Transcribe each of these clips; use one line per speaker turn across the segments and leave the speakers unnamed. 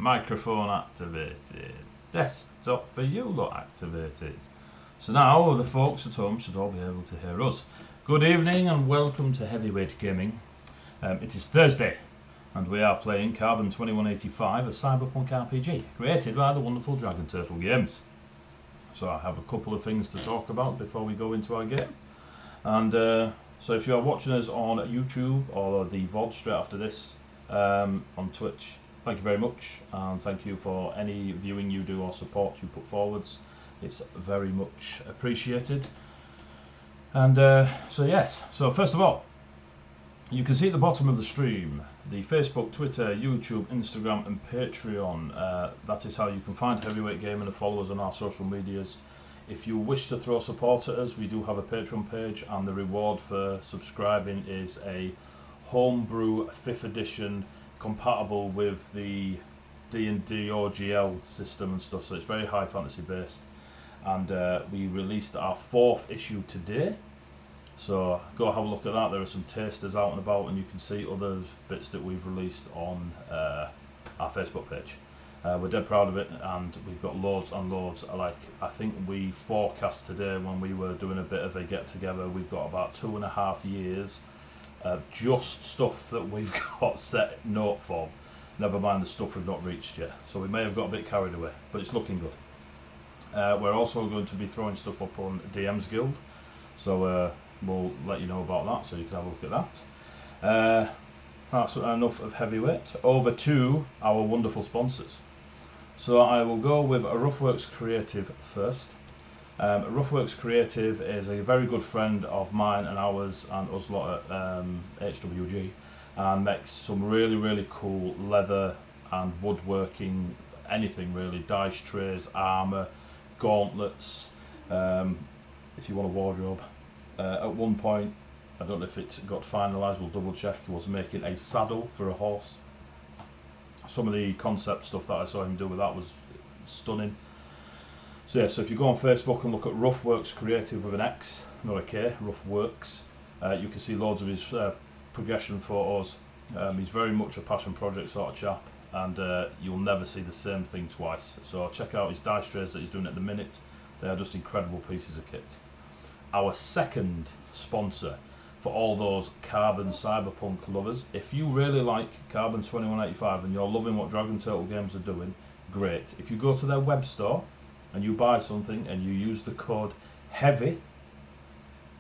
Microphone activated. Desktop for you lot activated. So now the folks at home should all be able to hear us. Good evening and welcome to Heavyweight Gaming. It is Thursday and we are playing Carbon 2185, a cyberpunk RPG created by the wonderful Dragon Turtle Games. So I have a couple of things to talk about before we go into our game. And so if you are watching us on YouTube or the VOD straight after this on Twitch, thank you very much, and thank you for any viewing you do or support you put forwards. It's very much appreciated. And so yes, so first of all, you can see at the bottom of the stream the Facebook, Twitter, YouTube, Instagram and Patreon. That is how you can find Heavyweight Gaming and follow us on our social medias. If you wish to throw support at us, we do have a Patreon page, and the reward for subscribing is a homebrew 5th edition compatible with the D&D OGL system and stuff, so it's very high fantasy based. And we released our 4th issue today, so go have a look at that. There are some tasters out and about, and you can see other bits that we've released on our Facebook page. We're dead proud of it, and we've got loads and loads. Like, I think we forecast today when we were doing a bit of a get together, we've got about 2.5 years of just stuff that we've got set note form, never mind the stuff we've not reached yet. So we may have got a bit carried away, but it's looking good. We're also going to be throwing stuff up on DM's Guild, so we'll let you know about that, so you can have a look at that. That's enough of Heavyweight. Over to our wonderful sponsors. So I will go with Ruffworx Creative first. Ruffworx Creative is a very good friend of mine and ours and us lot at HWG, and makes some really cool leather and woodworking, anything really, dice trays, armour, gauntlets, if you want a wardrobe. At one point, I don't know if it got finalised, we'll double check, he was making a saddle for a horse. Some of the concept stuff that I saw him do with that was stunning. So yeah, so if you go on Facebook and look at Ruffworx Creative with an X, not a K, Ruffworx, you can see loads of his progression photos. He's very much a passion project sort of chap, and you'll never see the same thing twice. So check out his dice trays that he's doing at the minute. They are just incredible pieces of kit. Our second sponsor for all those Carbon cyberpunk lovers, if you really like Carbon 2185 and you're loving what Dragon Turtle Games are doing, great. If you go to their web store and you buy something and you use the code HEAVY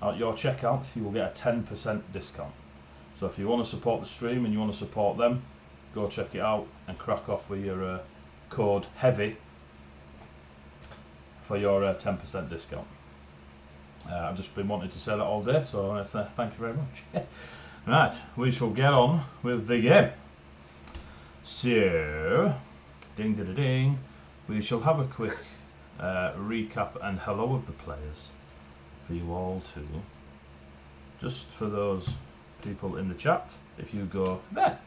at your checkout, you will get a 10% discount. So if you want to support the stream and you want to support them, go check it out and crack off with your code HEAVY for your 10% discount. I've just been wanting to say that all day, so thank you very much. Right, we shall get on with the game. So, ding ding ding, we shall have a quick recap and hello of the players for you all too. Just for those people in the chat, if you go there,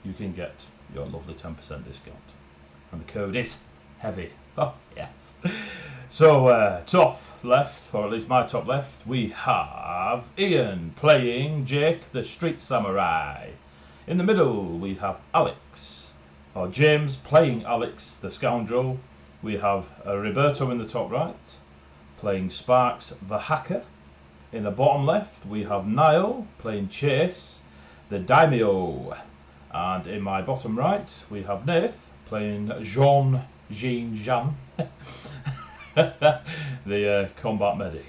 you can get your lovely 10% discount. And the code is HEAVY. Oh, yes. So, top left, or at least my top left, we have Ian playing Jake the Street Samurai. In the middle, we have Alex, or James playing Alex the Scoundrel. We have Roberto in the top right, playing Sparks the Hacker. In the bottom left, we have Niall playing Chase the Daimyo. And in my bottom right, we have Nath playing Jean the combat medic.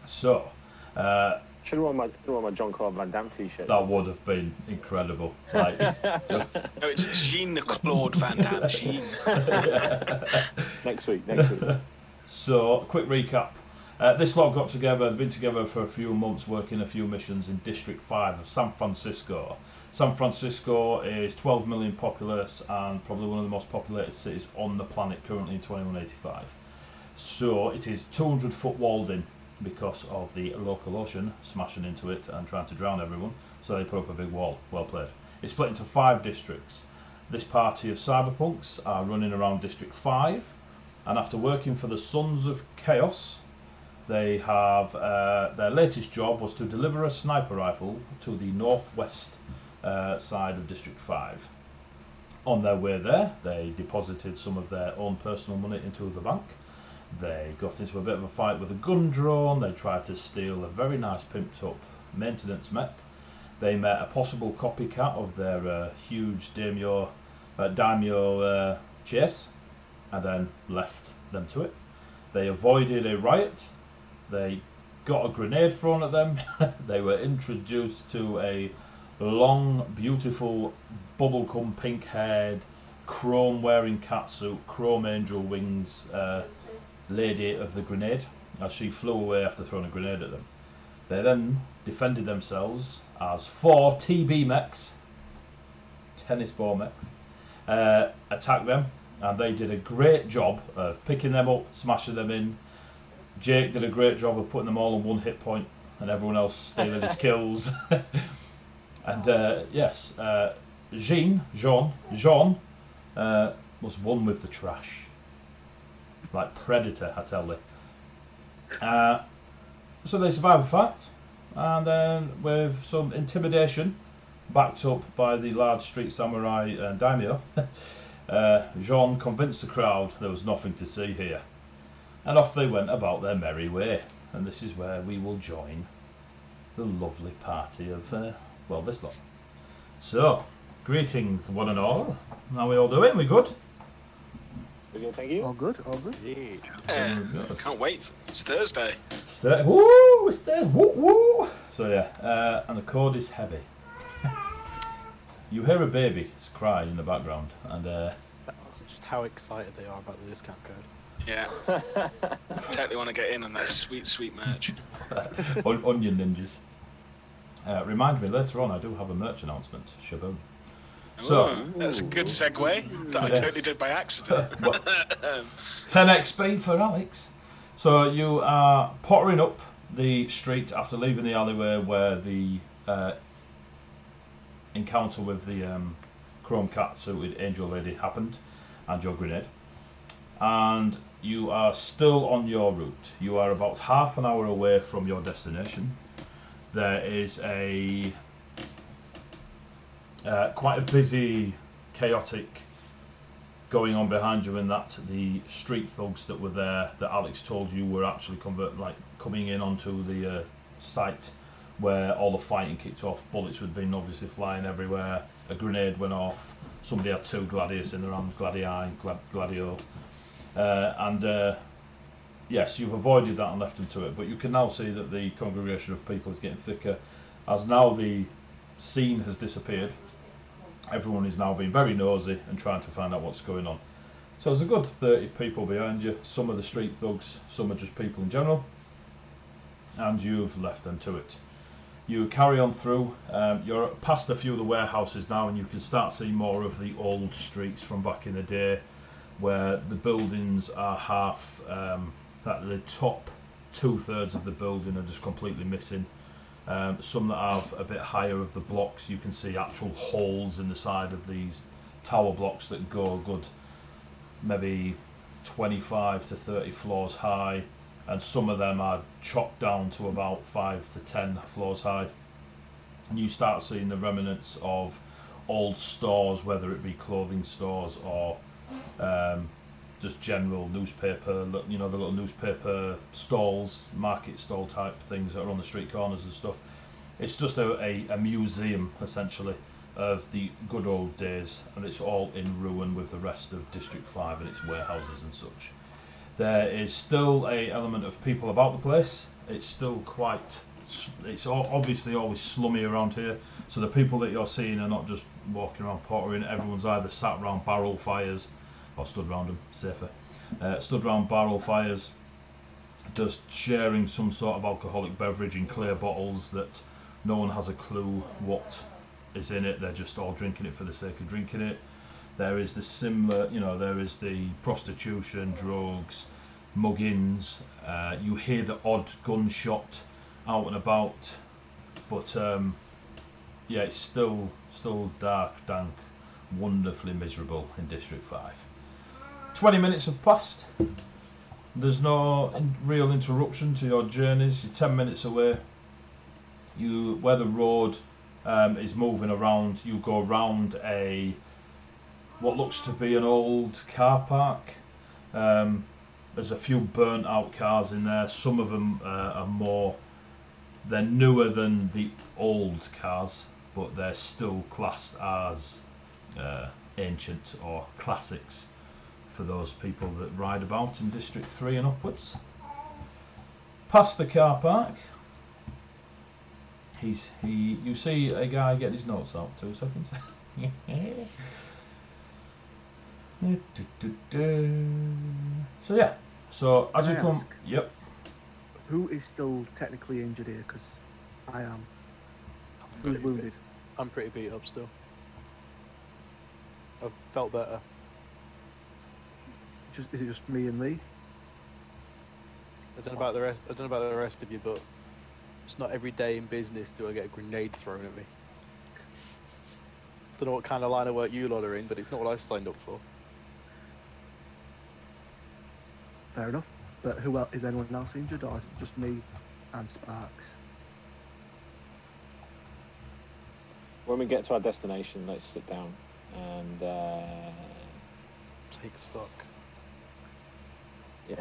So
should have worn my John Claude Van Damme t-shirt.
That would have been incredible. Like, just...
No, it's Jean-Claude Van Damme. Jean.
Next week.
So, quick recap. This lot got together, been together for a few months, working a few missions in District 5 of San Francisco. San Francisco is 12 million populace and probably one of the most populated cities on the planet currently in 2185. So it is 200 foot walled in because of the local ocean smashing into it and trying to drown everyone. So they put up a big wall. Well played. It's split into 5 districts. This party of cyberpunks are running around District 5, and after working for the Sons of Chaos, they have their latest job was to deliver a sniper rifle to the northwest side of District 5. On their way there, they deposited some of their own personal money into the bank. They got into a bit of a fight with a gun drone. They tried to steal a very nice pimped up maintenance mech. They met a possible copycat of their huge daimyo chase, and then left them to it. They avoided a riot. They got a grenade thrown at them. They were introduced to a long, beautiful, bubblegum pink-haired, chrome-wearing catsuit, chrome angel wings lady of the grenade, as she flew away after throwing a grenade at them. They then defended themselves as 4 TB mechs, tennis ball mechs, attacked them, and they did a great job of picking them up, smashing them in. Jake did a great job of putting them all on 1 hit point, and everyone else stealing his kills. And yes, Jean was one with the trash, like Predator, I tell you. So they survived the fight, and then with some intimidation, backed up by the large street samurai daimyo, Jean convinced the crowd there was nothing to see here, and off they went about their merry way. And this is where we will join the lovely party of well, this lot. So, greetings one and all. How are we all doing? We good?
Thank you.
All good, all good.
Yeah, can't wait. It's Thursday.
Woo! It's Thursday. Woo woo! So yeah, and the code is heavy. You hear a baby crying in the background, and
That's just how excited they are about the discount code.
Yeah. Totally want to get in on that sweet, sweet merch.
Onion ninjas. Remind me later on, I do have a merch announcement. Shaboom. So,
That's a good segue that I
Yes.
totally did by accident.
10x speed for Alex. So you are pottering up the street after leaving the alleyway where the encounter with the chrome cat suited angel lady happened, and your grenade. And you are still on your route. You are about half an hour away from your destination. There is a quite a busy, chaotic going on behind you, in that the street thugs that were there, that Alex told you were actually coming in onto the site where all the fighting kicked off. Bullets had been obviously flying everywhere. A grenade went off. Somebody had 2 gladius in their hand, gladio. Yes, you've avoided that and left them to it, but you can now see that the congregation of people is getting thicker, as now the scene has disappeared. Everyone is now being very nosy and trying to find out what's going on. So there's a good 30 people behind you. Some are the street thugs, some are just people in general, and you've left them to it. You carry on through. You're past a few of the warehouses now, and you can start seeing more of the old streets from back in the day, where the buildings are half, that the top 2/3 of the building are just completely missing. Some that have a bit higher of the blocks, you can see actual holes in the side of these tower blocks that go a good maybe 25 to 30 floors high, and some of them are chopped down to about 5 to 10 floors high. And you start seeing the remnants of old stores, whether it be clothing stores or just general newspaper, you know, the little newspaper stalls, market stall type things that are on the street corners and stuff. It's just a museum, essentially, of the good old days, and it's all in ruin with the rest of District 5 and its warehouses and such. There is still a element of people about the place. It's still quite, it's obviously always slummy around here, so the people that you're seeing are not just walking around pottering. Everyone's either sat around barrel fires, or stood round them, safer, stood round barrel fires, just sharing some sort of alcoholic beverage in clear bottles that no one has a clue what is in it. They're just all drinking it for the sake of drinking it. There is the similar, you know, there is the prostitution, drugs, muggings. You hear the odd gunshot out and about, but yeah, it's still dark, dank, wonderfully miserable in District 5. 20 minutes have passed. There's no real interruption to your journeys. You're 10 minutes away. Where the road is moving around, you go round a what looks to be an old car park. There's a few burnt out cars in there. Some of them are more, they're newer than the old cars, but they're still classed as ancient or classics for those people that ride about in District 3 and upwards. Past the car park, you see a guy get his notes out. 2 seconds. So yeah, so as
Can
you
I
come,
ask?
yep.
Who is still technically injured here? Because I am. Who's wounded?
I'm pretty beat up still. I've felt better.
Is it just me and Lee?
I don't know about the rest. I don't know about the rest of you, but it's not every day in business do I get a grenade thrown at me. Don't know what kind of line of work you lot are in, but it's not what I signed up for.
Fair enough. But who else? Is anyone else injured, or is it just me and Sparks?
When we get to our destination, let's sit down and
Take stock.
yeah,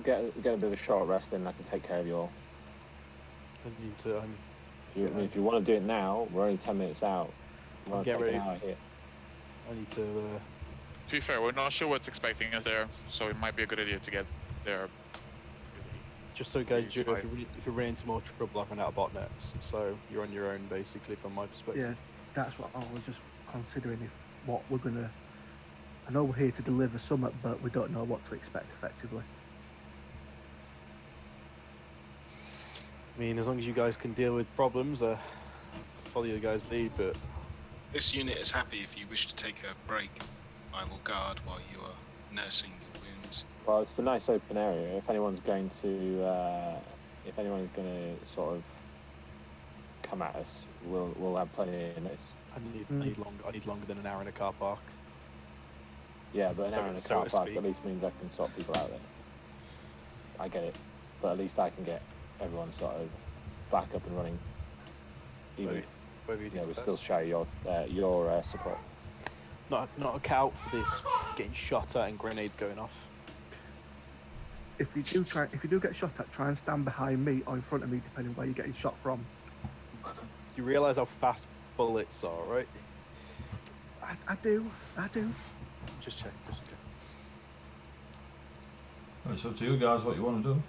get a bit of a short rest in. I can take care of you all.
I need to.
If you want to do it now, we're only 10 minutes out. We're only
Get
taking
ready.
an hour here.
I need to.
To be fair, we're not sure what's expecting us there, so it might be a good idea to get there.
Just so guys,
Please,
if
fine.
you run into more trouble, I've run out of botnets, so you're on your own basically from my perspective.
Yeah, that's what I was just considering. If what we're gonna, I know we're here to deliver something, but we don't know what to expect effectively.
I mean, as long as you guys can deal with problems, follow your guys' lead. But
This unit is happy if you wish to take a break. I will guard while you are nursing your wounds.
Well, it's a nice open area. If anyone's going to sort of come at us, we'll have plenty of notice.
I need longer than an hour in a car park.
Yeah, but an hour in a
So
car
to
park
speak.
at least means I can sort people out there. I get it, but at least I can get everyone sort of back up and running. Even if
Whether you think
we
that's-
still show your support.
Not a count for this getting shot at and grenades going off.
If you do get shot at, try and stand behind me or in front of me, depending where you're getting shot from.
You realise how fast bullets are, right?
I do.
Just check.
It's up to you guys what you want to do.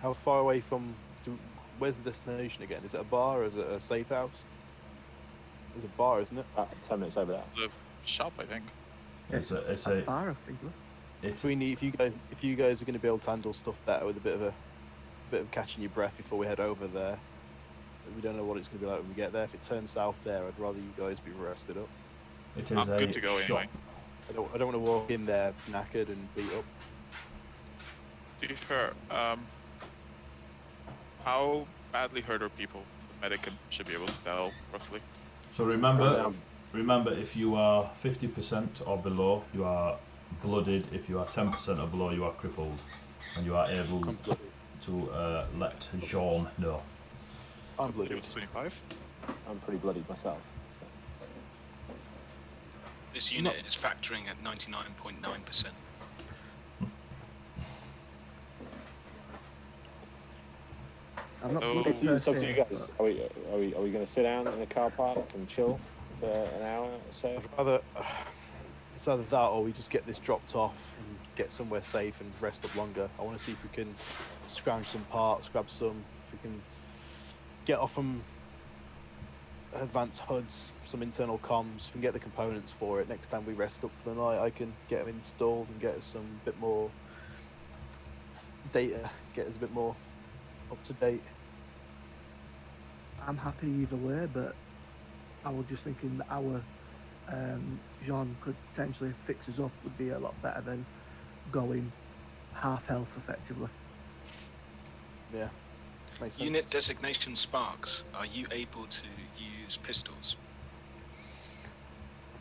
How far away from? Where's the destination again? Is it a bar or is it a safe house? It's a bar, isn't it?
10 minutes over there.
The shop, I think.
It's a
bar, I think.
it's
If you guys are going to be able to handle stuff better with a bit of catching your breath before we head over there. We don't know what it's going to be like when we get there. If it turns south there, I'd rather you guys be rested up.
it is
I'm
a
good to go
shop.
anyway.
I don't want to walk in there knackered and beat up.
To be fair, how badly hurt are people? The medic should be able to tell roughly.
So remember, if you are 50% or below, you are blooded. If you are 10% or below, you are crippled, and you are able
I'm bloody.
to let Jean know.
I'm
It
bloody.
was 25.
I'm pretty bloodied myself. So.
This unit is factoring at 99.9%.
I'm not
Oh.
bloody per
It's up to
se.
you guys. Are we going to sit down in a car park and chill for an hour or so?
I'd rather it's either that or we just get this dropped off and get somewhere safe and rest up longer. I want to see if we can scrounge some parts, grab some. If we can get off some advanced HUDs, some internal comms, if we can get the components for it. Next time we rest up for the night, I can get them installed and get us some bit more data, get us a bit more up to date.
I'm happy either way, but I was just thinking that our Jean could potentially fix us up would be a lot better than going half health effectively.
Yeah, makes sense.
Unit designation Sparks. Are you able to use pistols?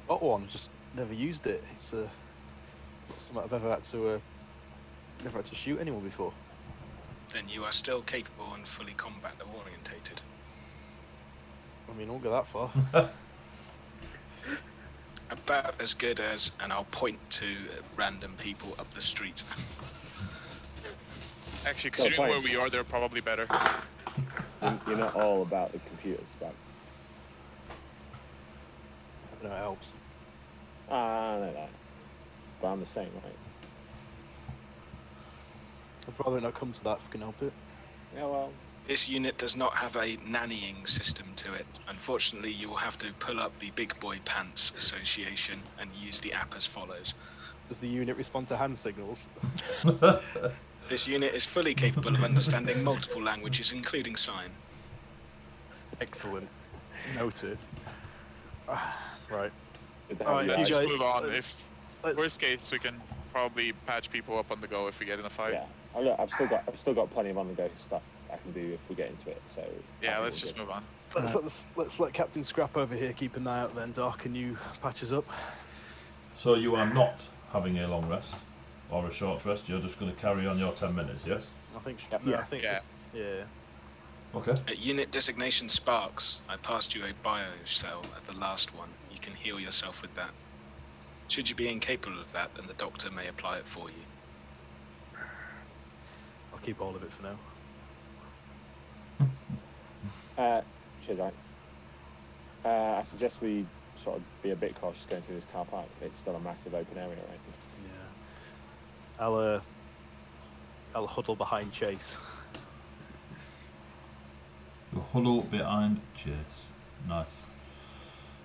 Got one, just never used it. It's not something I've ever had to shoot anyone before.
Then you are still capable and fully combat orientated.
I mean, I won't go that far.
About as good as, and I'll point to random people up the street.
Actually, considering where we are, they're probably better.
You're not all about the computers, but
No, it helps.
I know that. But I'm the same, right?
I'd rather not come to that if I can help it.
Yeah, well,
This unit does not have a nannying system to it. Unfortunately, you will have to pull up the Big Boy Pants Association and use the app as follows.
Does the unit respond to hand signals?
This unit is fully capable of understanding multiple languages, including sign.
Excellent. Noted. Right.
good to
All
have
right,
you
Let's
guys.
just move on.
let's-
If worst case, we can probably patch people up on the go if we get in a fight.
Yeah. Oh, look, I've still got plenty of on the go stuff I can do if we get into it. So
Yeah, let's just move on.
Let's let Captain Scrap over here keep an eye out then, Doc, and you patch us up.
So you are not having a long rest or a short rest. You're just going to carry on your 10 minutes. Yes.
I think.
Yep.
Yeah, I think.
Yeah.
Yeah.
Okay.
At unit designation Sparks, I passed you a bio cell at the last one. You can heal yourself with that. Should you be incapable of that, then the doctor may apply it for you.
I'll keep all of it for now.
Cheers, Alex. I suggest we sort of be a bit cautious going through this car park. It's still a massive open area, right?
Yeah. I'll huddle behind Chase.
You huddle behind Chase. Nice.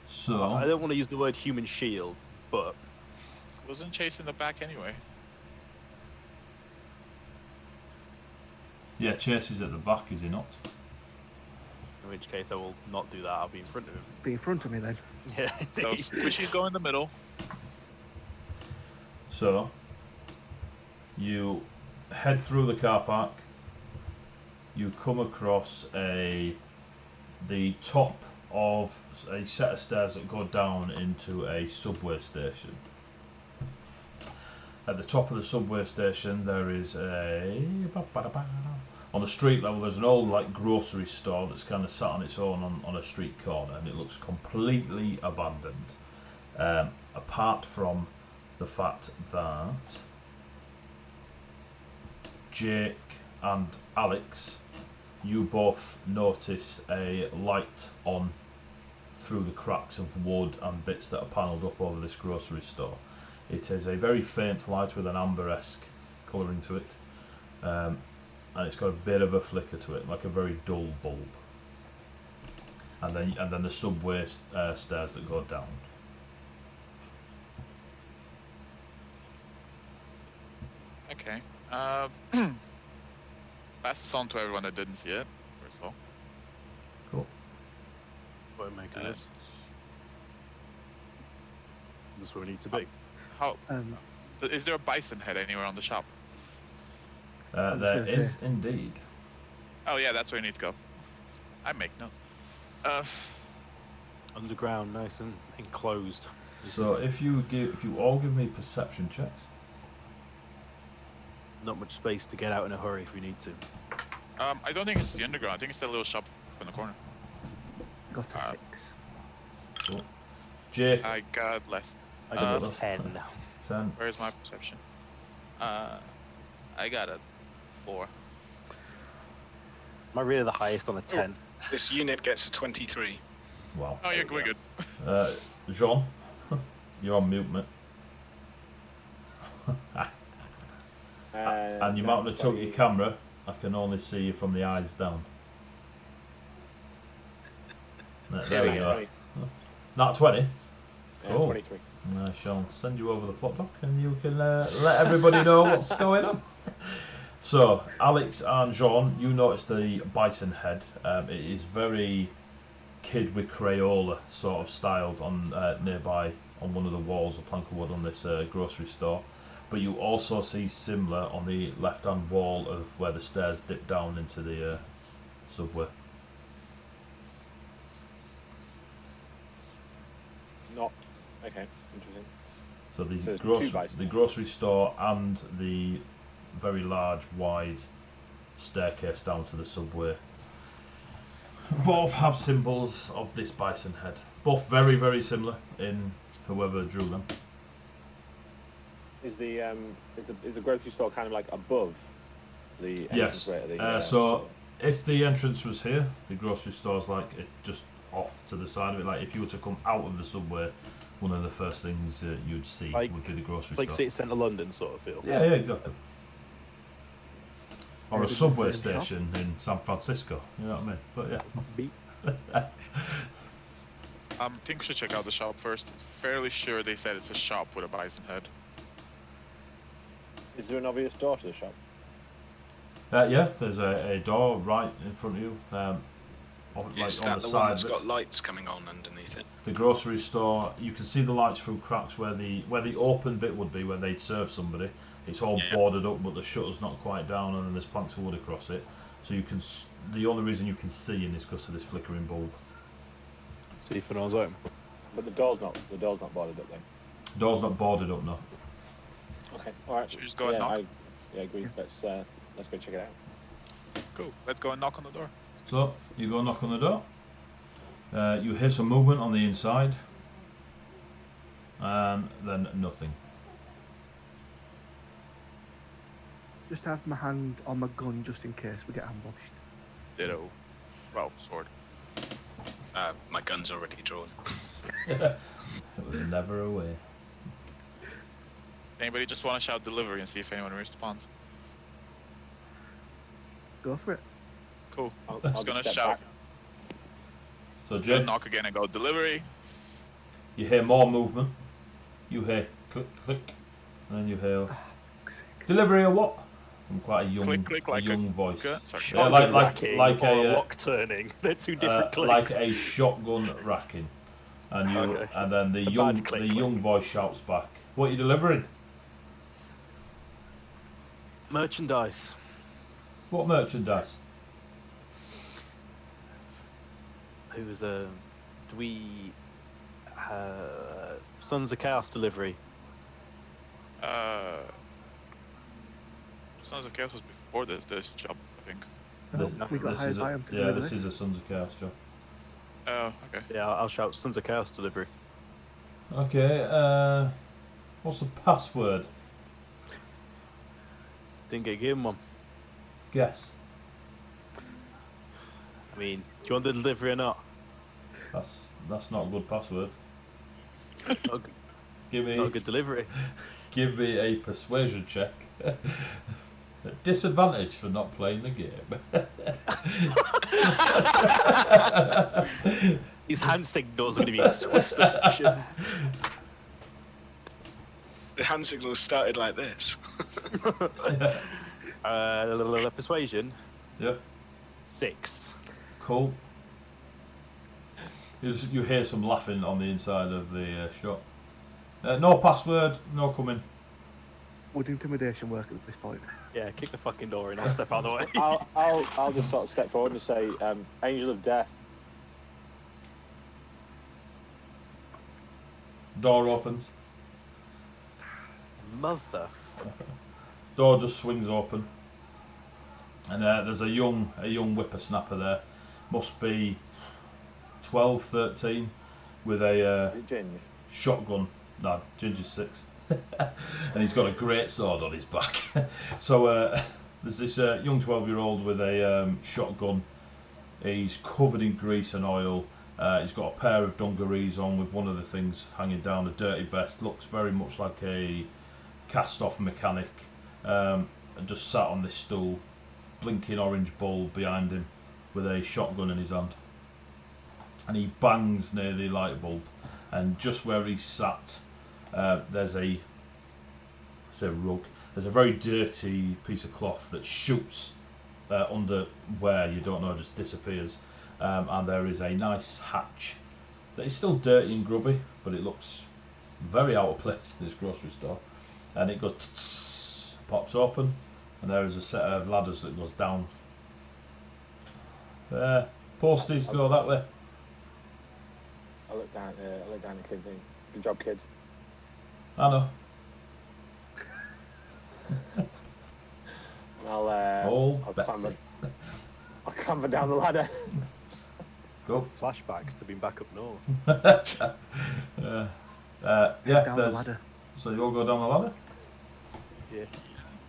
So
I don't want to use the word human shield, but
Wasn't Chase in the back anyway?
yeah, Chase is at the back, is he not?
in which case I will not do that. I'll be in front of him.
Be in front of me then.
Yeah.
So Squishy's go in the middle.
So you head through the car park. You come across the top of a set of stairs that go down into a subway station. At the top of the subway station, there is on the street level. There's an old grocery store that's kind of sat on its own on a street corner, and it looks completely abandoned. Apart from the fact that Jake and Alex, you both notice a light on through the cracks of wood and bits that are panelled up over this grocery store. It is a very faint light with an amber-esque colouring to it, and it's got a bit of a flicker to it, like a very dull bulb. And then the subway stairs that go down.
Okay. Pass this on to everyone that didn't see it, first of all.
Cool.
What am I making this? Is this where we need to be?
How
Um,
is there a bison head anywhere on the shop?
was
There
gonna
is
say.
indeed.
Oh yeah, that's where you need to go. I make notes.
Underground, nice and enclosed.
So if you all give me perception checks.
Not much space to get out in a hurry if we need to.
I don't think it's the underground. I think it's that little shop in the corner.
got a 6.
Cool. Jake,
I got less.
I got
Uh,
a 10.
10.
Where's my perception? I got a 4.
Am I really the highest on a 10?
This unit gets a 23.
Wow.
Oh yeah, we're good.
Jean, you're on mute, mate. And you might have took your camera. I can only see you from the eyes down. There we go. Not 20. Cool.
23.
Sean, send you over the plot doc and you can let everybody know what's going on. So, Alex and Jean, you notice the bison head. It is very Kid with Crayola sort of styled on nearby on one of the walls, a plank of wood on this grocery store. But you also see similar on the left-hand wall of where the stairs dip down into the subway.
Not. Okay, interesting.
So the
So there's two bison.
the grocery store and the very large, wide staircase down to the subway both have symbols of this bison head. Both very, very similar in whoever drew them.
Is the grocery store kind of like above the
Yes.
entranceway of the
So
store?
if the entrance was here, the grocery store's like it just off to the side of it. Like if you were to come out of the subway, one of the first things you'd see
Like-
would be the grocery
Like
store.
City Centre London sort of feel.
Yeah, exactly. Or
Yeah,
a
they do the
subway
same shop.
station in San Francisco. You know what I mean? But yeah.
Beep.
I think we should check out the shop first. Fairly sure they said it's a shop with a bison head.
Is there an obvious door to the shop?
Yeah, there's a door right in front of you. Like
Is
on
that
the
the
side
one that's
of
got
it.
lights coming on underneath it?
The grocery store, you can see the lights through cracks where the open bit would be, where they'd serve somebody. It's all
Yeah.
boarded up, but the shutter's not quite down, and then there's planks of wood across it. So you can. The only reason you can see in is because of this flickering bulb.
See if anyone's open.
But the door's not boarded up then.
Door's not boarded up, no.
Okay, all right.
Should we just go and knock?
I agree. Let's go check it out.
Cool. Let's go and knock on the door.
So you go knock on the door. You hear some movement on the inside, and then nothing.
Just have my hand on my gun just in case we get ambushed.
Ditto. Well, sword.
My gun's already drawn.
It was never away.
Does anybody just want to shout delivery and see if anyone responds?
Go for it.
Cool.
I'll
Just gonna
step
shout.
back.
So
Gonna
Jay,
knock again and go delivery.
you hear more movement. You hear click, click, and then you hear
Fuck's sake.
delivery or what? From quite a young,
Click, click, like a
voice.
gun. Sorry.
Yeah, like
Racking
like
or
a
lock turning. They're two different clicks.
like a shotgun racking, and you
Okay.
and then the
The
young
bad click,
the
click.
young voice shouts back, "What are you delivering?
Merchandise.
What merchandise?"
Who was do we Sons of Chaos delivery?
Sons of Chaos was before this job, I think.
No,
This-
we got
this
hired
is
by
a-
him to
yeah,
deliver
this is a Sons of Chaos job.
Oh, okay.
Yeah, I'll shout Sons of Chaos delivery.
Okay, what's the password?
Didn't get given one.
Guess.
I mean, do you want the delivery or not?
That's not a good password.
Not,
Give
not a
me
good delivery.
give me a persuasion check. Disadvantage for not playing the game.
These hand signals are going to be in swift succession.
The hand signals started like this.
Persuasion,
Yep,
6.
cool. You hear some laughing on the inside of the shop. No password, no coming.
Would intimidation work at this point?
Yeah, kick the fucking door in. I'll step out of the way.
I'll just sort of step forward and say, Angel of Death.
Door opens.
Mother.
Door just swings open, and there's a young whippersnapper there. Must be 12, 13, with a
Ginge.
shotgun. No, Ginger's 6. And he's got a great sword on his back. So there's this young 12-year-old with a shotgun. He's covered in grease and oil. He's got a pair of dungarees on with one of the things hanging down, a dirty vest. Looks very much like a cast-off mechanic. And just sat on this stool, blinking orange bulb behind him with a shotgun in his hand. And he bangs near the light bulb. And just where he's sat, there's a rug. There's a very dirty piece of cloth that shoots under where you don't know, just disappears. And there is a nice hatch that is still dirty and grubby, but it looks very out of place in this grocery store. And it goes tss, pops open, and there is a set of ladders that goes down. Posties go that way.
I look down at the kid thing. Good job, kid.
I know.
I'll
Betsy.
clamber down the ladder.
Go.
Flashbacks to being back up north.
Yeah,
Down the
there's.
ladder.
So you'll go down the ladder.
Yeah.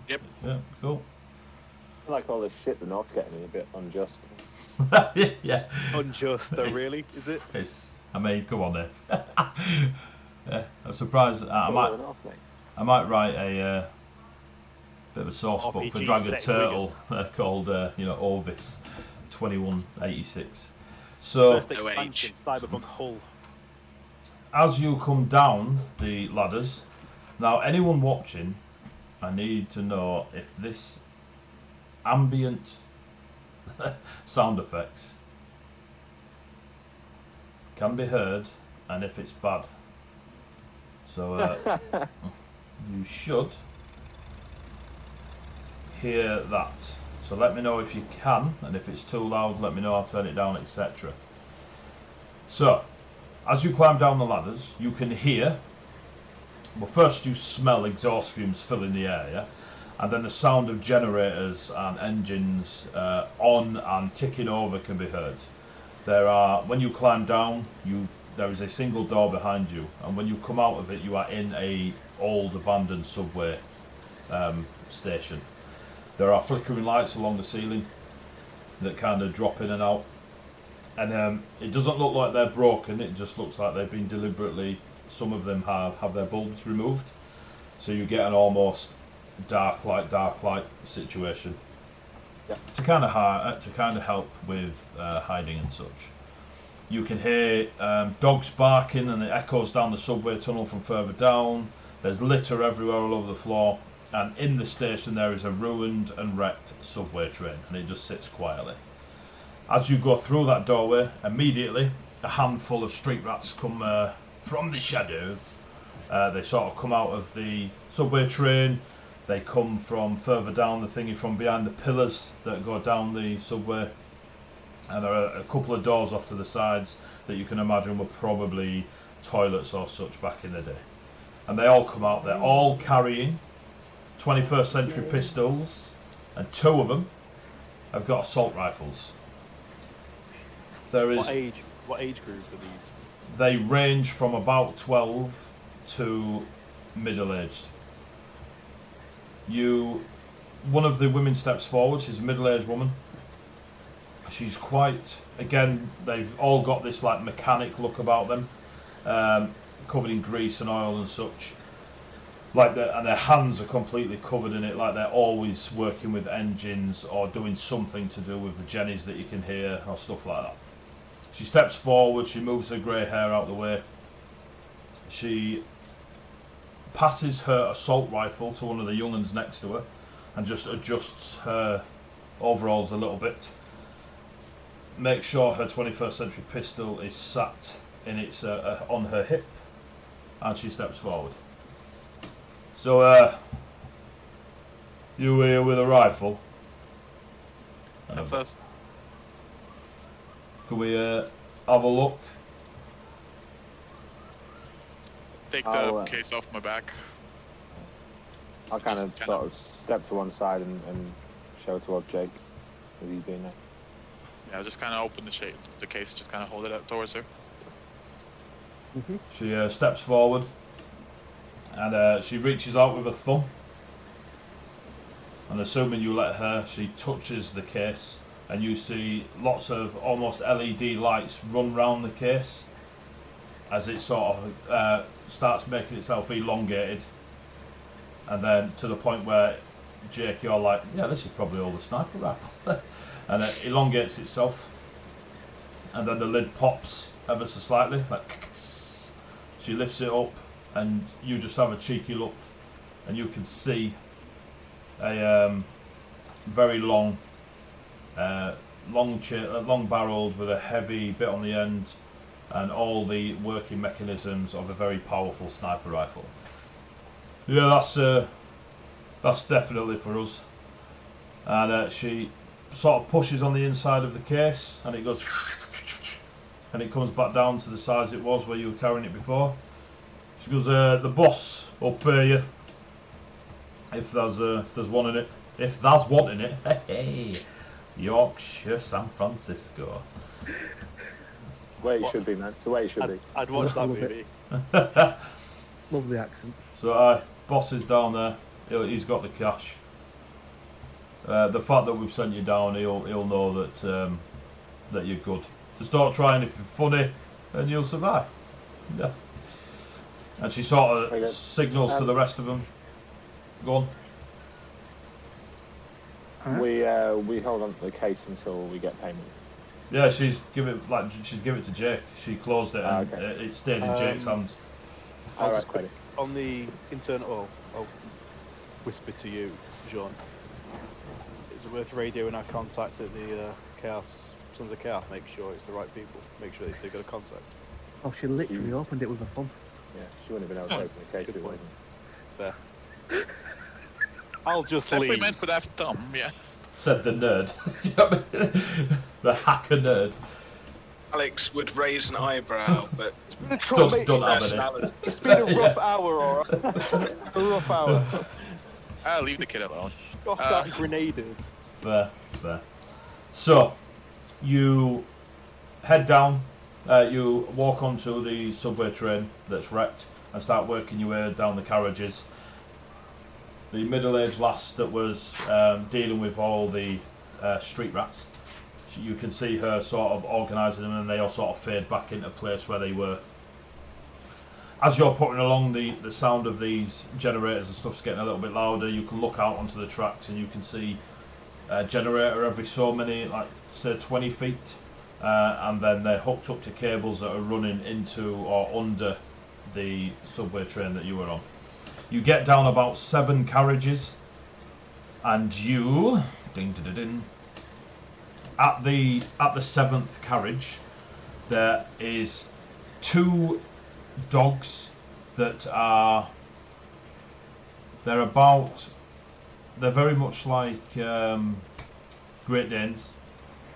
Yep.
Yeah, cool.
I feel like all this shit the North's getting is a bit unjust.
Yeah.
Unjust, though,
It's-
really? Is it?
It's. I mean, come on, Dave. Yeah, I'm surprised. I
All
might.
the North, mate.
I might write a bit of a source book for
RPG
Dragon
set in
Turtle called Ovis 2186. So
First expansion, Cyberpunk Hull.
as you come down the ladders, now anyone watching, I need to know if this ambient sound effects can be heard and if it's bad. So you should hear that. So let me know if you can, and if it's too loud, let me know, I'll turn it down, etc. So, as you climb down the ladders, you can hear, well, first you smell exhaust fumes filling the air, yeah? And then the sound of generators and engines on and ticking over can be heard. When you climb down, there is a single door behind you, and when you come out of it, you are in a old abandoned subway station. There are flickering lights along the ceiling that kind of drop in and out, and it doesn't look like they're broken. It just looks like they've been deliberately. Some of them have their bulbs removed, so you get an almost dark light situation.
Yeah.
To kind of help with hiding and such. You can hear dogs barking, and it echoes down the subway tunnel from further down. There's litter everywhere all over the floor, and in the station there is a ruined and wrecked subway train, and it just sits quietly. As you go through that doorway, immediately a handful of street rats come from the shadows. They sort of come out of the subway train. They come from further down the thingy, from behind the pillars that go down the subway. And there are a couple of doors off to the sides that you can imagine were probably toilets or such back in the day. And they all come out, they're all carrying 21st century pistols, and two of them have got assault rifles. There is.
What age group are these?
They range from about 12 to middle-aged. One of the women steps forward. She's a middle-aged woman. She's quite. Again, they've all got this like mechanic look about them, covered in grease and oil and such. And their hands are completely covered in it, like they're always working with engines or doing something to do with the jennies that you can hear or stuff like that. She steps forward. She moves her grey hair out the way. She passes her assault rifle to one of the young'uns next to her and just adjusts her overalls a little bit. Make sure her 21st century pistol is sat in its on her hip, and she steps forward. So, you here with a rifle?
That's us.
Can we have a look?
Take
I'll,
the case off my back.
I'll kind of
Just
sort of step to one side and show towards Jake as he's doing that.
Yeah, I'll just kind of open the case, just kind of hold it up towards her.
She steps forward, and she reaches out with her thumb. And assuming you let her, she touches the case, and you see lots of almost LED lights run round the case as it sort of starts making itself elongated, and then to the point where, Jake, you're like, yeah, this is probably all the sniper rifle. And it elongates itself, and then the lid pops ever so slightly, like she lifts it up, and you just have a cheeky look, and you can see a very long barreled with a heavy bit on the end, and all the working mechanisms of a very powerful sniper rifle. Yeah, that's definitely for us. And she sort of pushes on the inside of the case, and it goes, and it comes back down to the size it was where you were carrying it before. She goes, the boss will pay you if there's one in it. If there's one in it, hey, Yorkshire, San Francisco.
It's where you should be, man. It's the way you should be.
I'd watch that movie.
Lovely accent.
So, boss is down there. He's got the cash. The fact that we've sent you down, he'll know that that you're good. Just don't try anything funny, and you'll survive. Yeah. And she sort of signals to the rest of them. Go on.
We hold on to the case until we get payment.
Yeah, she's give it to Jake. She closed it and it stayed in Jake's hands.
I'll just quick
on the internal. I'll whisper to you, Jean. Is it worth radioing our contact at the Chaos Sons of Chaos? Make sure it's the right people. Make sure they got a contact.
Oh, she literally opened it with a thumb.
Yeah, she wouldn't have been able to open the case if it wasn't.
There. I'll just
That's
leave.
what we meant for that thumb, yeah.
Said the nerd. Do you know what I mean? The hacker nerd.
Alex would raise an eyebrow, but
It's been a traumatic.
Don't have it.
It's been a rough hour, alright. A rough hour.
I'll leave the kid alone.
Got out grenaded.
Fair. So, you head down, you walk onto the subway train that's wrecked and start working your way down the carriages. The middle-aged lass that was dealing with all the street rats, you can see her sort of organising them, and they all sort of fade back into place where they were. As you're putting along, the sound of these generators and stuff's getting a little bit louder. You can look out onto the tracks and you can see a generator every so many, like say 20 feet, and then they're hooked up to cables that are running into or under the subway train that you were on. You get down about 7 carriages, and you at the 7th carriage there is 2 dogs that are they're very much like Great Danes.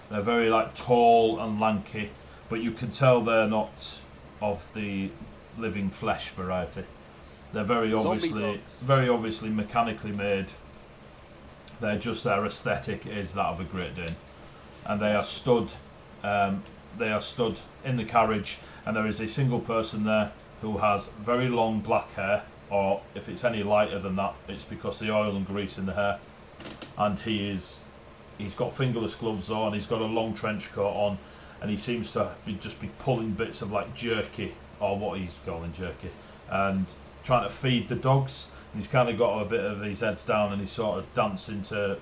They're very like tall and lanky, but you can tell they're not of the living flesh variety. They're very obviously mechanically made. They're just, their aesthetic is that of a Great Dane, and they are stood in the carriage, and there is a single person there who has very long black hair, or if it's any lighter than that, it's because the oil and grease in the hair, and he's got fingerless gloves on, he's got a long trench coat on, and he seems to just be pulling bits of like jerky, or what he's calling jerky, and trying to feed the dogs. And he's kind of got a bit of his heads down, and he's sort of dancing to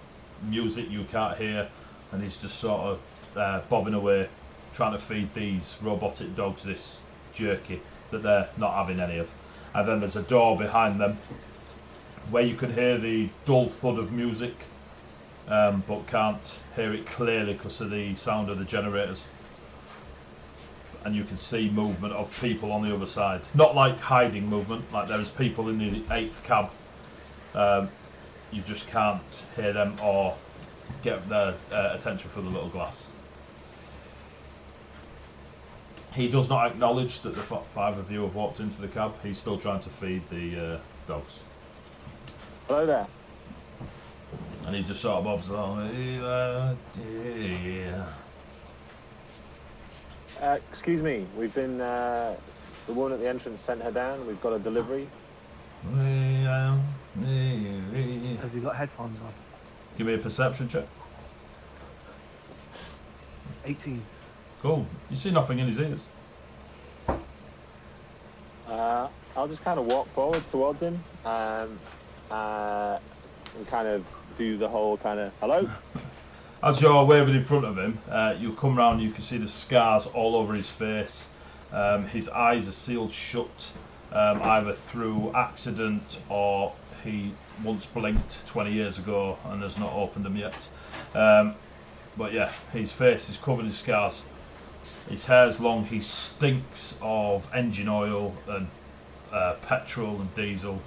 music you can't hear, and he's just sort of bobbing away, trying to feed these robotic dogs this jerky that they're not having any of. And then there's a door behind them where you can hear the dull thud of music, but can't hear it clearly because of the sound of the generators. And you can see movement of people on the other side. Not like hiding movement, like there's people in the 8th cab. You just can't hear them or get their attention through the little glass. He does not acknowledge that the 5 of you have walked into the cab. He's still trying to feed the dogs.
Hello there.
And he just sort of bobs along.
Excuse me, we've been, the woman at the entrance sent her down, we've got a delivery.
Has he got headphones on?
Give me a perception check.
18.
Cool. You see nothing in his ears.
I'll just kind of walk forward towards him and kind of do the whole kind of, hello?
As you're waving in front of him, you come round, you can see the scars all over his face. His eyes are sealed shut, either through accident or he once blinked 20 years ago and has not opened them yet. But yeah, his face is covered in scars. His hair's long, he stinks of engine oil and petrol and diesel.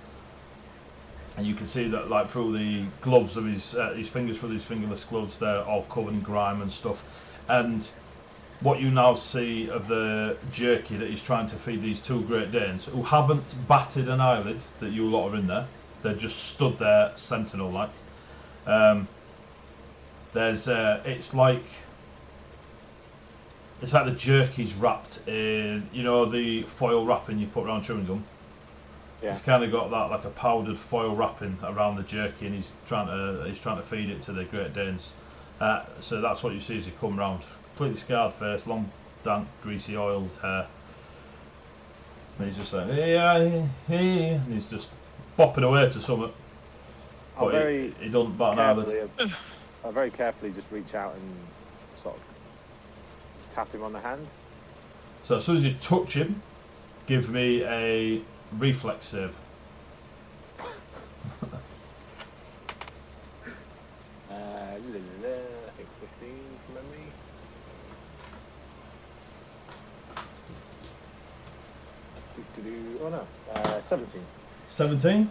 And you can see that, like, through the gloves of his fingers, through these fingerless gloves, they're all covered in grime and stuff. And what you now see of the jerky that he's trying to feed these 2 Great Danes, who haven't batted an eyelid that you lot are in there. They're just stood there, sentinel-like. It's like the jerky's wrapped in, you know, the foil wrapping you put around chewing gum.
Yeah.
He's kind of got that like a powdered foil wrapping around the jerky, and he's trying to feed it to the Great Danes. So that's what you see as you come round. Completely scarred face, long, dank, greasy, oiled hair. And he's just like, hey, and he's just bopping away to something. But he doesn't bat an eyelid.
I very carefully just reach out and sort of tap him on the hand.
So as soon as you touch him, give me a reflex save.
I think 15 from memory. Oh no, 17.
17?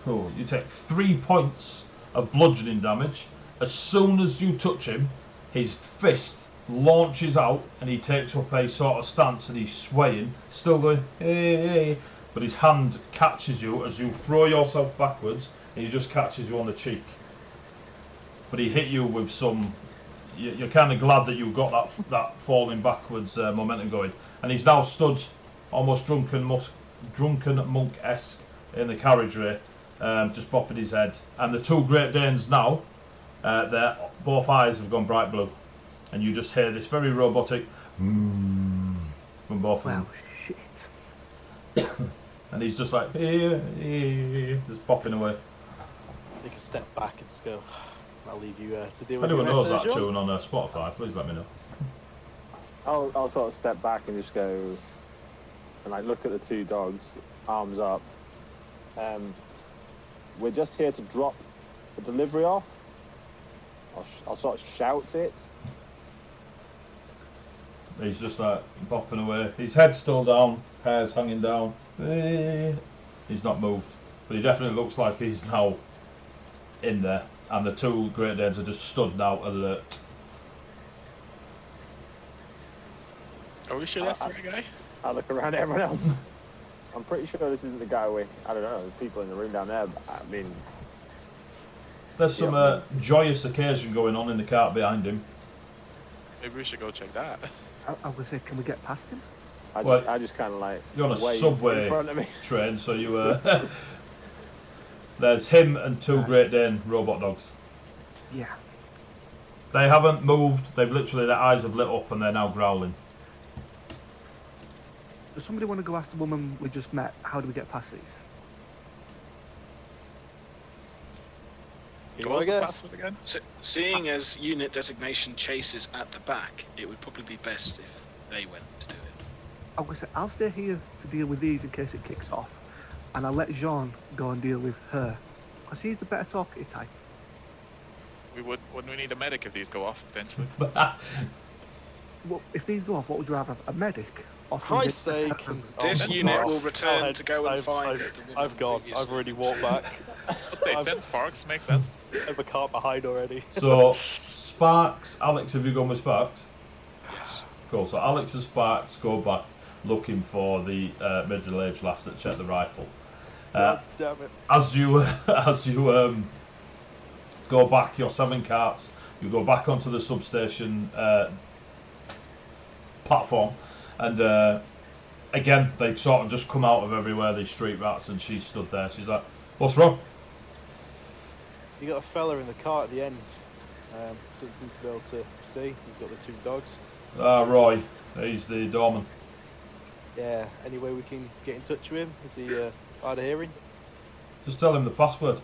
Cool. You take 3 points of bludgeoning damage. As soon as you touch him, his fist launches out and he takes up a sort of stance and he's swaying, still going, hey, but his hand catches you as you throw yourself backwards and he just catches you on the cheek. But he hit you with some... You're kind of glad that you got that falling backwards momentum going. And he's now stood almost drunken monk-esque in the carriageway, just bopping his head. And the 2 Great Danes now, both eyes have gone bright blue. And you just hear this very robotic from both of them.
Wow, shit.
And he's just like, just popping away.
Take a step back and just go, I'll leave you to deal
If
with it.
anyone knows that tune on Spotify, please let me know.
I'll sort of step back and just go and like look at the 2 dogs, arms up. We're just here to drop the delivery off. I'll sort of shout it.
He's just like bopping away. His head's still down, hair's hanging down. He's not moved, but he definitely looks like he's now in there. And the 2 Great Danes are just stood now, alert.
Are we sure that's the right guy?
I look around at everyone else. I'm pretty sure this isn't the guy with, I don't know, there's people in the room down there. But I mean,
There's some joyous occasion going on in the cart behind him.
Maybe we should go check that.
I'm going to say, can we get past him?
I just kind of like
You're on a
wave
subway
in front of me.
train, so you there's him and 2 Great Dane robot dogs.
Yeah.
They haven't moved. They've literally, their eyes have lit up and they're now growling.
Does somebody want to go ask the woman we just met, how do we get past these?
You want to pass it again?
So, seeing as unit designation Chase is at the back, it would probably be best if they went to do it.
I'm going to say, I'll stay here to deal with these in case it kicks off. And I'll let Jean go and deal with her. Because he's the better talkative type.
Wouldn't we need a medic if these go off, potentially?
Well, if these go off, what would you rather? A medic? Or
For Christ's
somebody-
sake.
This
sense
unit
parks.
will return to go and find the woman
I've gone.
previously.
I've already walked back.
Let's say sense parks, makes sense.
I have a cart behind already.
So, Sparks, Alex, have you gone with Sparks?
Yes.
Cool, so Alex and Sparks go back looking for the middle-aged lass that checked the rifle.
God damn it.
As you go back, your 7 carts, you go back onto the substation platform, and again, they sort of just come out of everywhere, these street rats, and she stood there. She's like, what's wrong?
You got a fella in the cart at the end. Doesn't seem to be able to see. He's got the 2 dogs.
Roy, he's the doorman.
Yeah, any way we can get in touch with him? Is he hard of hearing?
Just tell him the password.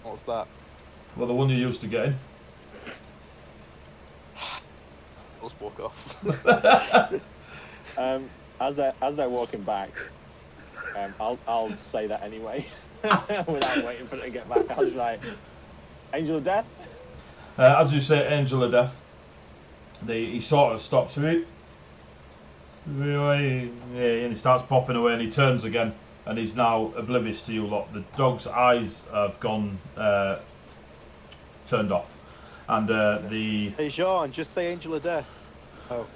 What's that?
Well, the one you used to get in.
Let's walk off.
As they're walking back, I'll say that anyway, without waiting for them to get back. I was like, Angel of Death.
As you say, Angel of Death, he sort of stops it, and he starts popping away, and he turns again, and he's now oblivious to you lot. The dog's eyes have gone turned off, and
Hey Jean, just say Angel of Death. Oh.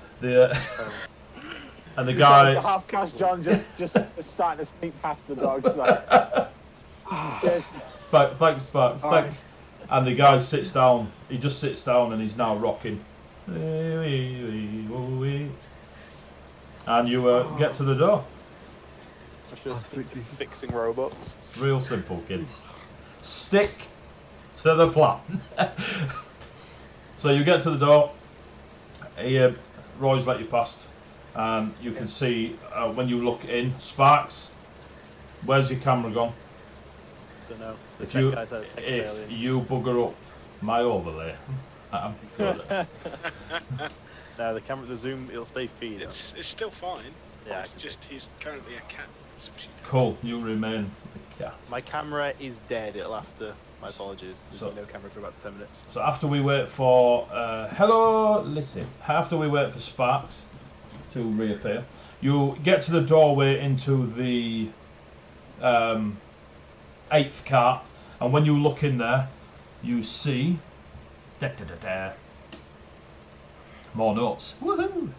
And the guy,
The half-cast John just starting to sneak past the dogs. Like, yes.
thanks Sparks, thanks. And the guy sits down. He just sits down, and he's now rocking. And you get to the door.
I should have
Oh, sweet
stick to
Jesus.
fixing robots.
Real simple, kids. Stick to the plan. So you get to the door. Roy's let you past. And you can see when you look in, Sparks, where's your camera gone?
Don't know. The
If
tech
you,
guys had a tech
if
failure.
you bugger up my overlay, I'm good.
No, the camera, the zoom, it'll stay feed.
It's still fine.
Yeah,
It's just he's currently a cat. That's what she does.
Cool, you remain the cat.
my camera is dead. It'll have to. My apologies. There's
So-
no camera for about 10 minutes.
So after we wait for after we wait for Sparks to reappear, you get to the doorway into the 8th cart, and when you look in there, you see more notes. Woohoo!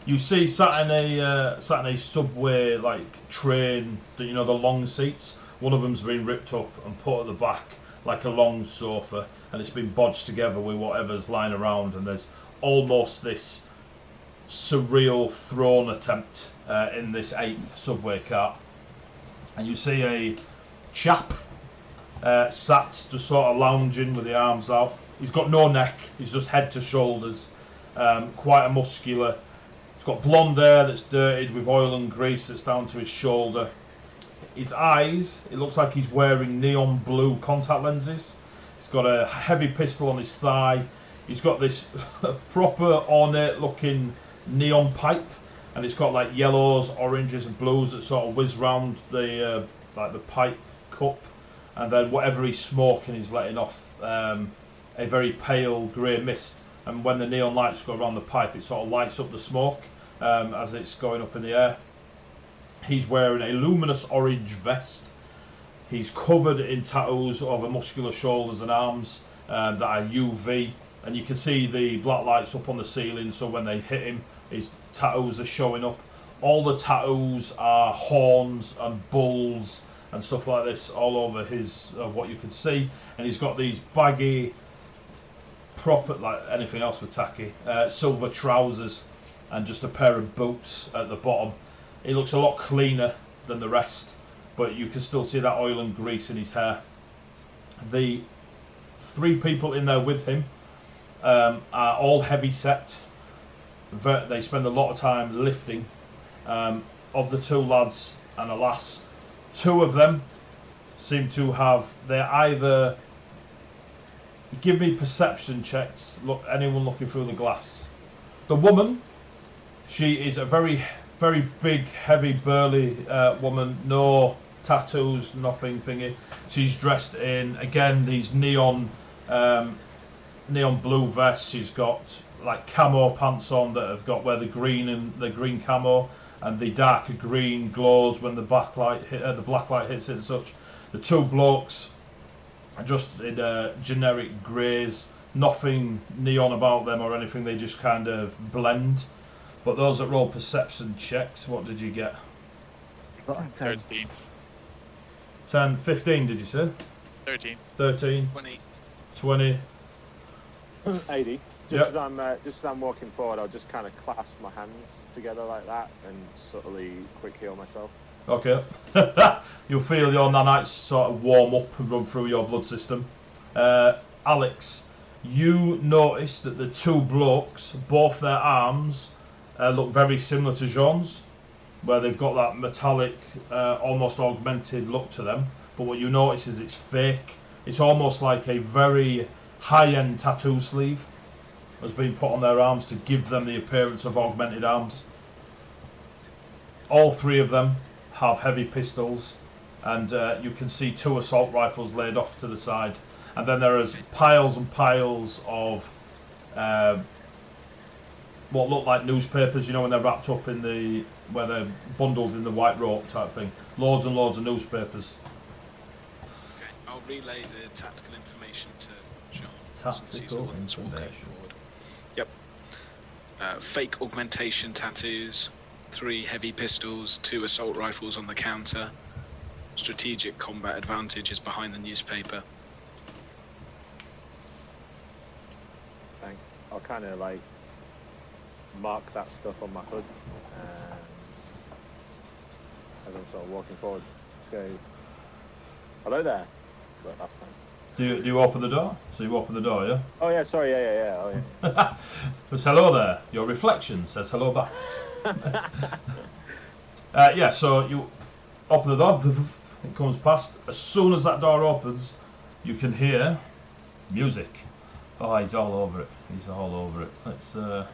You see sat in a subway like train, the long seats. One of them's been ripped up and put at the back like a long sofa, and it's been bodged together with whatever's lying around. And there's almost this surreal throne attempt in this 8th subway cart. And you see a chap sat just sort of lounging with the arms out. He's got no neck. He's just head to shoulders. Quite a muscular. He's got blonde hair that's dirtied with oil and grease that's down to his shoulder. His eyes, it looks like he's wearing neon blue contact lenses. He's got a heavy pistol on his thigh. He's got this proper ornate looking neon pipe, and it's got like yellows, oranges and blues that sort of whiz round the like the pipe cup, and then whatever he's smoking he's letting off a very pale grey mist, and when the neon lights go around the pipe it sort of lights up the smoke as it's going up in the air. He's wearing a luminous orange vest. He's covered in tattoos over muscular shoulders and arms that are UV, and you can see the black lights up on the ceiling, so when they hit him his tattoos are showing up. All the tattoos are horns and bulls and stuff like this all over his what you can see, and he's got these baggy, proper, like anything else with tacky, silver trousers and just a pair of boots at the bottom. He looks a lot cleaner than the rest, but you can still see that oil and grease in his hair. The 3 people in there with him are all heavy set. They spend a lot of time lifting. Of the 2 lads and a lass, 2 of them seem to have, they're either, give me perception checks, look, anyone looking through the glass. The woman, she is a very big, heavy, burly woman, no tattoos, nothing thingy. She's dressed in, again, these neon blue vests. She's got like camo pants on that have got where the green camo and the darker green glows when the black light hits it and such. The 2 blokes are just in generic greys, nothing neon about them or anything, they just kind of blend. But those that roll perception checks, what did you get?
Got a 10.
13.
10, 15 did you say?
13.
13,
20.
20.
80.
Yep.
Just as I'm walking forward, I'll just kind of clasp my hands together like that and subtly quick heal myself.
Okay. You'll feel your nanites sort of warm up and run through your blood system. Alex, you notice that the 2 blokes, both their arms, look very similar to Jean's, where they've got that metallic, almost augmented look to them. But what you notice is it's fake. It's almost like a very high-end tattoo sleeve has been put on their arms to give them the appearance of augmented arms. All 3 of them have heavy pistols, and you can see 2 assault rifles laid off to the side. And then there is piles and piles of what look like newspapers, when they're wrapped up in where they're bundled in the white rope type thing. Loads and loads of newspapers.
Okay, I'll relay the tactical information to Jean. since he's the
Tactical
one that's walking
information.
forward. Yep. Fake augmentation tattoos, 3 heavy pistols, 2 assault rifles on the counter. Strategic combat advantage is behind the newspaper.
Thanks. I'll kind of like mark that stuff on my hood. as I'm sort of walking forward. Go, hello there. But last time.
Do you open the door? So you open the door, yeah?
Oh yeah, sorry, yeah. Oh yeah.
It's hello there. Your reflection says hello back. Yeah, so you open the door, it comes past. As soon as that door opens, you can hear music. Oh, he's all over it. He's all over it. Let's. You'll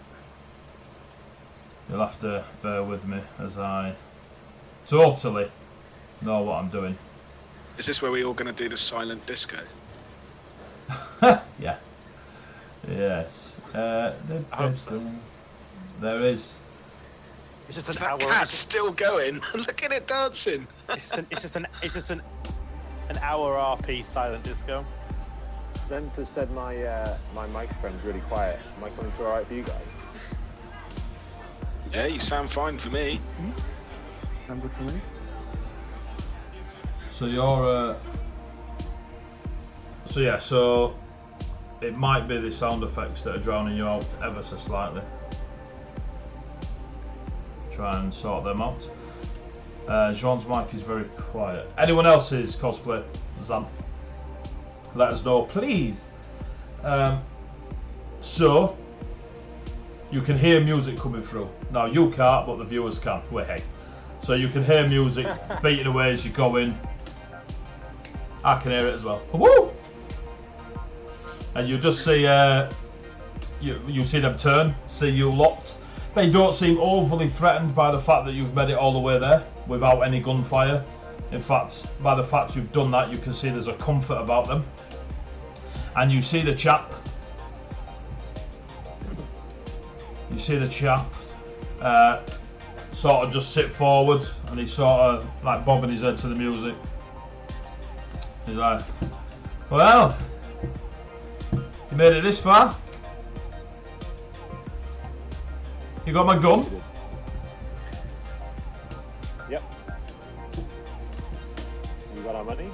have to bear with me as I totally know what I'm doing.
Is this where we're all going to do the silent disco?
Yeah. Yes.
I hope so.
There is.
It's just
Is
an
that
hour.
cat still going? Look at it dancing.
It's just an hour RP silent disco.
Zenth has said my my microphone's really quiet. Am I coming through alright for you guys?
Yeah, you sound fine for me.
Sound good for me.
So you're. So yeah. So it might be the sound effects that are drowning you out ever so slightly. Try and sort them out. Jean's mic is very quiet. Anyone else's cosplay, Zan? Let us know, please. So you can hear music coming through. Now you can't, but the viewers can. Well, hey. So you can hear music beating away as you go in. I can hear it as well. Woo! And you just see you see them turn, see you locked. They don't seem overly threatened by the fact that you've made it all the way there without any gunfire. In fact, by the fact you've done that, you can see there's a comfort about them. And you see the chap. You see the chap sort of just sit forward, and he's sort of like bobbing his head to the music. He's like, well, you made it this far? You got my gun?
Yep. You got our money?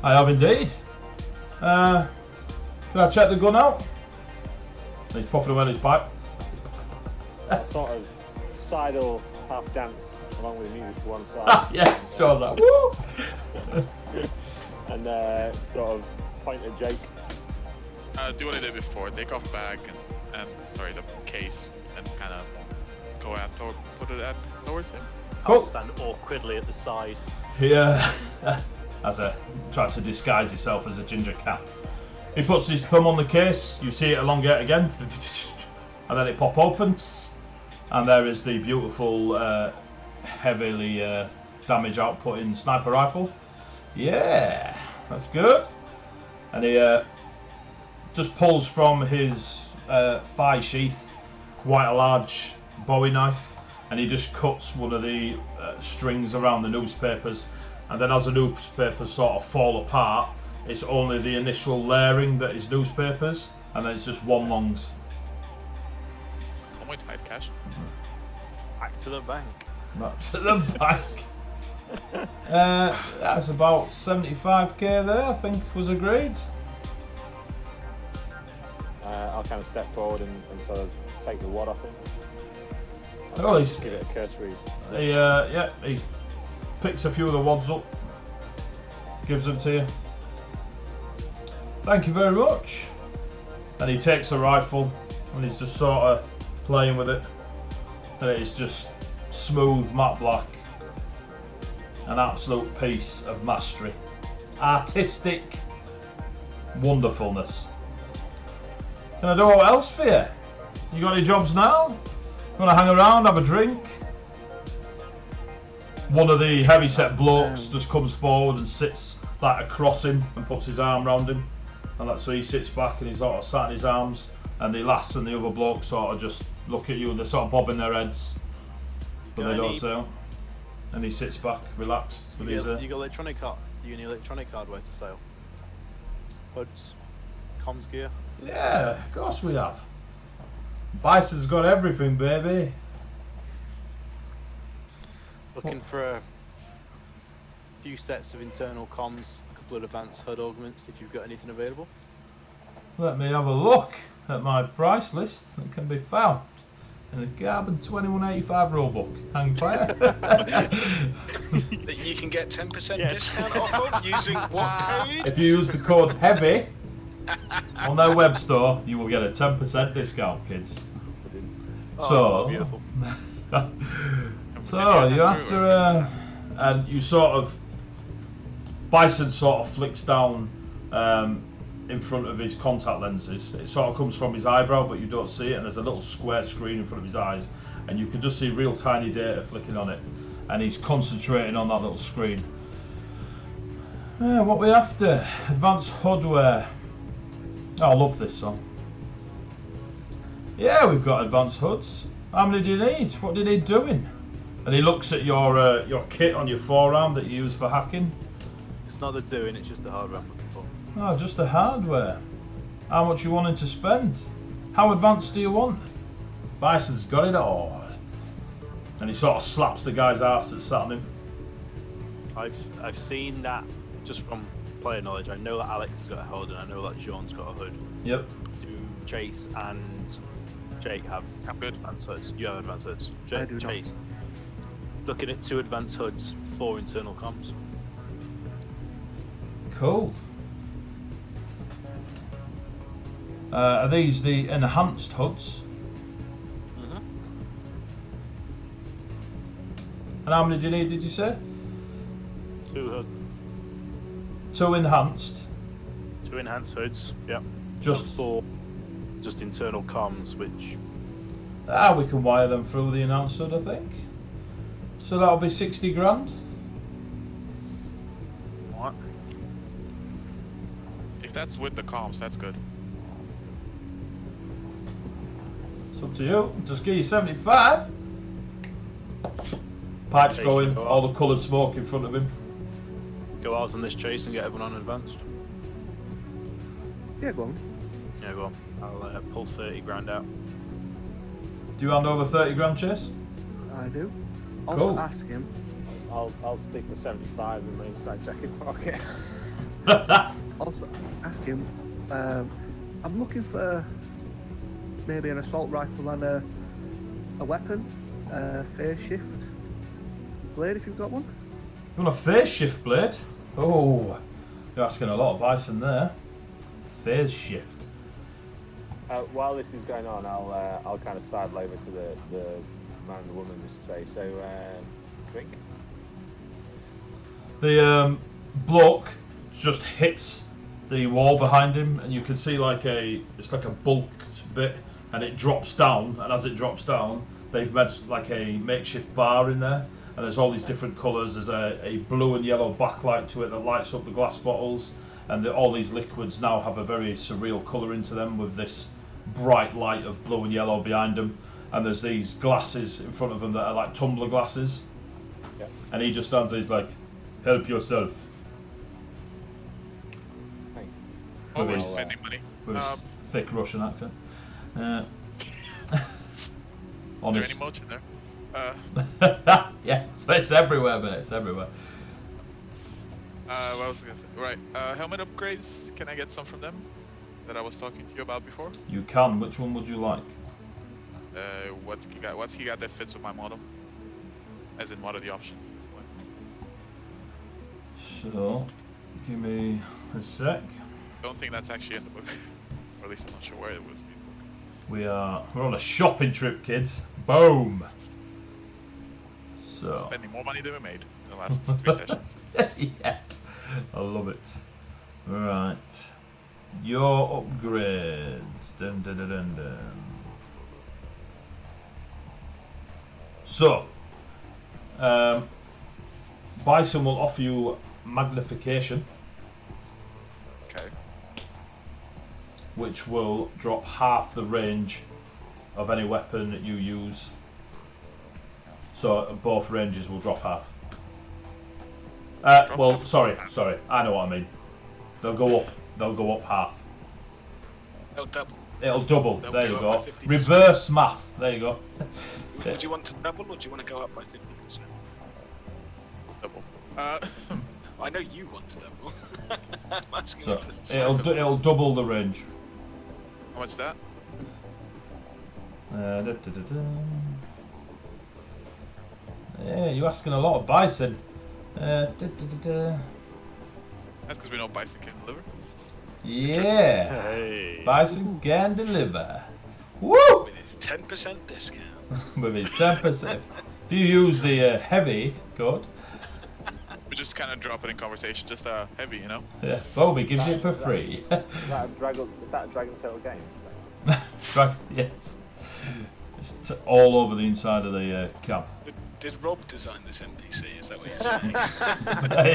I have indeed. Can I check the gun out? And he's puffing away on his pipe.
I sort of sidle, half dance along with the music to one side.
Ah, yes, sure that. Woo!
And sort of point at Jake.
Do what I did before. Take off bag and sorry, the case, and kind of go out or put it at towards him.
Cool.
I'll stand awkwardly at the side.
He tried to disguise himself as a ginger cat. He puts his thumb on the case. You see it elongate again, and then it pop open, and there is the beautiful, heavily damage outputting sniper rifle. Yeah, that's good. And he just pulls from his thigh sheath quite a large Bowie knife, and he just cuts one of the strings around the newspapers, and then as the newspapers sort of fall apart, it's only the initial layering that is newspapers, and then it's just one longs.
Oh my tight cash.
Back to the bank.
Back to the bank. That's about 75k there, I think, was agreed.
I'll kind of step forward and sort of take the wad off him.
Oh,
Just give it a cursory.
He picks a few of the wads up, gives them to you. Thank you very much. And he takes the rifle and he's just sort of playing with it, and it is just smooth matte black. An absolute piece of mastery, artistic wonderfulness. Can I do what else for you? You got any jobs now? Want to hang around, have a drink? One of the heavy-set blokes just comes forward and sits like across him and puts his arm round him, and so he sits back and he's sort of sat in his arms, and the lass and the other bloke sort of just look at you and they're sort of bobbing their heads, but they don't say. And he sits back, relaxed with his.
You got electronic card. You need electronic hardware to sell. Hoods, comms gear.
Yeah, of course we have. Bison's got everything, baby.
Looking for a few sets of internal comms, a couple of advanced HUD augments if you've got anything available.
Let me have a look at my price list that can be found. and a carbon 2185 rulebook. Hang fire.
That you can get 10% discount off of using what code?
If you use the code HEAVY on their web store, you will get a 10% discount, kids.
Oh, beautiful.
So you after and you sort of Bison sort of flicks down in front of his contact lenses. It sort of comes from his eyebrow, but you don't see it, and there's a little square screen in front of his eyes, and you can just see real tiny data flicking on it, and he's concentrating on that little screen. What we after? Advanced HUD. Oh, I love this song. Yeah, we've got advanced HUDs. How many do you need? What do you need doing? And he looks at your kit on your forearm that you use for hacking.
It's not the doing, it's just the hardware I'm looking for.
Oh, just the hardware. How much you wanting to spend? How advanced do you want? Bison's got it all. And he sort of slaps the guy's ass that's sat on him.
I've seen that just from player knowledge. I know that Alex has got a HUD and I know that Jean's got a HUD.
Yep.
Do Chase and Jake have advanced HUDs? You have advanced HUDs.
I do not.
Chase. Looking at 2 advanced HUDs, 4 internal comms.
Cool. Are these the enhanced HUDs?
Mm-hmm.
And how many do you need, did you say?
2 HUD.
2 enhanced.
2 enhanced HUDs, yeah.
Just
4 just internal comms, which...
we can wire them through the enhanced HUD, I think. So that'll be 60 grand.
What?
If that's with the comms, that's good.
It's up to you. Just give you 75. Pipes
Take
going,
it
all the coloured smoke in front of him.
Go out on this Chase and get everyone on advanced.
Yeah, go on.
Yeah, go on. I'll pull 30 grand out.
Do you hand over 30 grand, Chase?
I do. Also
Cool.
ask him.
I'll stick the 75 in my inside jacket pocket.
Also ask him. I'm looking for maybe an assault rifle and a weapon, phase shift blade if you've got one.
You want a phase shift blade? Oh, you're asking a lot of Bison there. Phase shift.
While this is going on, I'll kind of sidle over to the man and the woman just say, so drink.
The bloke just hits the wall behind him, and you can see it's like a bulked bit, and it drops down. And as it drops down, they've made like a makeshift bar in there, and there's all these different colours. There's a blue and yellow backlight to it that lights up the glass bottles, and all these liquids now have a very surreal colour into them with this bright light of blue and yellow behind them. And there's these glasses in front of them that are like tumbler glasses.
Yeah.
And he just stands there, he's like, help yourself.
Thanks.
Always
Well,
spending money.
With his thick Russian accent.
Is there
Honest.
any moat in there?
Yeah, it's everywhere, mate, it's everywhere.
What was I gonna say? Right, helmet upgrades. Can I get some from them that I was talking to you about before?
You can, which one would you like?
What's he got that fits with my model? As in, what are the options?
So, give me a sec.
Don't think that's actually in the book, or at least I'm not sure where it was.
We're on a shopping trip, kids. Boom. So.
Spending more money than we made in the last 3 sessions.
Yes, I love it. Right, your upgrades. Dun, dun, dun, dun, dun. So, Bison will offer you magnification,
Okay.
which will drop half the range of any weapon that you use. So both ranges will drop half. Well, sorry, I know what I mean. They'll go up half.
They'll double.
It'll double.
They'll
There you
go up
go.
by 50%.
Reverse math. There you go.
Would you want to double, or do you want to go up by 50%?
Double.
I know you want to double. I'm asking
So
for the
it'll double the range.
How much is that?
Yeah, you're asking a lot of Bison.
That's because we know Bison can deliver.
Yeah,
Hey.
Bison can deliver. Woo!
With its 10% discount.
With his 10%. If you use the heavy code,
We just kind of drop it in conversation, just heavy, you know.
yeah, Bobby gives it for free.
Is that a Dragon Tail game?
Right, yes. It's all over the inside of the camp.
Did Rob design this NPC? Is that what you're saying?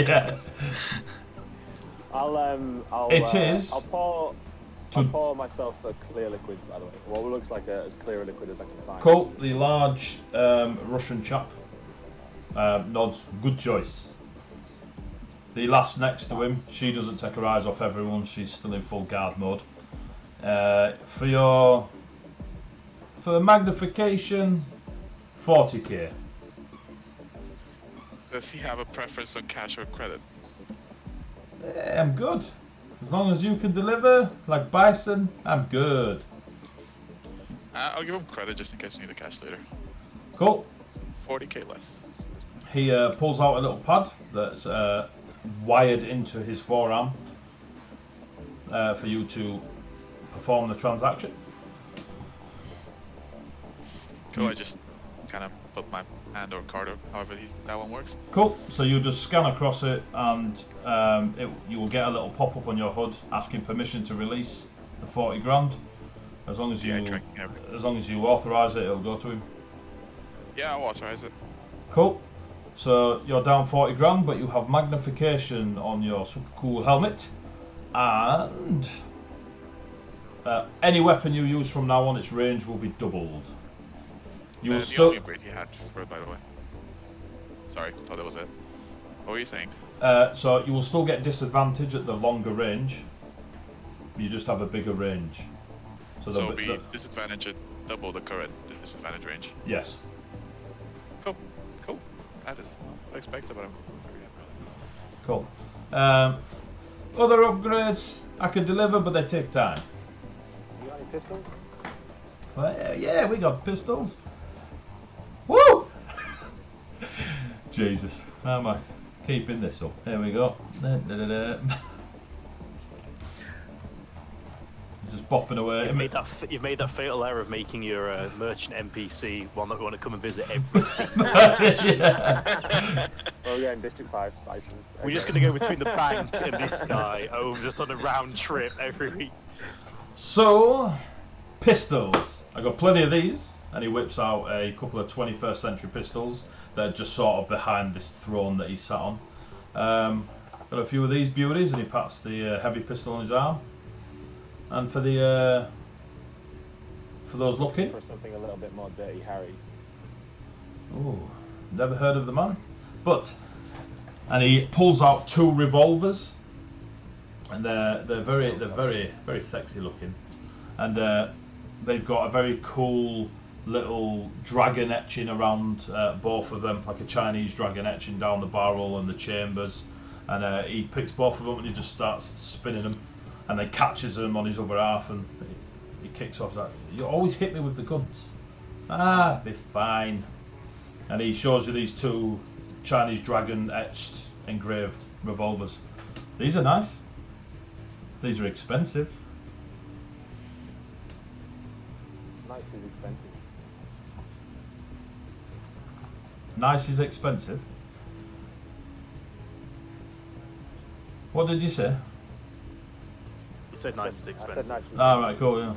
Yeah. It is
I'll pour myself a clear liquid, by the way. What looks like as clear a liquid as I can find.
Cool, the large Russian chap nods. Good choice. The lass next to him, she doesn't take her eyes off everyone. She's still in full guard mode. For magnification, 40k.
Does he have a preference on cash or credit?
I'm good. As long as you can deliver, like Bison, I'm good.
I'll give him credit just in case we need the cash later.
Cool.
40k less.
He pulls out a little pad that's wired into his forearm for you to perform the transaction.
Cool, I just kind of put my hand or card or however that one works.
Cool. So you just scan across it, and you will get a little pop-up on your HUD asking permission to release the 40 grand. As long as you, as long as you authorize it, it'll go to him.
Yeah, I'll authorize it.
Cool. So you're down 40 grand, but you have magnification on your super cool helmet, and any weapon you use from now on, its range will be doubled. You will
The
still.
only upgrade he had for it, by the way. Sorry, thought that was it. What were you saying?
So you will still get disadvantage at the longer range. You just have a bigger range. So
it'll be disadvantage at double the current disadvantage range.
Yes.
Cool. Cool. That is unexpected, but I'm very happy.
Cool. Other upgrades I could deliver, but they take time.
You got any pistols?
Well, yeah, we got pistols. Woo! Jesus, how am I keeping this up? There we go. Just bopping away.
You've made that fatal error of making your merchant NPC one that we want to come and visit every single
Yeah.
Well, yeah, in District 5, Bison.
We're just going to go between the bank and this guy, just on a round trip every week.
So, pistols. I got plenty of these, and he whips out a couple of 21st century pistols that are just sort of behind this throne that he's sat on. Got a few of these beauties, and he pats the heavy pistol on his arm. And for the for those looking,
For something a little bit more Dirty Harry.
ooh, never heard of the man. And he pulls out two revolvers, and they're very sexy looking, and they've got a very cool little dragon etching around both of them, like a Chinese dragon etching down the barrel and the chambers. And he picks both of them and he just starts spinning them, and then catches them on his other half, and he kicks off. He's like, "You always hit me with the guns." "Ah, be fine." And he shows you these two Chinese dragon etched engraved revolvers. These are nice. These are expensive.
Nice is expensive.
Nice is expensive. What did you say?
You said nice is
I
expensive.
said nice is
Ah, right, cool, yeah.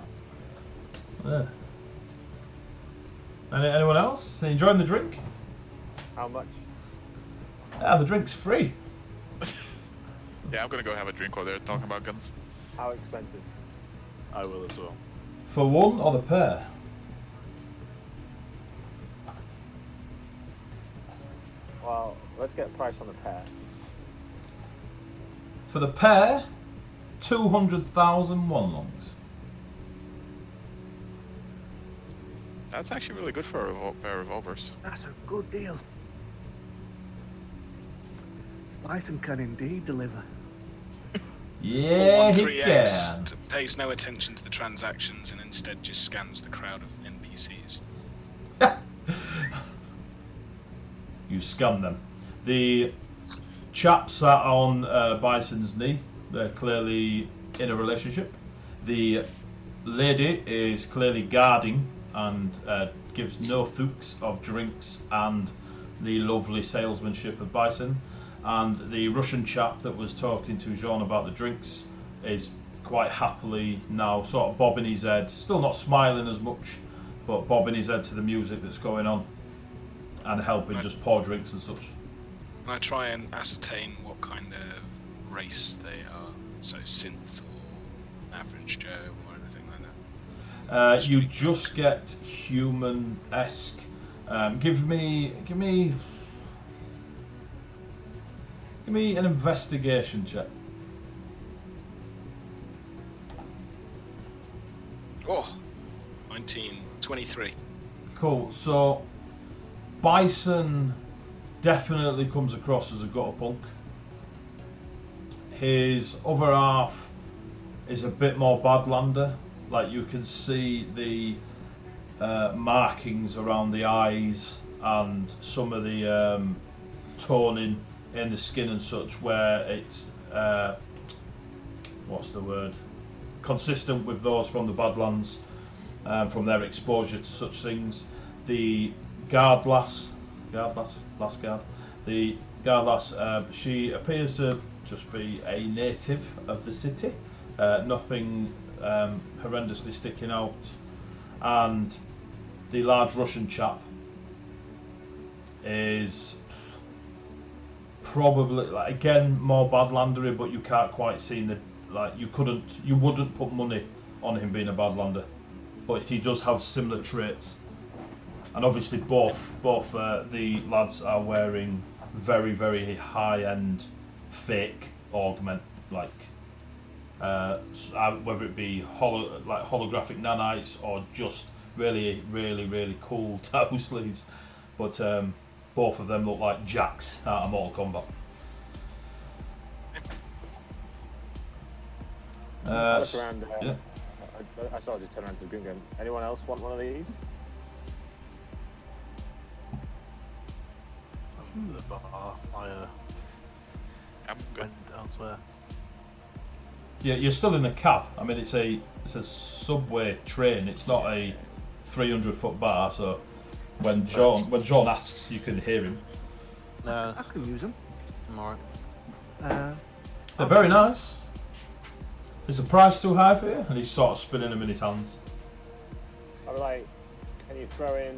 Yeah. Anyone else? Enjoying the drink?
How much?
Ah, the drink's free.
Yeah, I'm gonna go have a drink while they're talking about guns.
How expensive?
I will as well.
For one or the pair?
Well, let's get a price on the pair.
For the pair, 200,000 one longs.
That's actually really good for a pair of revolvers.
That's a good deal. Bison can indeed deliver.
Yeah, he
113X
can.
pays no attention to the transactions and instead just scans the crowd of NPCs NPCs.
You scam them. The chap sat on Bison's knee. They're clearly in a relationship. The lady is clearly guarding and gives no fucks of drinks and the lovely salesmanship of Bison. And the Russian chap that was talking to Jean about the drinks is quite happily now sort of bobbing his head, still not smiling as much, but bobbing his head to the music that's going on and helping just pour drinks and such.
Can I try and ascertain what kind of race they are? So synth or average Joe or anything like that?
You just get human-esque. Give me an investigation check.
Oh, 23.
Cool. So Bison definitely comes across as a gutter punk. His other half is a bit more Badlander. Like you can see the markings around the eyes and some of the toning in the skin and such, where it's consistent with those from the Badlands, from their exposure to such things. The guard lass, she appears to just be a native of the city, nothing horrendously sticking out, and the large Russian chap is probably, like, again, more Badlandery, but you can't quite see you wouldn't put money on him being a Badlander, but he does have similar traits. And obviously both the lads are wearing very, very high-end fake augment, like whether it be holographic nanites or just really, really, really cool toe sleeves, but both of them look like jacks out of Mortal Kombat.
I look around.
Yeah.
I sort of just turn around to the group going, anyone else want one of these?
The bar,
I'm good.
went elsewhere.
Yeah, you're still in the cab. I mean, it's a subway train. It's not a 300-foot bar. So when John asks, you can hear him.
No,
I can use them.
I'm alright.
They're very nice. Is the price too high for you? And he's sort of spinning them in his hands.
I'd be like, can you throw in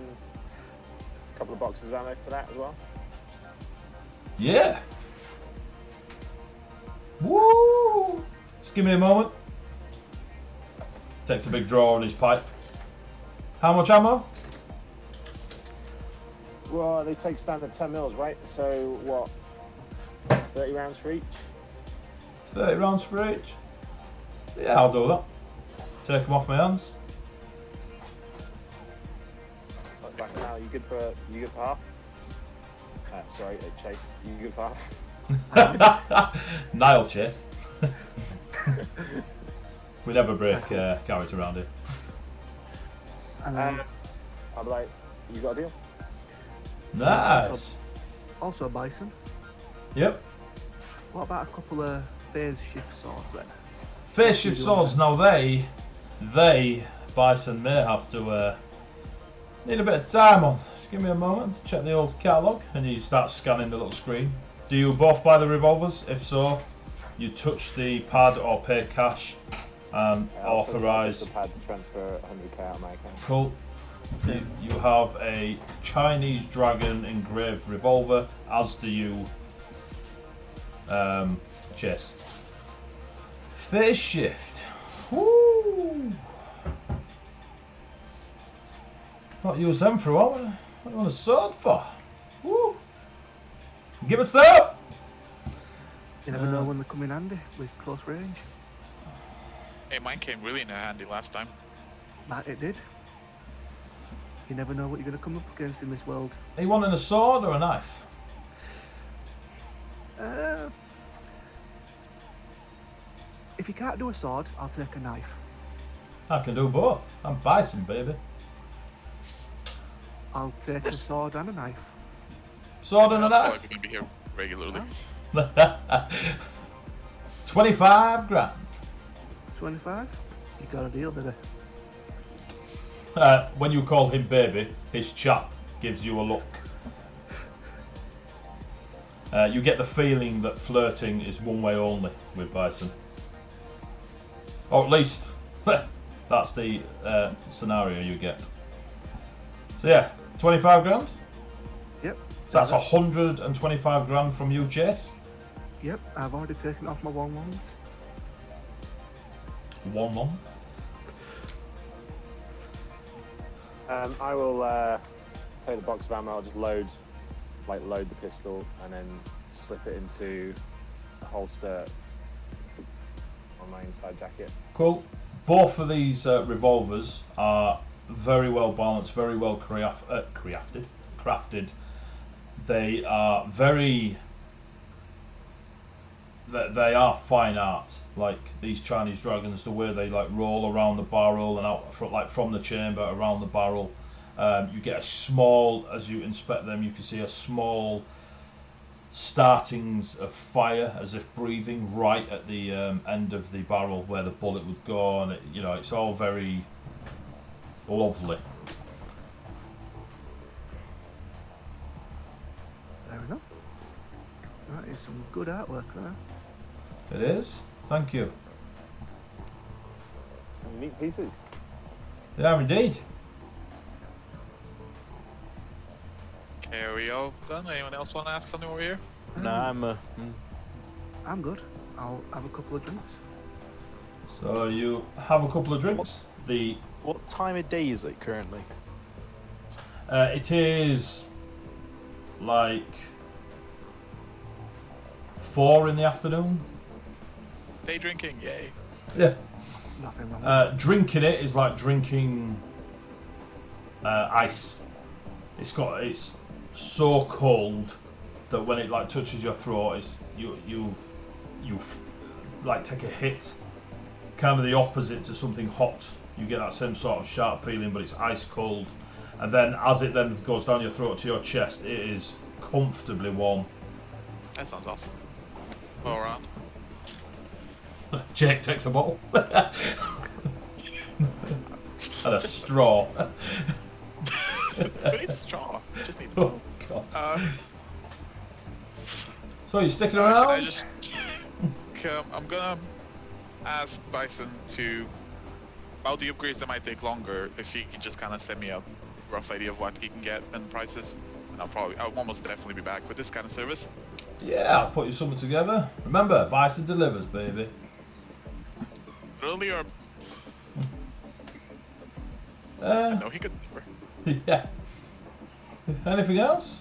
a couple of boxes of ammo for that as well?
Yeah. Woo! Just give me a moment. Takes a big draw on his pipe. How much ammo?
Well, they take standard 10 mils, right? So what? 30 rounds for each?
30 rounds for each. Yeah, I'll do that. Take them off my hands.
Back now, you good for half? Sorry, Chase. You good for half?
Nile Chase. We never break character around here.
I'll be like, you got a deal?
Nice.
Also, Bison.
Yep.
What about a couple of phase shift swords then?
Phase shift swords. Now they Bison may have to need a bit of time on. Just give me a moment to check the old catalogue, and you start scanning the little screen. Do you both buy the revolvers? If so, you touch the pad or pay cash and authorise.
The pad to transfer 100k out of my account.
Cool. You have a Chinese dragon engraved revolver, as do you, Chase. Phase shift. Woo! Not use them for a while. What do you want a sword for? Woo! Give us that!
You never know when they come in handy with close range.
Hey, mine came really in handy last time.
That it did. You never know what you're going to come up against in this world.
Are you wanting a sword or a knife?
If you can't do a sword, I'll take a knife.
I can do both. I'm Bison, baby.
I'll take a sword and a knife.
Sword and a
That's why
knife.
we're gonna be here regularly.
25 grand.
25? You got a deal, did it?
When you call him baby, his chap gives you a look. You get the feeling that flirting is one way only with Bison. Or at least, that's the scenario you get. So yeah, 25 grand?
Yep.
So that's 125 grand from you, Chase?
Yep, I've already taken off my 1-1s.
1 month?
I will take the box of ammo. I'll just load the pistol and then slip it into a holster on my inside jacket.
Cool. Both of these revolvers are very well balanced, very well crafted. They are very... They are fine art, like these Chinese dragons, the way they like roll around the barrel and out from the chamber around the barrel. You get a small, as you inspect them, you can see a small startings of fire as if breathing right at the end of the barrel where the bullet would go, and it's all very lovely.
Fair enough. That is some good artwork there.
It is. Thank you.
Some neat pieces.
They are indeed.
Okay, are we all done? Anyone else want to ask something over here?
Nah,
I'm good. I'll have a couple of drinks.
So you have a couple of drinks.
what time of day is it currently?
It is like 4 in the afternoon.
Day drinking, yay.
Yeah.
Nothing wrong with
Drinking it is like drinking ice. It's so cold that when it like touches your throat, it's you like take a hit, kind of the opposite to something hot. You get that same sort of sharp feeling, but it's ice cold. And then as it then goes down your throat to your chest, it is comfortably warm.
That sounds awesome. All around.
Jake takes a bottle and a straw.
Who needs a straw? Just need.
Oh God. So you're sticking
Can
around?
I just I'm gonna ask Bison to about the upgrades that might take longer. If he can just kind of send me a rough idea of what he can get and prices, and I'll almost definitely be back with this kind of service.
Yeah, I'll put you something together. Remember, Bison delivers, baby.
Really, or no, he could.
Yeah. Anything else?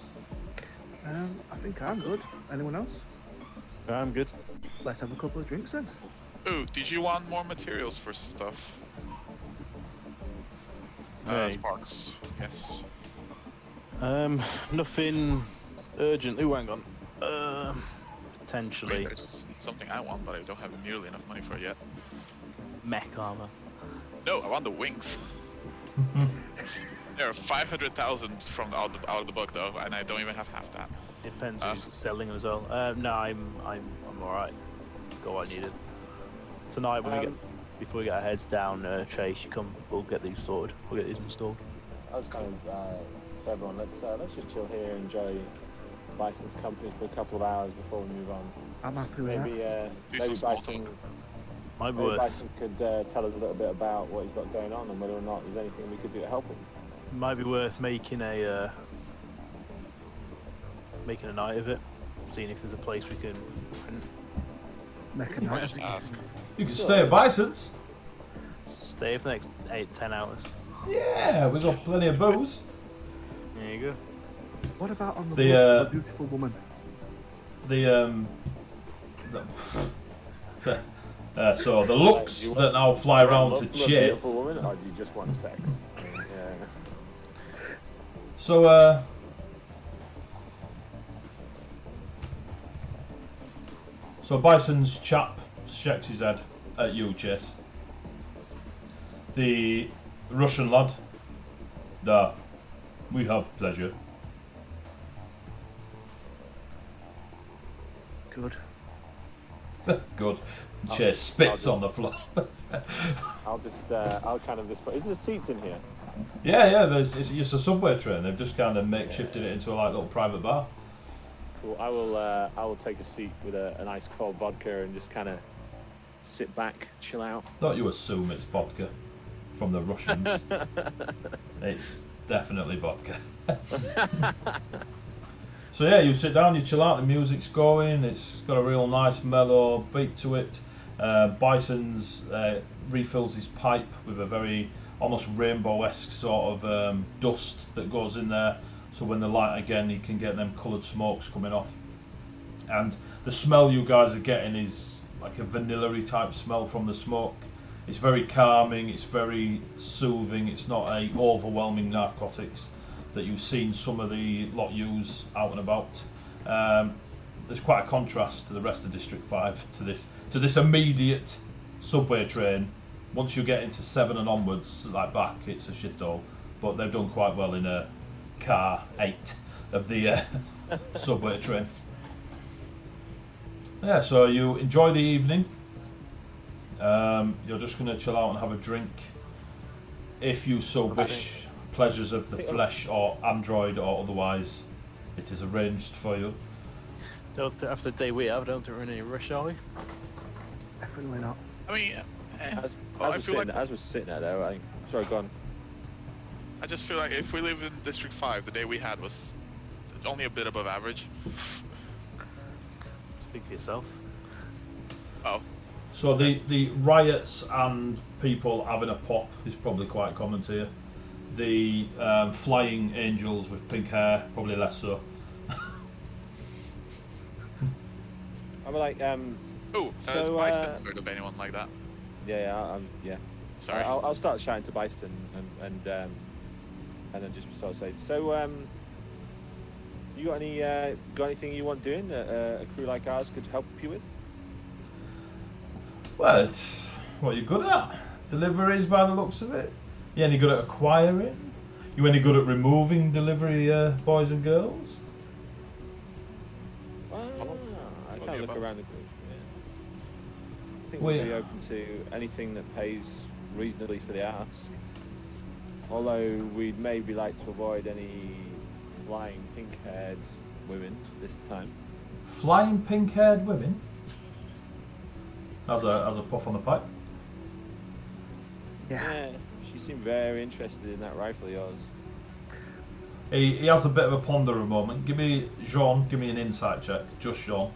I think I'm good. Anyone else?
I'm good.
Let's have a couple of drinks then.
Ooh, did you want more materials for stuff?
Hey.
Sparks. Yes.
Nothing urgent. Ooh, hang on.
I mean,
Potentially
there's something I want, but I don't have nearly enough money for it yet.
mech armor.
No, I want the wings. There are 500,000 from out of the book though, and I don't even have half that.
Depends who's selling them as well. No, I'm alright. Got what I needed. Tonight when before we get our heads down, Chase, you come. We'll get these sorted. We'll get these installed.
I was kind of for everyone. Let's just chill here, enjoy Bison's company for a couple of hours before we move on.
I'm happy with
Maybe
that.
maybe
some small
Bison.
Might be
Maybe
worth.
Bison could tell us a little bit about what he's got going on and whether or not there's anything we could do to help him.
Might be worth making a night of it. Seeing if there's a place we can print.
Make a
Might
night.
just ask.
You can stay at Bison's.
Stay for the next 8-10 hours.
Yeah, we got plenty of booze.
There you go.
What about on the
The,
roof of a beautiful woman?
So the looks
You
that now fly around
Love
to
from a
Chase.
beautiful woman, or do you just want sex? Yeah.
So Bison's chap shakes his head at you, Chase. The Russian lad, no, We have pleasure.
Good.
Good. Chair spits on the floor.
I'll kind of just put. Is there seats in here?
Yeah. It's just a subway train. They've just kind of makeshifted it into a little private bar.
Well, I will take a seat with an ice cold vodka and just kind of sit back, chill out.
Don't you assume it's vodka from the Russians? It's definitely vodka. So yeah, you sit down, you chill out, the music's going, it's got a real nice mellow beat to it. Bison's refills his pipe with a very almost rainbow-esque sort of dust that goes in there, so when they light again you can get them coloured smokes coming off. And the smell you guys are getting is like a vanilla-y type smell from the smoke. It's very calming, it's very soothing, it's not a overwhelming narcotics that you've seen some of the lot use out and about. There's quite a contrast to the rest of District 5, to this immediate subway train. Once you get into 7 and onwards, like back, it's a shithole. But they've done quite well in a car 8 of the subway train. Yeah, so you enjoy the evening. You're just going to chill out and have a drink. If you so wish, pleasures of the flesh or android or otherwise, it is arranged for you.
After the day we have, I don't think we're in any rush, are we?
Definitely not.
I mean,
As we're sitting there, though, sorry, go on.
I just feel like if we live in District 5, the day we had was only a bit above average.
Speak for yourself.
Oh.
So the riots and people having a pop is probably quite common to you. The flying angels with pink hair, probably less so.
I'm like,
has Bison heard of anyone like that?
Yeah.
Sorry.
I'll start shouting to Bison and then just sort of say, so you got anything you want doing that a crew like ours could help you with?
Well, it's what you're good at. Deliveries by the looks of it. You any good at acquiring? You any good at removing delivery boys and girls?
I kind of look around the group. Yeah. I think
Well,
we'll be open to anything that pays reasonably for the ask. Although we'd maybe like to avoid any flying pink-haired women this time.
Flying pink-haired women? As a puff on the pipe.
Yeah.
She seemed very interested in that rifle of yours.
He has a bit of a ponder a moment. Give me an insight check. Just Jean.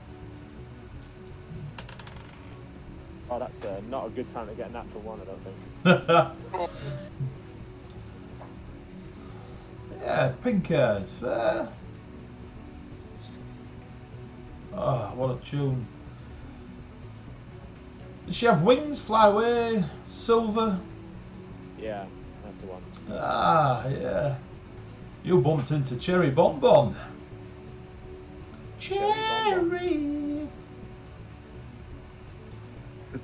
Oh, that's not a good time to get a natural one, I don't think.
Yeah, pink-haired. What a tune. Does she have wings? Fly away? Silver?
Yeah, that's the one.
Yeah. You bumped into Cherry Bonbon. Cherry.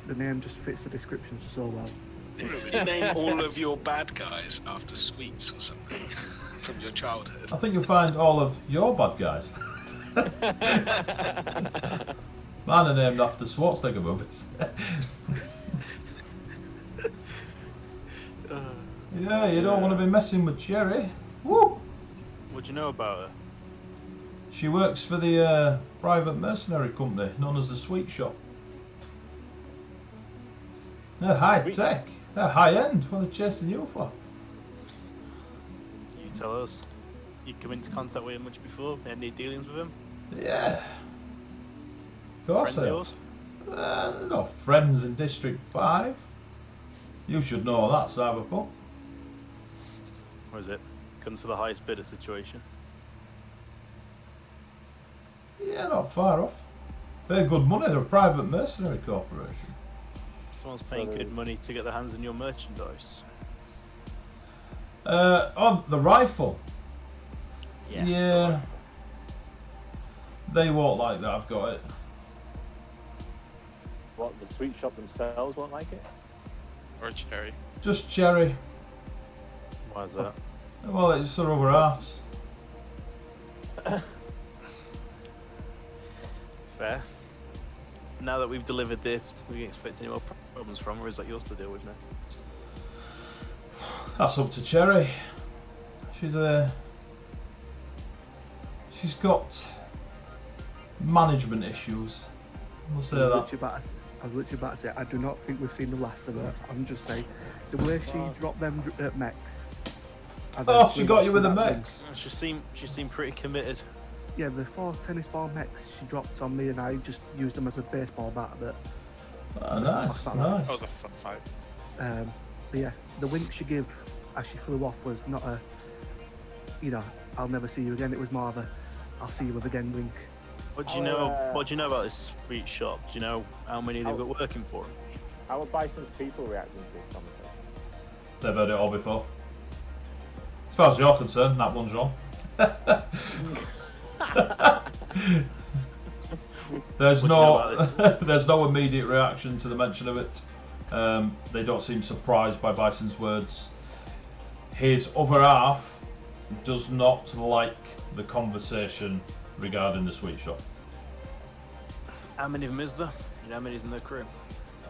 The name just fits the description so well.
Did you name all of your bad guys after sweets or something from your childhood?
I think you'll find all of your bad guys. Mine are named after Schwarzenegger movies. Yeah, you don't want to be messing with Cherry. Woo!
What do you know about her?
She works for the private mercenary company known as the Sweet Shop. They're high tech. They're high end. What are they chasing you for?
You tell us. You come into contact with him much before? Had any dealings with him?
Yeah. Of course
Friends
they
of yours?
are. They're not friends in District 5. You should know that, Cyberpunk.
Or is it? Comes to the highest bidder situation?
Yeah, not far off. They're good money. They're a private mercenary corporation.
Someone's paying good money to get their hands on your merchandise.
On the rifle.
Yes,
Yeah. They won't like that. I've got it.
What, the sweet shop themselves won't like it?
Or Cherry.
Just Cherry.
Why is that?
Well, it's the other halves.
Fair. Now that we've delivered this, we can expect any more problems from, or is that yours to deal with now?
That's up to Cherry. She's got management issues. We'll say that.
I was literally about to say, I do not think we've seen the last of her. I'm just saying, the way she dropped them mechs.
Oh, she got you with the mechs.
She seemed pretty committed.
Yeah, the 4 tennis ball mechs she dropped on me, and I just used them as a baseball bat. But
Nice.
That was a fun fight.
but yeah, the wink she gave as she flew off was not a, I'll never see you again. It was more of a, I'll see you again wink.
What do you know? What do you know about this sweet shop? Do you know how many they've got working for them?
How are Bison's people reacting to this conversation?
They've heard it all before. As far as you're concerned, that one's wrong. There's no immediate reaction to the mention of it. They don't seem surprised by Bison's words. His other half does not like the conversation regarding the sweet shop.
How many of them is there? You know how many's in their crew?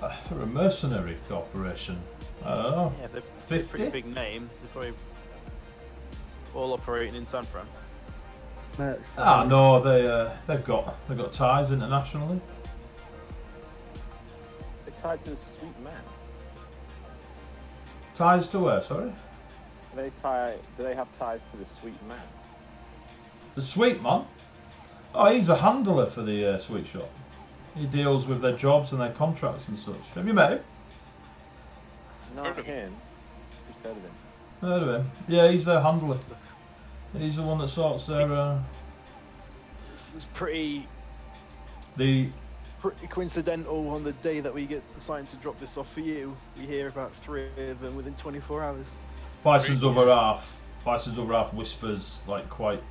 They're a mercenary corporation. I don't know.
Yeah, they're
50?
a pretty big name. They're probably all operating in San Fran.
No, they've got ties internationally.
They're tied to the sweet man.
Ties to where? Sorry.
Do they have ties to the sweet man?
The sweet man? Oh, he's a handler for the sweet shop. He deals with their jobs and their contracts and such. Have you met him?
Not him. Just heard of him.
Heard of him? Yeah, he's their handler. He's the one that sorts their.
It was pretty
The
coincidental. On the day that we get assigned to drop this off for you, we hear about 3 of them within 24 hours.
Bison's other half whispers like quite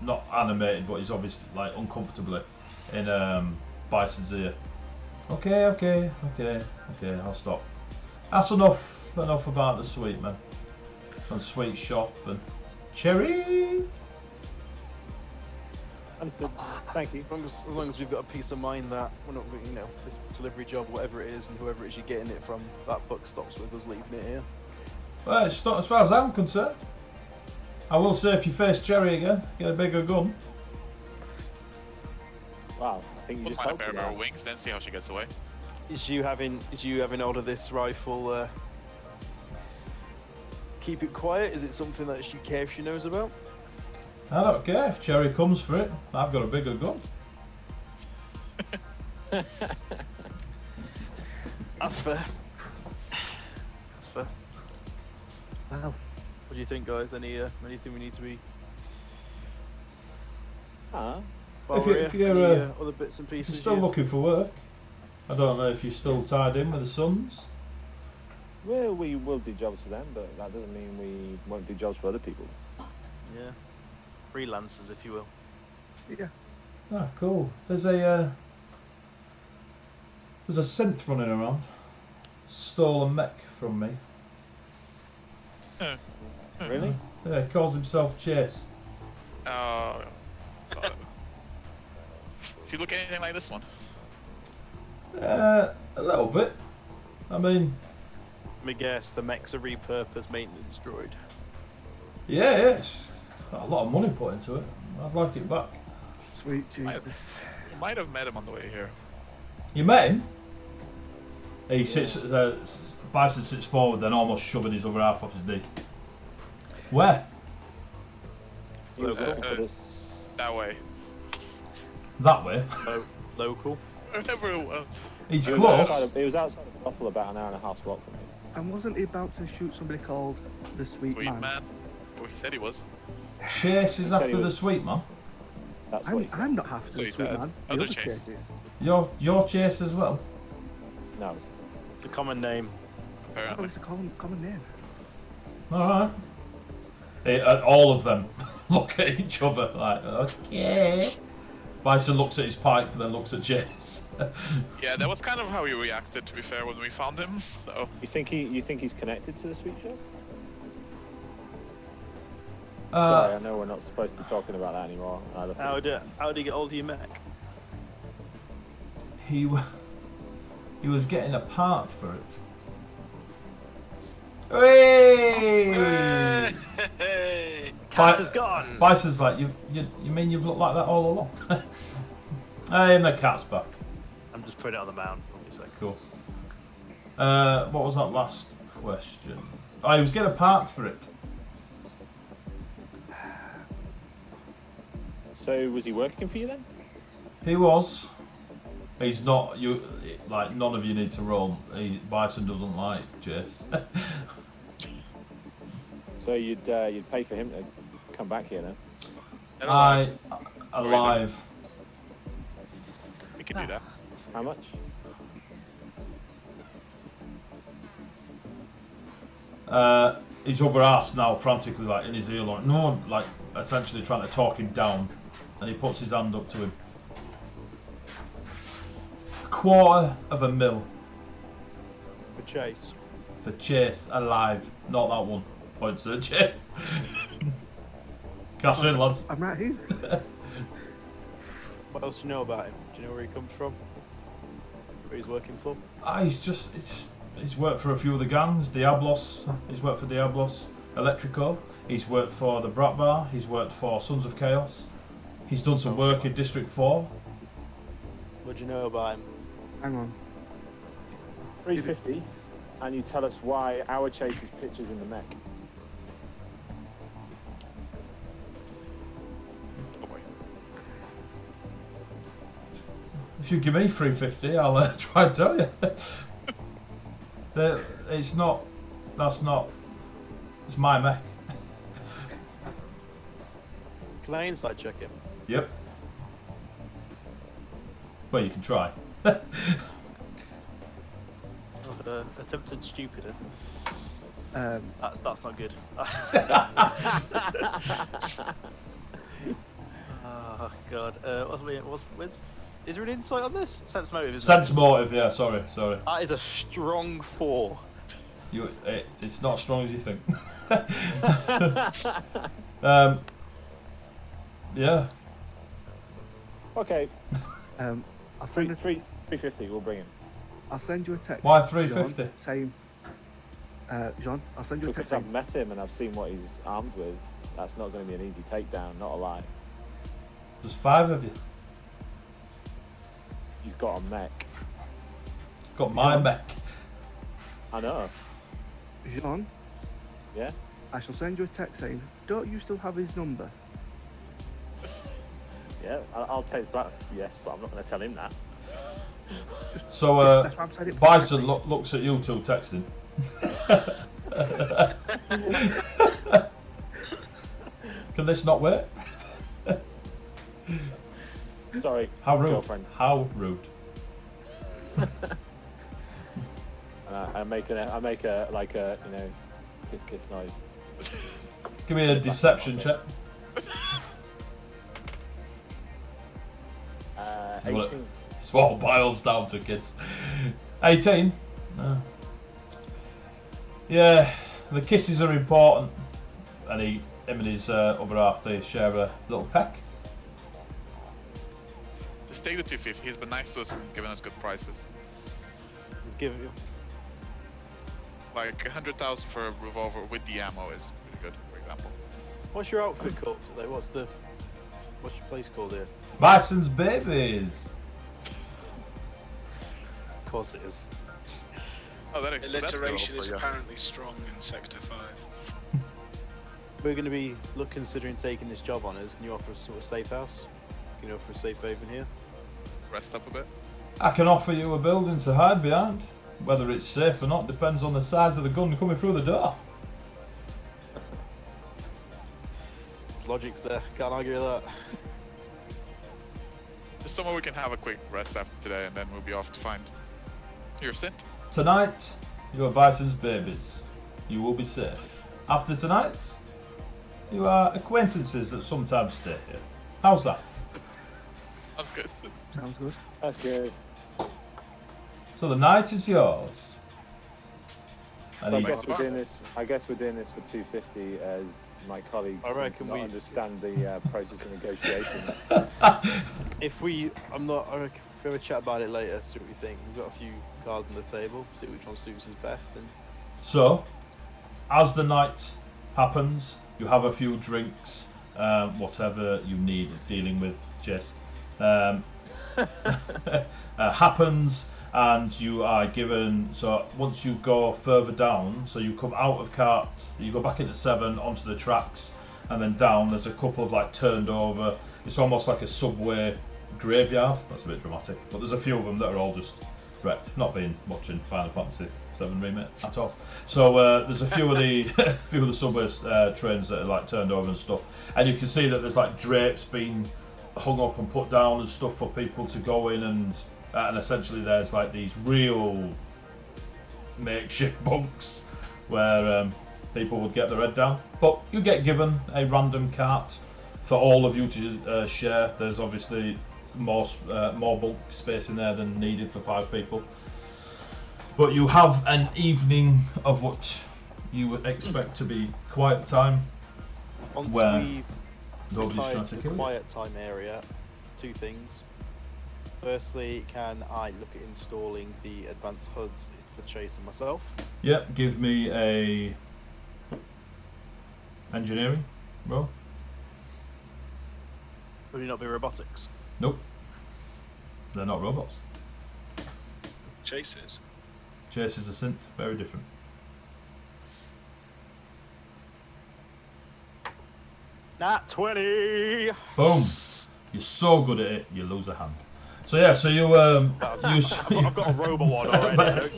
not animated, but he's obviously like uncomfortably in Bison's ear. Okay, I'll stop. That's enough about the sweet man and sweet shop and Cherry.
Understood. Thank you.
As long as we've got a peace of mind that we're not, this delivery job, whatever it is, and whoever it is you're getting it from, that buck stops with us leaving it here.
Well, it's not as far as I'm concerned. I will say if you face Cherry again, get a bigger gun.
Wow, I think you
We'll
just
find a
helped
pair of
me there.
arrow wings, then see how she gets away.
Is you having hold of this rifle? Keep it quiet. Is it something that she cares if she knows about?
I don't care if Cherry comes for it. I've got a bigger gun.
That's fair. That's fair.
Well,
What do you think, guys? Anything we need to be?
If you're
other bits and
If
pieces.
you're still looking for work, I don't know if you're still tied in with the Suns.
Well, we will do jobs for them, but that doesn't mean we won't do jobs for other people.
Yeah, freelancers, if you will.
yeah.
Ah, cool. There's a synth running around. Stole a mech from me.
Really?
Yeah, he calls himself Chase.
Oh. God. Does he look anything like this one?
A little bit. I mean,
Let me guess, the mech's a repurposed maintenance droid.
yeah, it's got a lot of money put into it. I'd like it back.
Sweet Jesus.
You might have met him on the way here.
You met him? He sits. Bison sits forward, then almost shoving his other half off his knee. Where?
He was
Local.
looking for this.
That way.
That way.
Local.
Wherever it was.
He's
He was
close.
outside of the brothel about an hour and a half walk from me.
And wasn't he about to shoot somebody called the Sweet,
Sweet man. Oh, he said he was.
Chase is
Said he
after the
was-
sweet man.
That's what he said.
I'm not half
That's
the
what he
Sweet
said.
man. The
Other
other
Chase.
chases.
You're Chase as well.
No.
It's a common name.
Oh,
Apparently.
it's a common name.
All right. All of them look at each other like, okay. Bison looks at his pipe, then looks at Chase.
Yeah, that was kind of how he reacted, to be fair, when we found him. So
You think he's connected to the sweet shop? Sorry, I know we're not supposed to be talking about that anymore.
How do you get hold of your mech?
He was getting a part for it. Hey!
Cat is gone.
Bison's like, you mean you've looked like that all along? Hey, and the cat's back.
I'm just putting it on the mount.
Cool. What was that last question? Oh, he was getting a part for it.
So was he working for you then?
He was. He's not. You like none of you need to roll. Bison doesn't like chase.
So you'd pay for him to come back here then?
Alive.
We can do that.
How much?
His other ass now frantically like in his ear, like no, like essentially trying to talk him down, and he puts his hand up to him. $250,000
For Chase.
for Chase alive, not that one. Points at Chase. Cash in, lads.
I'm right here.
What else do you know about him? Do you know where he comes from? Where he's working for?
He's worked for a few of the gangs. Diablos. He's worked for Diablos. Electrico. He's worked for the Bratvar. He's worked for Sons of Chaos. He's done some work in District 4.
What do you know about him?
Hang on.
350, and you tell us why our Chase's picture's in the mech.
Oh boy.
If you give me 350, I'll try and tell you. It's not. That's not. It's my mech.
Can I inside check him?
Yep. Well, you can try.
Attempted stupid.
Um,
That's not good. Oh god. Is there an insight on this? Sense motive.
Sense motive, yeah. Sorry.
That is a strong 4.
It's not as strong as you think. Yeah.
Okay,
I'll send a
350, we'll bring him.
I'll send you a text.
Why 350?
John, saying, John, I'll send you a
Because
text
I've
saying,
met him and I've seen what he's armed with. That's not going to be an easy takedown, not a lie.
There's 5 of you.
He's got a mech.
It's got my mech.
I know.
John,
Yeah?
I shall send you a text saying, don't you still have his number?
Yeah, I'll take that. Yes, but I'm not going to tell him that.
So
That's why I'm saying it.
Bison looks at you two texting. Can this not work?
Sorry,
How rude.
girlfriend.
How rude.
I make a like a kiss noise.
Give me a deception check.
18.
It's what boils down to, kids. 18? No. Yeah, the kisses are important. And him and his other half, they share a little peck.
Just take the 250. He's been nice to us and given us good prices.
He's giving you.
Like 100,000 for a revolver with the ammo is pretty good, for example.
What's your outfit called today? What's your place called here?
Bison's Babies.
Of course it is.
Oh, that's good
Alliteration
also,
is
yeah.
apparently strong in Sector 5.
We're going to be considering taking this job on us. Can you offer us sort of safe house? Can you offer a safe haven here?
Rest up a bit.
I can offer you a building to hide behind. Whether it's safe or not depends on the size of the gun coming through the door.
There's logic's there. Can't argue with that.
Just somewhere we can have a quick rest after today, and then we'll be off to find your scent.
Tonight, you are Bison's babies. You will be safe. After tonight, you are acquaintances that sometimes stay here. How's that?
That's good.
Sounds good.
That's good.
So the night is yours.
So
And
I
he-
guess we're doing this. I guess we're doing this for 250, as my colleagues
I reckon
not
we-
understand the process of negotiation.
If we have a chat about it later, see what we think. We've got a few cards on the table, see which one suits us best, and
So, as the night happens, you have a few drinks, whatever you need dealing with Jess. Happens, and you are given. So once you go further down, so you come out of cart, you go back into 7 onto the tracks, and then down. There's a couple of like turned over. It's almost like a subway graveyard. That's a bit dramatic, but there's a few of them that are all just wrecked. Not been watching Final Fantasy 7 remake at all. So there's a few of the subway trains that are like turned over and stuff, and you can see that there's like drapes being hung up and put down and stuff for people to go in, and essentially there's like these real makeshift bunks where people would get their head down. But you get given a random cart for all of you to share. There's obviously more bulk space in there than needed for 5 people. But you have an evening of what you would expect to be quiet time.
once
Where
we've
Nobody's
retired
trying
to
to
the
kill you.
quiet time area, 2 things. Firstly, can I look at installing the advanced HUDs for Chase and myself?
Yep, give me a engineering roll.
Would it not be robotics?
Nope. They're not robots.
Chasers.
Chase is a synth, very different.
Nat 20!
Boom! You're so good at it, you lose a hand. So yeah, so you
I've got a robot one already, I don't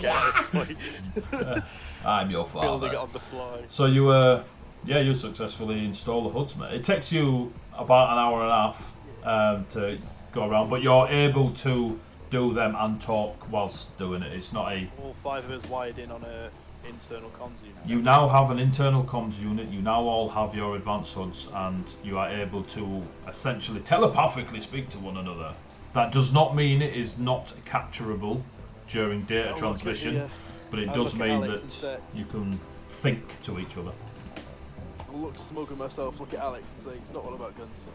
care.
I'm your
Building it
father.
on the fly.
So you successfully install the hoods, mate. It takes you about an hour and a half to go around, but you're able to do them and talk whilst doing it. It's not a.
All 5 of us wired in on a internal comms unit.
You now have an internal comms unit. You now all have your advanced hoods, and you are able to essentially telepathically speak to one another. That does not mean it is not capturable during data
I'll
transmission,
look at,
but it
I'll
does
look at
mean
Alex
that
and say-
you can think to each other.
I'll look smug at myself, look at Alex and say, it's not all about guns.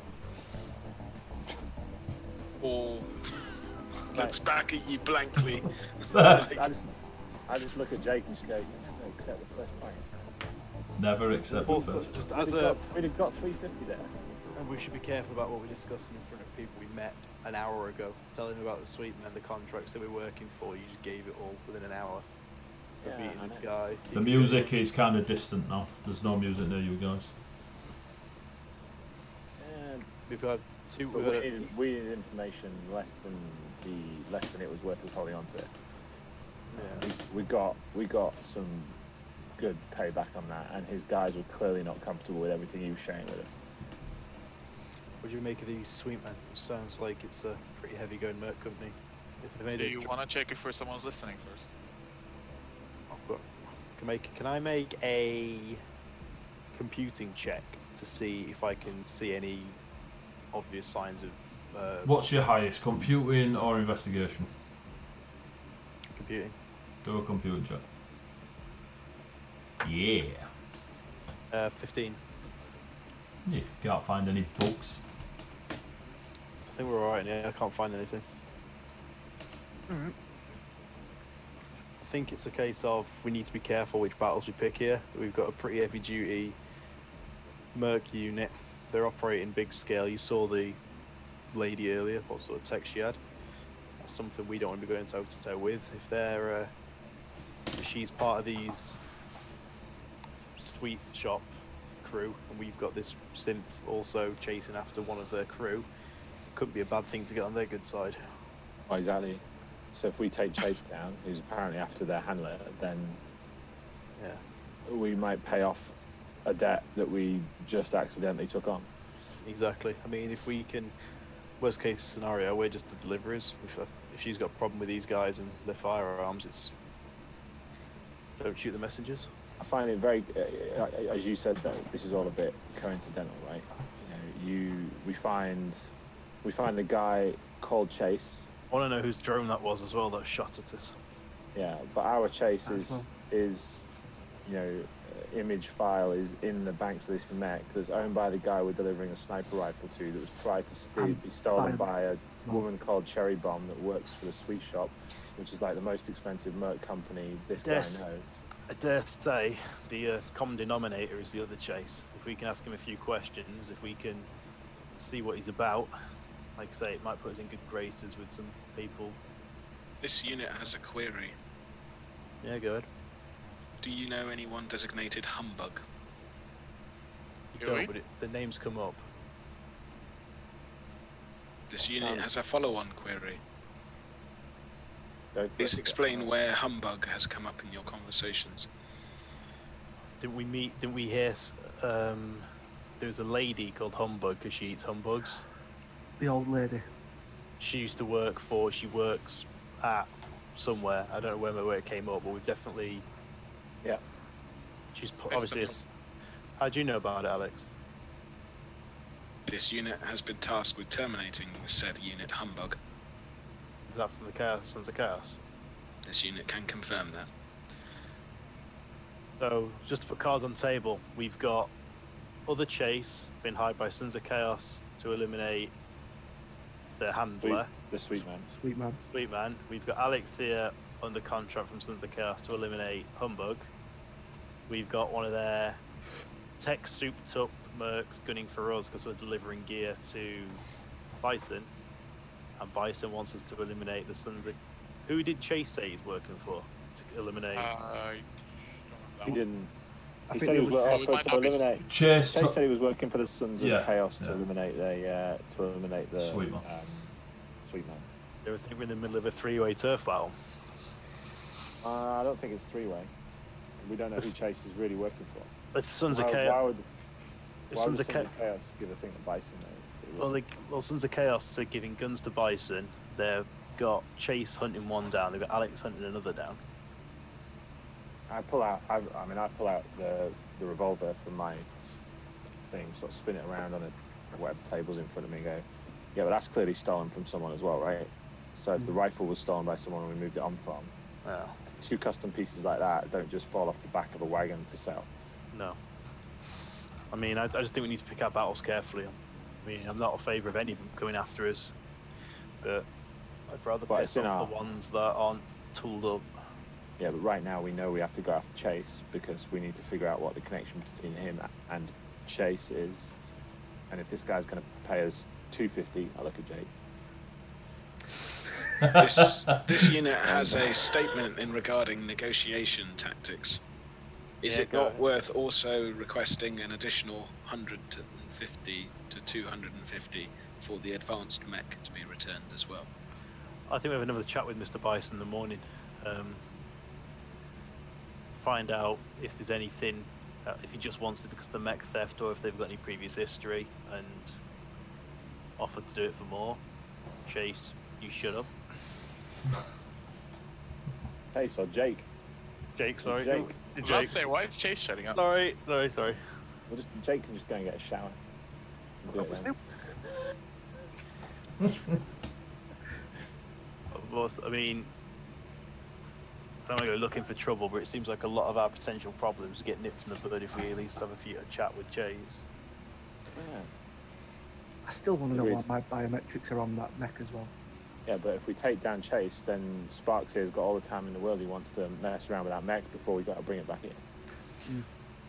Or looks back at you blankly.
I just look at Jake and just go, "You never accept the first price."
Never accept the
Also,
first.
just
We'd
as
have got 350 there.
and we should be careful about what we're discussing in front of people we met an hour ago. Telling them about the suite and the contracts that we're working for, you just gave it all within an hour.
Yeah,
Beating
I
this
know.
guy.
The music is kind of distant now. There's no music near you guys.
We've had 2.
But we needed information less than it was worth us holding on to it.
Yeah.
We got some good payback on that, and his guys were clearly not comfortable with everything he was sharing with us.
What do you make of these sweetmen? Sounds like it's a pretty heavy going merc company. If they made
Do
it,
you want to check if someone's listening first?
I've got. Can I make a computing check to see if I can see any obvious signs of
What's your highest, computing or investigation?
computing?
Do a computing check. Yeah.
15.
You can't find any books.
I think we're alright. Yeah, I can't find anything. I think it's a case of we need to be careful which battles we pick here. We've got a pretty heavy duty merc unit. They're operating big scale. You saw the lady earlier, what sort of tech she had. That's something we don't want to be going toe to toe with. If she's part of these sweet shop crew, and we've got this synth also chasing after one of their crew, couldn't be a bad thing to get on their good side.
Oh, exactly. So if we take Chase down, who's apparently after their handler, then
Yeah,
we might pay off a debt that we just accidentally took on.
exactly. I mean, if we can, worst case scenario, we're just the deliverers. If she's got a problem with these guys and their firearms, it's don't shoot the messengers.
I find it very, as you said though, this is all a bit coincidental, right? We find the guy called Chase.
I want to know whose drone that was as well that shot at us.
Yeah, but our Chase is image file is in the banks of this mech that's owned by the guy we're delivering a sniper rifle to, that was tried to be stolen by a woman called Cherry Bomb that works for the Sweet Shop, which is like the most expensive merc company this guy knows.
I dare say the common denominator is the other Chase. If we can ask him a few questions, if we can see what he's about, like I say, it might put us in good graces with some people.
This unit has a query.
Yeah, good.
Do you know anyone designated Humbug?
You don't, but the names come up.
This unit has a follow-on query.
Go for
Please
it.
explain where Humbug has come up in your conversations.
Didn't we hear there's a lady called Humbug because she eats humbugs?
The old lady.
She works at somewhere. I don't know where it came up, but we've definitely...
Yeah.
She's obviously... How do you know about it, Alex?
This unit has been tasked with terminating said unit Humbug.
Is that from the Sons of Chaos?
This unit can confirm that.
So, just to put cards on the table, we've got other Chase been hired by Sons of Chaos to eliminate the handler.
The Sweet Man.
Sweet Man. We've got Alex here under contract from Sons of Chaos to eliminate Humbug. We've got one of their tech souped up mercs gunning for us because we're delivering gear to Bison. And Bison wants us to eliminate the Sons of... Who did Chase say he's working for to eliminate?
He didn't.
I
He
think
said he
they
was
would
offered
might
to
not be-
eliminate.
Chase
Chase said he was working for the Sons of Chaos to
yeah.
eliminate the
Sweet Man.
Sweet Man.
They were thinking we're in the middle of a three-way turf battle.
I don't think it's three-way. We don't know who Chase is really working for.
If Sons of
Why
Chaos...
would
Sons
Sons
of
of Chaos give a thing to Bison though?
Well, Sons of Chaos are giving guns to Bison. They've got Chase hunting one down. They've got Alex hunting another down.
I pull out the revolver from my thing, sort of spin it around on whatever table's in front of me and go, yeah, but that's clearly stolen from someone as well, right? So if the rifle was stolen by someone and we moved it on from,
Yeah.
two custom pieces like that don't just fall off the back of a wagon to sell.
No. I mean, I just think we need to pick our battles carefully. I mean, I'm not a favour of any of them coming after us, but I'd rather
But
piss
it's in
off the ones that aren't tooled up.
Yeah, but right now we know we have to go after Chase because we need to figure out what the connection between him and Chase is. And if this guy's going to pay us $250, I look at Jake.
This unit has a statement in regarding negotiation tactics. Is
Yeah,
it
go
not
ahead.
worth also requesting an additional 150 to 250 for the advanced mech to be returned as well?
I think we have another chat with Mr. Bison in the morning. Find out if there's anything, if he just wants it because of the mech theft or if they've got any previous history, and offer to do it for more. Chase, you shut up.
Chase or Jake?
Jake, sorry.
Jake.
I was about to say, why is Chase shutting up?
Sorry.
Jake can just go and get a shower. And do it then.
I mean, I don't want to go looking for trouble, but it seems like a lot of our potential problems get nipped in the bud if we at least have a chat with Chase.
Yeah.
I still want to know
Agreed.
why my biometrics are on that mech as well.
Yeah, but if we take down Chase, then Sparks here's got all the time in the world. He wants to mess around with that mech before we got to bring it back in.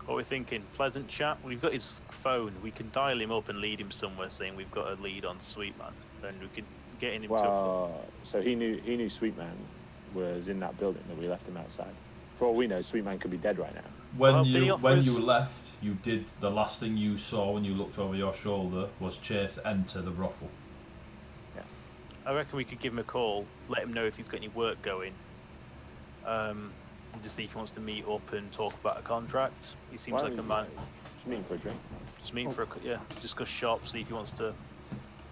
What we're thinking, pleasant chat. We've got his phone. We can dial him up and lead him somewhere, saying we've got a lead on Sweet Man. Then we can get him to.
Well, so he knew Sweet Man was in that building that we left him outside. For all we know, Sweet Man could be dead right now.
Well, did he offer
When
us-
you left, you did the last thing you saw when you looked over your shoulder was Chase enter the brothel.
I reckon we could give him a call, let him know if he's got any work going, and just see if he wants to meet up and talk about a contract. He seems
Why
like a
don't
man.
Just meet him for a drink.
Just meet for discuss shop, see if he wants to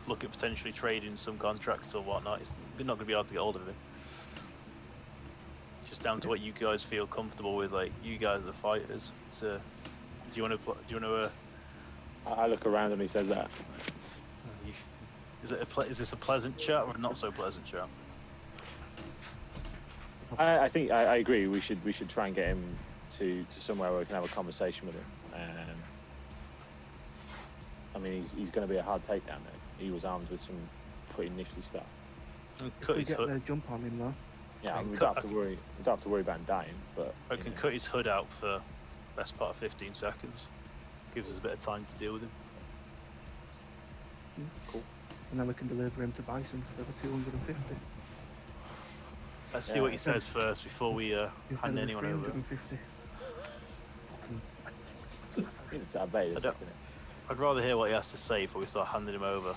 look at potentially trading some contracts or whatnot. We're not going to be able to get hold of him. Just down to what you guys feel comfortable with. Like, you guys are fighters. So, do you want to?
I look around and he says that.
Is this a pleasant chat or a not so pleasant chat?
I think I agree. We should try and get him to somewhere where we can have a conversation with him. I mean, he's going to be a hard takedown though. He was armed with some pretty nifty stuff.
If we get the jump on him though.
Yeah, we don't have to worry. We don't have to worry about him dying. But
I can cut his hood out for best part of 15 seconds. Gives us a bit of time to deal with him.
Cool.
And then we can deliver him to Bison for the 250.
Let's see what he says first before we
Instead
hand
of
anyone
the
over.
350.
It's our bait, isn't it?
I'd rather hear what he has to say before we start handing him over.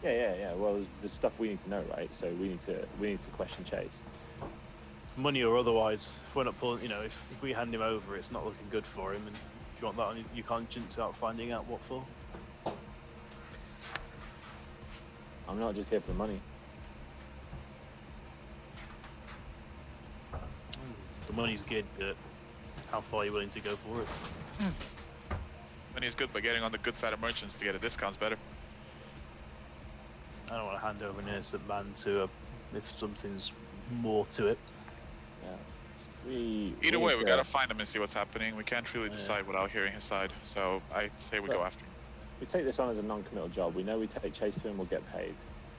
Yeah. Well, there's stuff we need to know, right? So we need to question Chase.
Money or otherwise, if we're not pulling, if we hand him over, it's not looking good for him. And if you want that on your conscience without finding out what for,
I'm not just here for the money.
the money's good, but how far are you willing to go for it?
Money's good, but getting on the good side of merchants to get a discount's better.
I don't want to hand over an innocent man to if something's more to it.
Yeah.
Either way, we gotta find him and see what's happening. We can't really decide without hearing his side, so I say we go after him.
We take this on as a non-committal job. We know we take Chase to him, we'll get paid.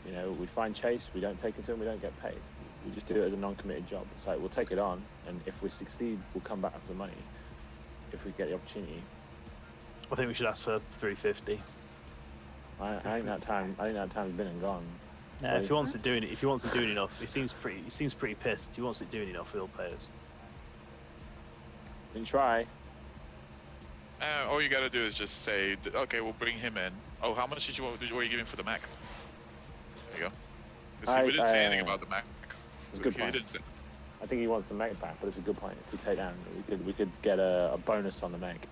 We find Chase, we don't take it to him, we don't get paid. We just do it as a non-committed job. It's like, we'll take it on, and if we succeed, we'll come back for the money. If we get the opportunity.
I think we should ask for 350.
I think that time's been and gone.
Yeah, if he wants it doing enough, he seems pretty pissed. If he wants it doing enough, he'll pay us.
We can try.
All you gotta do is just say, okay, we'll bring him in. Oh, how much were you giving for the Mac? There you go. Because we didn't say anything about the Mac.
It's a good point. I think he wants the Mac back, but it's a good point. If we take down, we could get a bonus on the Mac.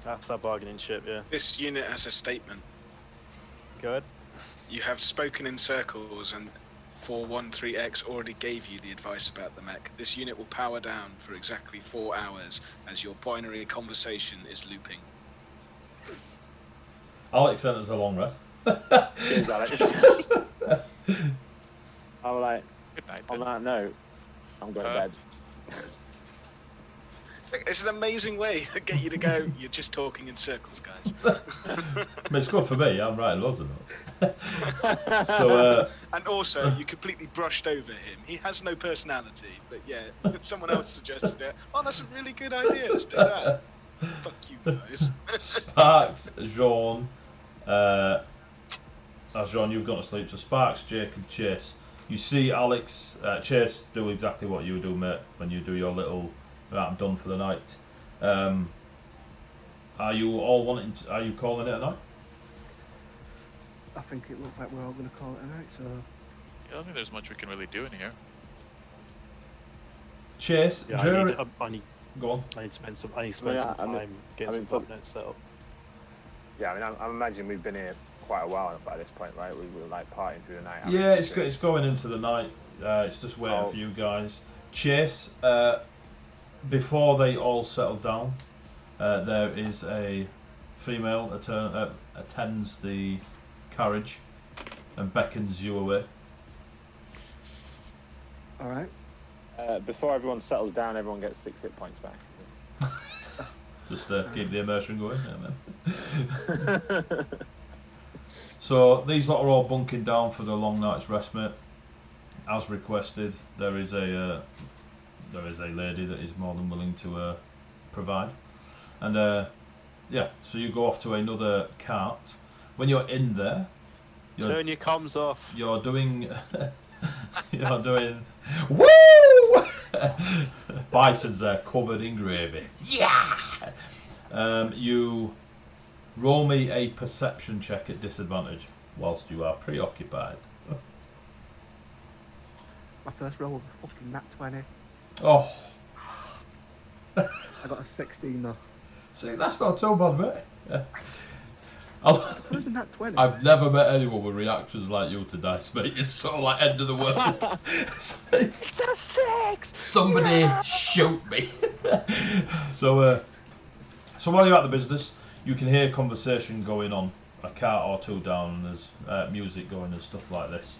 That's our bargaining chip, yeah.
This unit has a statement.
Go ahead.
You have spoken in circles, and 413X already gave you the advice about the mech. This unit will power down for exactly 4 hours as your binary conversation is looping.
Alex sent us a long rest.
Cheers, Alex. I'm like,
Good night,
on
then.
that note, I'm going to bed.
It's an amazing way to get you to go, you're just talking in circles, guys.
I mean, it's good for me. I'm writing loads of notes. So,
and also, you completely brushed over him. He has no personality, but yeah, someone else suggested it. Oh, that's a really good idea. Let's do that. Fuck you guys.
Sparks, Jean, Jean, you've gone to sleep. So Sparks, Jake, and Chase. You see Alex, Chase do exactly what you do, mate, when you do your little. Right, I'm done for the night. Are you all wanting? Are you calling it a night?
I think it looks like we're all going to call it a night. So.
Yeah, I don't think there's much we can really do in here.
Chase,
Yeah,
Jerry,
I need
go on.
to spend some time getting some cabinets set up.
Yeah, I mean, I imagine we've been here quite a while by this point, right? We were like partying through the night.
Yeah, it's going into the night. It's just waiting for you guys. Chase, before they all settle down, there is a female attends the carriage and beckons you away.
All right.
Before everyone settles down, everyone gets 6 hit points back.
Just keep the immersion going. Yeah, man. So these lot are all bunking down for the long night's rest, mate. As requested, there is a lady that is more than willing to provide, and yeah. So you go off to another cart. When you're in there,
Turn your comms off.
You're doing. You're doing. Woo! Bison's there, covered in gravy. Yeah. You roll me a perception check at disadvantage whilst you are preoccupied.
My first roll was a fucking nat 20.
Oh.
I got a 16 though.
See, that's not too bad, mate.
For the nat 20.
I've never met anyone with reactions like you to dice, mate. It's sort of like end of the world.
It's a 6!
Somebody shoot me. So while you're at the business, you can hear conversation going on a cart or two down, and there's music going and stuff like this.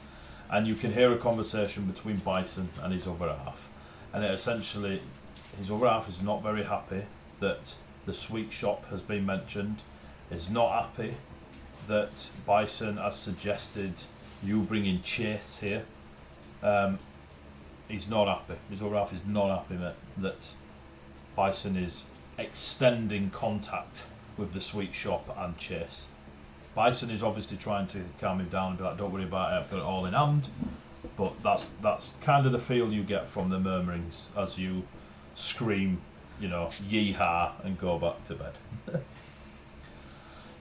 And you can hear a conversation between Bison and his other half. And it essentially, his other half is not very happy that the sweet shop has been mentioned. Is not happy that Bison has suggested you bring in Chase here. He's not happy. His other half is not happy that Bison is extending contact with the sweet shop and Chase. Bison is obviously trying to calm him down and be like, don't worry about it, I've got it all in hand. But that's kind of the feel you get from the murmurings as you scream, you know, yee-haw and go back to bed.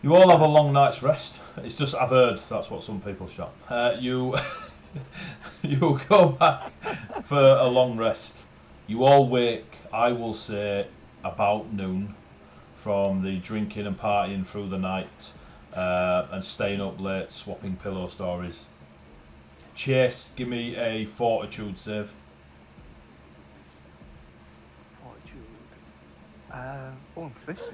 You all have a long night's rest. It's just, I've heard that's what some people shout. You go back for a long rest. You all wake, I will say, about noon from the drinking and partying through the night and staying up late, swapping pillow stories. Chase, give me a fortitude save.
I'm 15,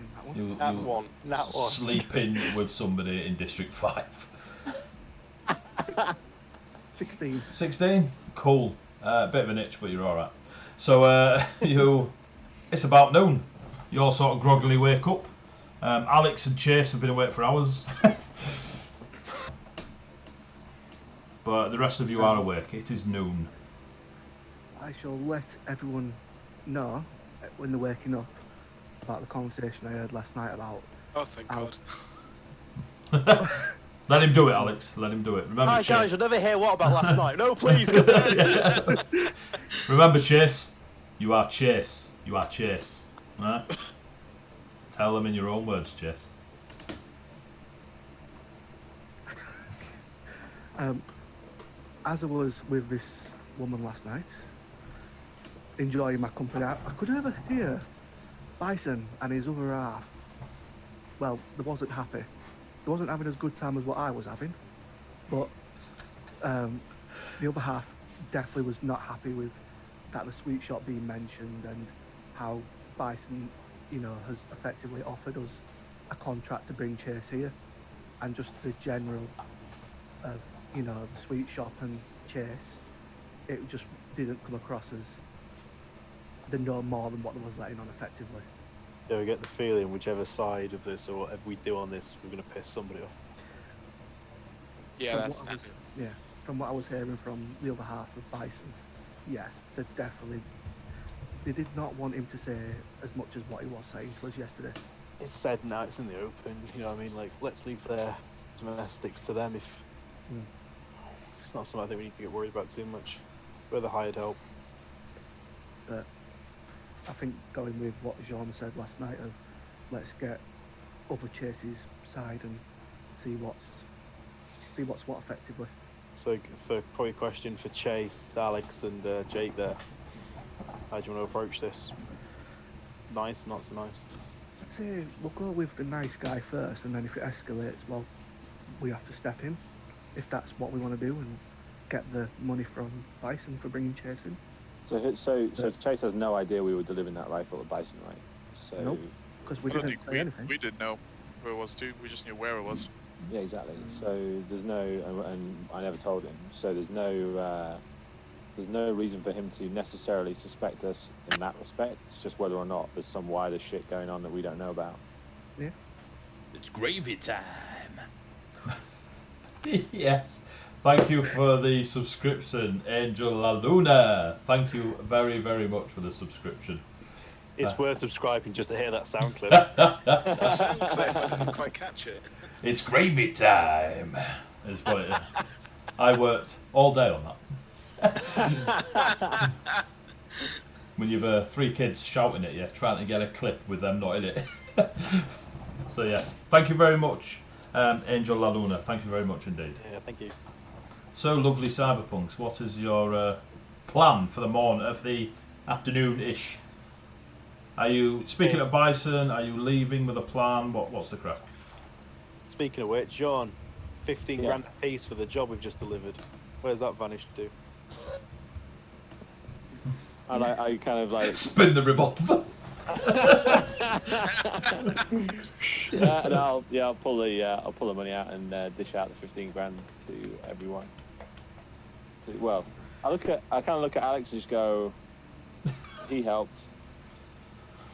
that one.
You sleeping with somebody in District 5.
16.
16? Cool. Bit of an itch, but you're alright. So, it's about noon. You all sort of groggily wake up. Alex and Chase have been awake for hours. But the rest of you are awake. It is noon.
I shall let everyone know when they're waking up about the conversation I heard last night about...
Oh, thank God.
Let him do it, Alex. Let him do it. Remember,
Hi,
Chase.
guys, you'll never hear what about last night. No, please.
Remember, Chase. You are Chase. You are Chase. Right? Tell them in your own words, Chase.
As I was with this woman last night, enjoying my company, I could never hear Bison and his other half. Well, they wasn't happy. They wasn't having as good time as what I was having, but the other half definitely was not happy with that the sweet shop being mentioned and how Bison, you know, has effectively offered us a contract to bring Chase here, and just the general of, you know, the sweet shop and Chase, it just didn't come across as they know more than what they was letting on effectively.
Yeah, we get the feeling whichever side of this or whatever we do on this, we're going to piss somebody off.
Yeah,
From
that's
what I was-
standard.
yeah, from what I was hearing from the other half of Bison, yeah, they did not want him to say as much as what he was saying to us yesterday.
It's said now, it's in the open, you know what I mean? Like, let's leave their domestics to them if... It's not something I think we need to get worried about too much. We're the hired help.
But I think going with what Jean said last night of let's get other Chase's side and see what's what effectively.
So, for probably a question for Chase, Alex, and Jake there, how do you want to approach this? Nice, not so nice?
I'd say we'll go with the nice guy first, and then if it escalates, well, we have to step in, if that's what we want to do, and get the money from Bison for bringing Chase in.
So Chase has no idea we were delivering that rifle to Bison, right? So
Nope. Because we
I don't
didn't
think
say anything.
we didn't know who it was too. We just knew where it was.
yeah, exactly. So there's no, and I never told him. So there's no reason for him to necessarily suspect us in that respect. It's just whether or not there's some wider shit going on that we don't know about.
Yeah.
It's gravy time. Yes. Thank you for the subscription, Angel La Luna. Thank you very, very much for the subscription.
It's worth subscribing just to hear that sound clip.
Sound clip, I didn't quite catch it.
It's gravy time. Is what it is. I worked all day on that. When you've 3 kids shouting at you, trying to get a clip with them not in it. So yes, thank you very much, Angel La Luna. Thank you very much indeed.
Yeah, thank you.
So lovely cyberpunks, what is your plan for the morning of the afternoon-ish? Are you speaking of Bison? Are you leaving with a plan? What's the crack?
Speaking of which, John, 15
Yeah.
grand a piece for the job we've just delivered. Where's that vanished to?
And I kind of like
Spin the revolver.
and I'll pull the money out and dish out the 15 grand to everyone. I kind of look at Alex and just go, he helped.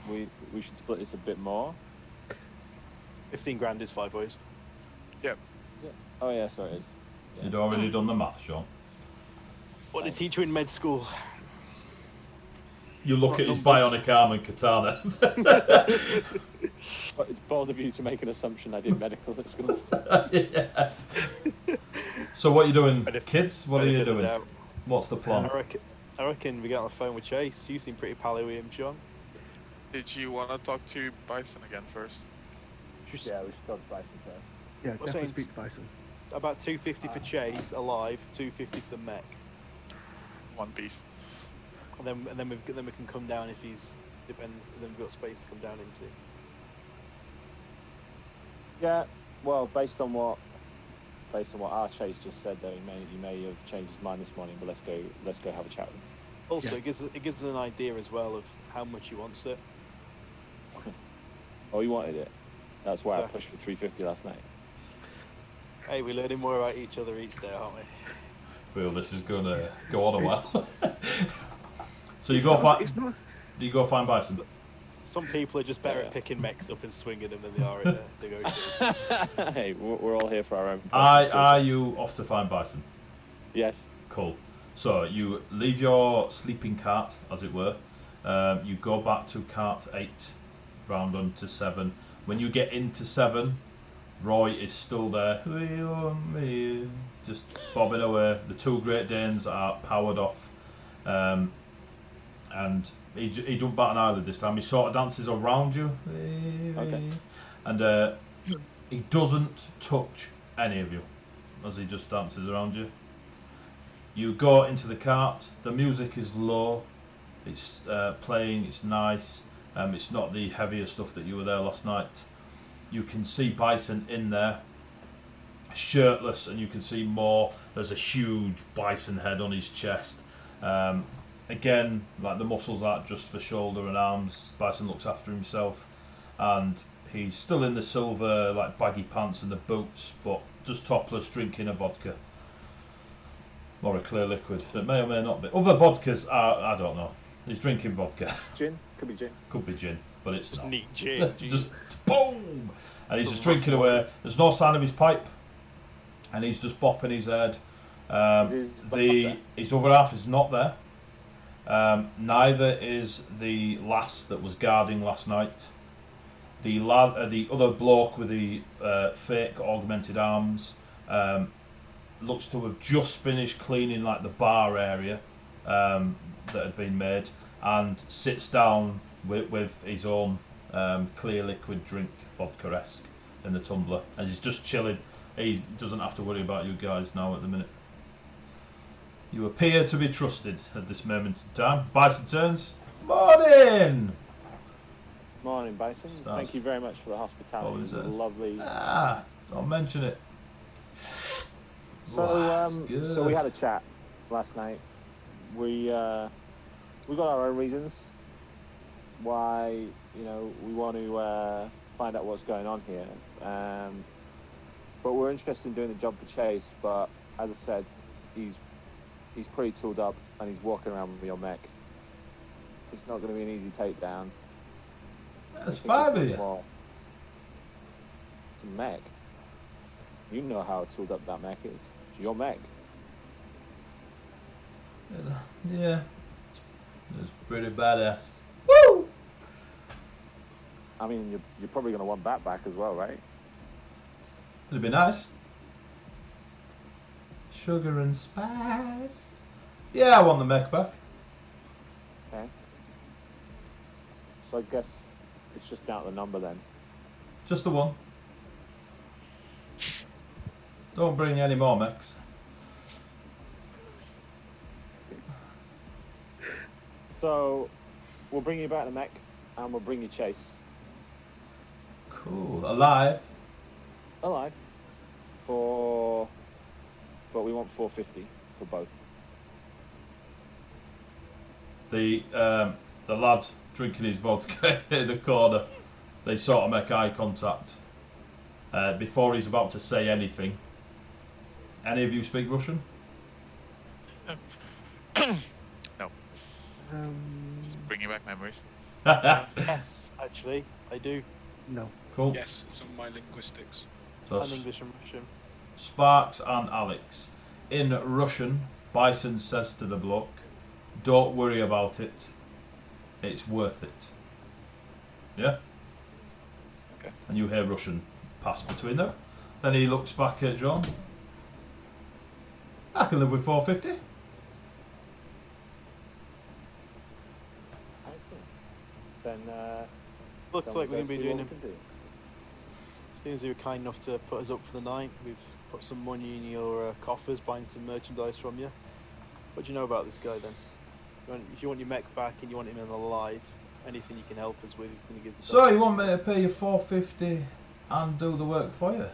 we should split this a bit more.
15 grand is 5 boys.
Yep.
Oh yeah, sorry it is. Yeah.
You'd already done the math, Sean.
What they teach you in med school.
You look
What
at his
numbers?
bionic arm and katana.
But it's bold of you to make an assumption I did medical at school.
Yeah. So what are you doing,
Benefit-
kids? What are you
benefit of the
doing?
doubt.
What's the plan?
I reckon we get on the phone with Chase. You seem pretty pally with him, Sean.
Did you want to talk to Bison again first?
Just
Yeah, we should talk to Bison first.
Yeah,
What's
definitely
saying-
speak to Bison.
about 250 for Chase alive, 250 for the mech,
One piece.
and then we can come down if he's then we've got space to come down into.
Yeah, well, based on what our Chase just said, though, he may have changed his mind this morning. But let's go have a chat with him.
Also,
Yeah.
it gives us an idea as well of how much he wants it.
Oh, he wanted it. That's why I
Yeah.
pushed for 350 last night.
Hey, we're learning more about each other each day, aren't we?
Feel this is gonna go on a while. So you
It's
go
not-
find.
It's not.
Do you go find Bison?
Some people are just better
Yeah.
at picking mechs up and swinging them than they are at negotiating.
Hey, we're all here for our own.
Are you off to find Bison?
Yes.
Cool. So you leave your sleeping cart, as it were. You go back to cart 8, round on to 7. When you get into 7, Roy is still there, just bobbing away. The 2 Great Danes are powered off, and he don't bat an eyelid this time. He sort of dances around you,
Okay.
and he doesn't touch any of you as he just dances around you. You go into the cart. The music is low. It's playing. It's nice. It's not the heavier stuff that you were there last night. You can see Bison in there, shirtless, and you can see more. There's a huge bison head on his chest. Again, like the muscles aren't just for shoulder and arms. Bison looks after himself, and he's still in the silver like baggy pants and the boots, but just topless, drinking a vodka. Or a clear liquid that may or may not be. Other vodkas are, I don't know. He's drinking vodka.
Gin? Could be gin.
Could be gin, but it's
Just
not.
neat gin.
Just boom! And he's
Some
just drinking
rough
away. There's no sign of his pipe. And he's just bopping his head. His other half is not there. Neither is the lass that was guarding last night. The other bloke with the fake augmented arms looks to have just finished cleaning like the bar area that had been made, and sits down with his own clear liquid drink, vodka-esque, in the tumbler, and he's just chilling. He doesn't have to worry about you guys now at the minute. You appear to be trusted at this moment in time. Bison turns. Morning!
Morning, Bison.
Stars.
Thank you very much for the hospitality.
Oh,
It
is
was
it?
lovely.
Don't mention it.
So
That's
we
good.
had a chat last night. We got our own reasons why we want to find out what's going on here. But we're interested in doing the job for Chase. But as I said, he's pretty tooled up and he's walking around with your mech. It's not going to be an easy takedown.
That's
I think
fine
it's
with you.
more- It's a mech. You know how tooled up that mech is. It's your mech.
Yeah. It's pretty badass. Woo!
I mean, you're probably going to want that back as well, right?
It'd be nice. Sugar and spice. Yeah, I want the mech back.
Okay. So I guess it's just down to the number then.
Just the one. Don't bring any more mechs.
So we'll bring you back the mech and we'll bring you Chase
Cool. Alive.
alive but we want 450 for both.
The lad drinking his vodka in the corner. They sort of make eye contact before he's about to say anything. Any of you speak Russian?
No,
Um,
bringing back memories.
Yes, actually, I do.
No.
Cool.
Yes, it's on my linguistics.
So
And English and Russian.
Sparks and Alex. In Russian, Bison says to the bloke, "Don't worry about it. It's worth it." Yeah?
Okay.
And you hear Russian pass between them. Then he looks back at John. I can live with 450.
Excellent. Then
Looks
then
like
we'll
we're going to be
see
doing
what
him.
we can do.
As soon as you were kind enough to put us up for the night, we've put some money in your coffers, buying some merchandise from you. What do you know about this guy then? If you want your mech back and you want him alive, anything you can help us with, he's going to give us the
So
best.
you want me to pay you 450 and do the work for you?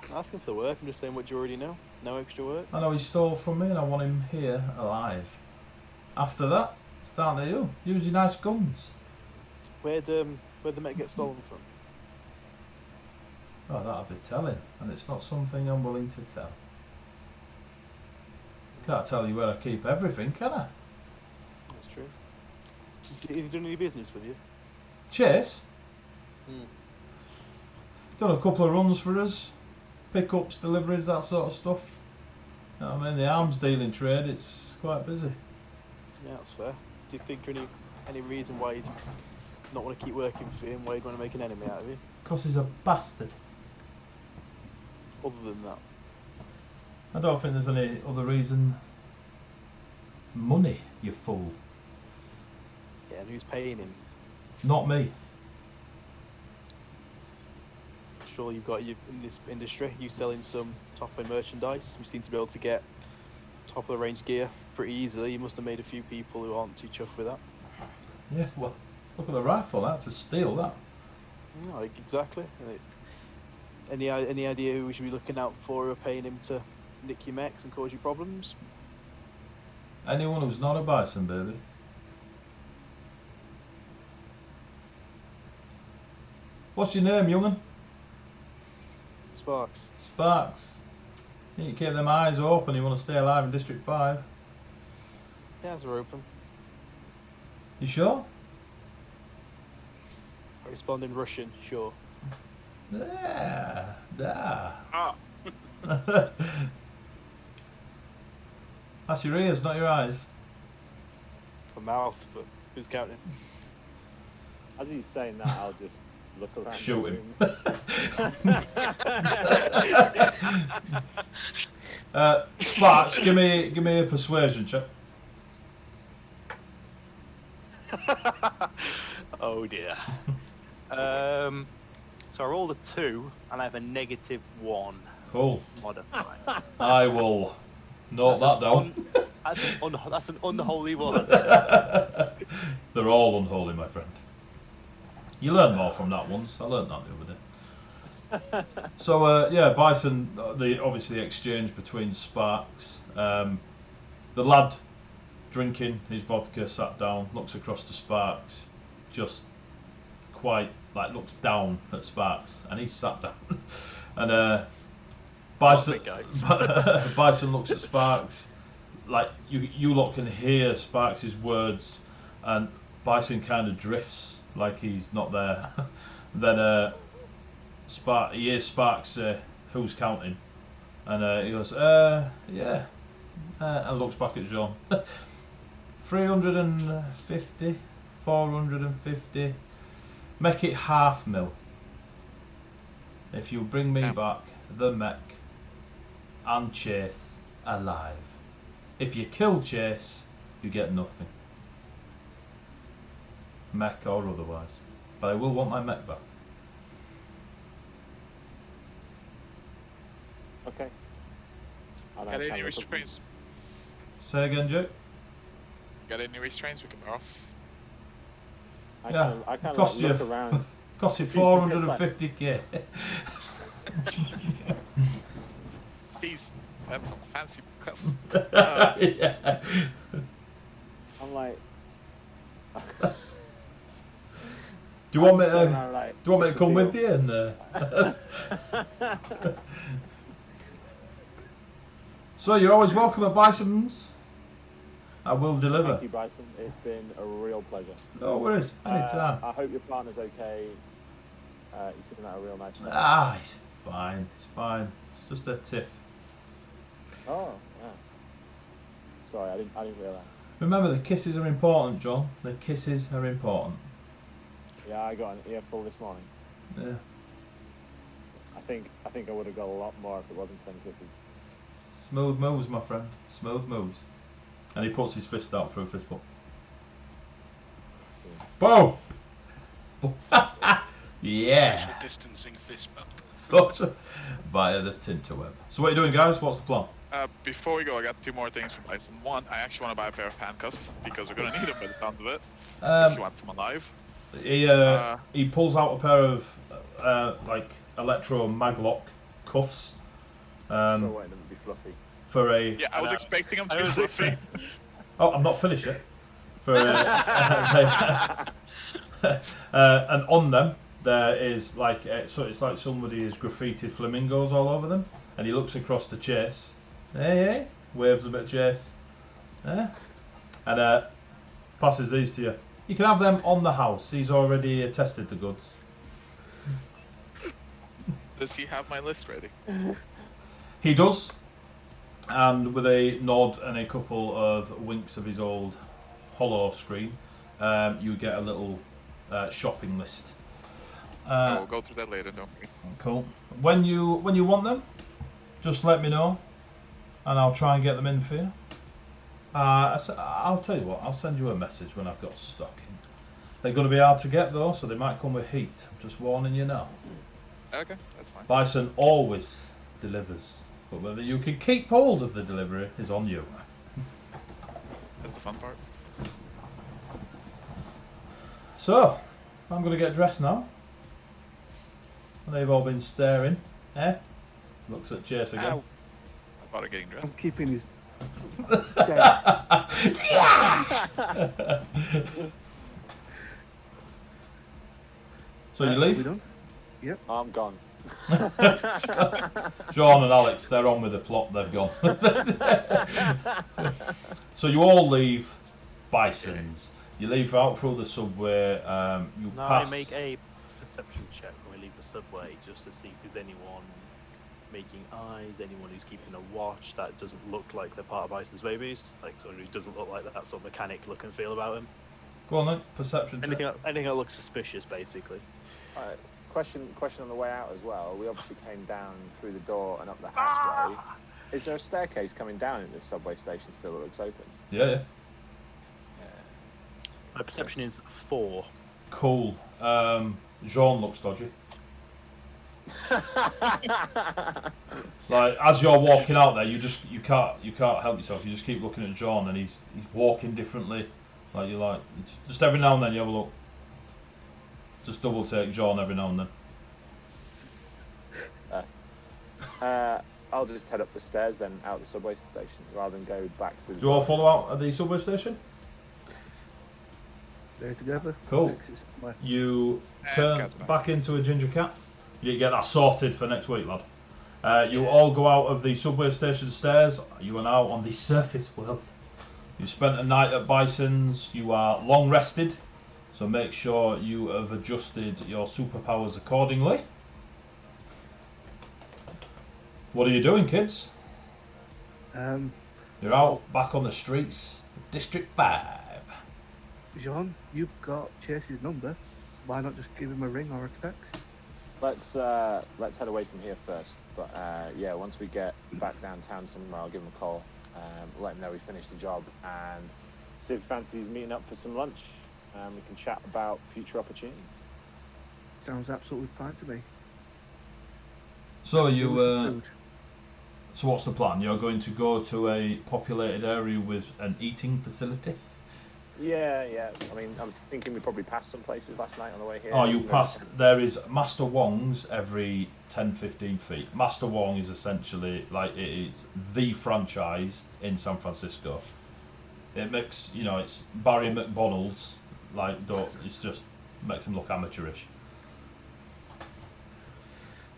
I'm asking for the work, I'm just saying what you already know. No extra work.
I know he stole from me and I want him here alive. After that, it's down to you. Use your nice guns.
Where'd the mech get stolen from?
Oh, that'll be telling, and it's not something I'm willing to tell. Can't tell you where I keep everything, can I?
That's true. Is he doing any business with you?
Chase?
Hmm.
Done a couple of runs for us. Pickups, deliveries, that sort of stuff. You know what I mean? The arms dealing trade, it's quite busy.
Yeah, that's fair. Do you think any reason why you'd not want to keep working for him, why you'd want to make an enemy out of you?
Because he's a bastard.
Other than that.
I don't think there's any other reason. Money, you fool.
Yeah, and who's paying him?
Not me.
Surely you've got you in this industry, you selling some top-end merchandise. You seem to be able to get top-of-the-range gear pretty easily. You must have made a few people who aren't too chuffed with that.
Yeah, well, look at the rifle, I had to steal that.
No, exactly. Any idea who we should be looking out for or paying him to nick your mechs and cause you problems?
Anyone who's not a Bison, baby. What's your name, young'un?
Sparks.
Sparks. You need to keep them eyes open, you want to stay alive in District 5.
Yeah, eyes are open.
You sure?
I respond in Russian, sure.
Yeah, yeah.
Ah!
That's your ears, not your eyes.
For mouth, but who's counting?
As he's saying that, I'll just look around.
Shoot
the
him.
room.
Sparks, give me a persuasion check.
Oh dear. So I rolled a 2 and I have a -1
Cool.
modifier.
I will note that down.
That's an unholy one.
They're all unholy, my friend. You learn more from that once. I learned that the other day. So yeah, Bison. Obviously the exchange between Sparks. The lad drinking his vodka sat down, looks across to Sparks, just quite like looks down at Sparks, and he's sat down. And Bison, Bison looks at Sparks, like you lot can hear Sparks' words, and Bison kind of drifts like he's not there. Then he hears Sparks say, "Who's counting?" And he goes, "Yeah," and looks back at John. 350, 450. Make it 500,000. If you bring me back the mech and Chase alive. If you kill Chase, you get nothing. Mech or otherwise. But I will want my mech back.
Okay.
Got any restraints?
Say again, Joe?
Got any restraints we can borrow?
I
Yeah,
kind of
cost
like,
you
look around.
Cost you 450k.
Please, have some fancy cups.
Yeah.
I'm like.
Do you want me
I'm
to?
sitting there like,
Do you want me to
"What's
come
the
with you? And so you're always welcome at Bison's. I will deliver.
Thank you, Bison. It's been a real pleasure.
No worries, anytime.
I hope your partner's okay. You seem like a real nice man.
Ah, it's fine. It's fine. It's just a tiff.
Oh, yeah. Sorry, I didn't realise.
Remember, the kisses are important, John. The kisses are important.
Yeah, I got an earful this morning.
Yeah.
I think I would have got a lot more if it wasn't 10 kisses.
Smooth moves, my friend. Smooth moves. And he puts his fist out for a fist bump. Boom! Yeah.
Social distancing fist bump.
Social via the tinterweb. So what are you doing, guys? What's the plan?
Before we go, I got 2 more things from Bison. One, I actually want to buy a pair of handcuffs because we're gonna need them by the sounds of it. If you want them alive.
He pulls out a pair of like electro maglock cuffs.
So wanting them to be fluffy.
For a.
Yeah, I was expecting them to be fluffy.
Oh, I'm not finished yet. For and on them there is like so it's like somebody has graffitied flamingos all over them, and he looks across to Chase. Hey, waves a bit of Chase. And passes these to you. You can have them on the house. He's already tested the goods.
Does he have my list ready?
He does. And with a nod and a couple of winks of his old hollow screen, you get a little shopping list.
We'll go through that later, don't we?
Cool. When you want them, just let me know, and I'll try and get them in for you. I'll tell you what, I'll send you a message when I've got stock in. They're going to be hard to get though, so they might come with heat. I'm just warning you now.
Okay, that's fine.
Bison always delivers, but whether you can keep hold of the delivery is on you.
That's the fun part.
So, I'm going to get dressed now. They've all been staring. Looks at Chase again.
Ow. About it getting dressed.
I'm keeping his
So you
we
leave?
done? Yep.
I'm gone.
John and Alex, they're on with the plot, they've gone. So you all leave Bison's. You leave out through the subway, you
Now
pass...
I make a perception check when we leave the subway just to see if there's anyone making eyes, anyone who's keeping a watch that doesn't look like they're part of Bison's babies, like someone who doesn't look like that sort of mechanic look and feel about him.
Go on then, perception check.
Anything that looks suspicious, basically.
Alright, question on the way out as well. We obviously came down through the door and up the hatchway. Is there a staircase coming down in this subway station still that looks open?
Yeah.
My perception is 4.
Cool. Jean looks dodgy. Like as you're walking out there, you can't help yourself. You just keep looking at Jean, and he's walking differently. Like you like just every now and then you have a look. Just double take Jean every now and then.
I'll just head up the stairs then out the subway station rather than go back through.
Do you all follow out at the subway station?
Stay together.
Cool.
Exit somewhere.
You turn back into a ginger cat. You get that sorted for next week, lad. You all go out of the subway station stairs. You are now on the surface world. You spent a night at Bison's. You are long rested, so make sure you have adjusted your superpowers accordingly. What are you doing, kids? You're out back on the streets of District 5.
Jean, you've got Chase's number. Why not just give him a ring or a text?
Let's head away from here first. But yeah, once we get back downtown somewhere, I'll give him a call. Let him know we finished the job and see if he fancies meeting up for some lunch. We can chat about future opportunities.
Sounds absolutely fine to me.
So
Give us some food.
So what's the plan? You're going to go to a populated area with an eating facility?
Yeah. I mean, I'm thinking we probably passed some places last night on the way here.
Oh, you passed. There is Master Wong's every 10-15 feet. Master Wong is essentially like it is the franchise in San Francisco. It makes it's Barry McDonald's. It's just makes him look amateurish.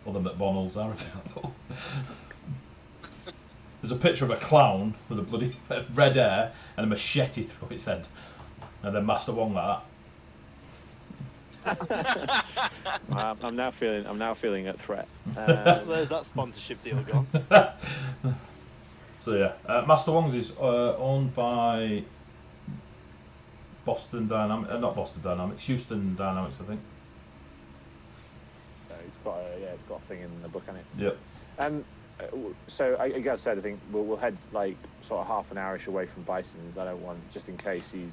Other McDonald's are available. There's a picture of a clown with a bloody red hair and a machete through its head, and then Master Wong like that.
I'm now feeling a threat.
There's that sponsorship deal gone.
So yeah, Master Wong's is owned by Boston Dynamics, not Boston Dynamics, Houston Dynamics, I think.
So it's got a thing in the book, hasn't it?
Yep.
So I guess I think we'll head like sort of half an hourish away from Bison's. I don't want, just in case he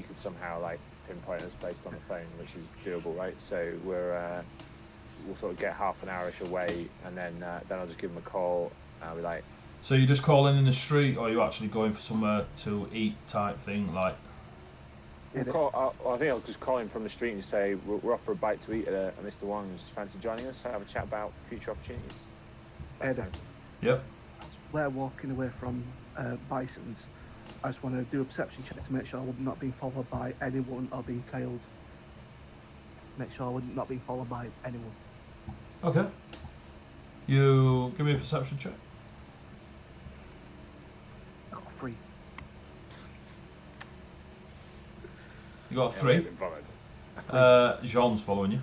could somehow like pinpoint us based on the phone, which is doable, right? So we'll sort of get half an hourish away, and then I'll just give him a call. I'll be like.
So you just calling in the street, or are you actually going for somewhere to eat type thing, like?
I think I'll just call him from the street and say we're off for a bite to eat at Mr. Wong's. Fancy joining us? Have a chat about future opportunities.
Ed,
Yep.
as we're walking away from Bison's, I just want to do a perception check to make sure I'm not being followed by anyone or being tailed. Make sure I'm not being followed by anyone.
Okay. You give me a perception check.
I got a 3.
You got a 3. Jean's following you.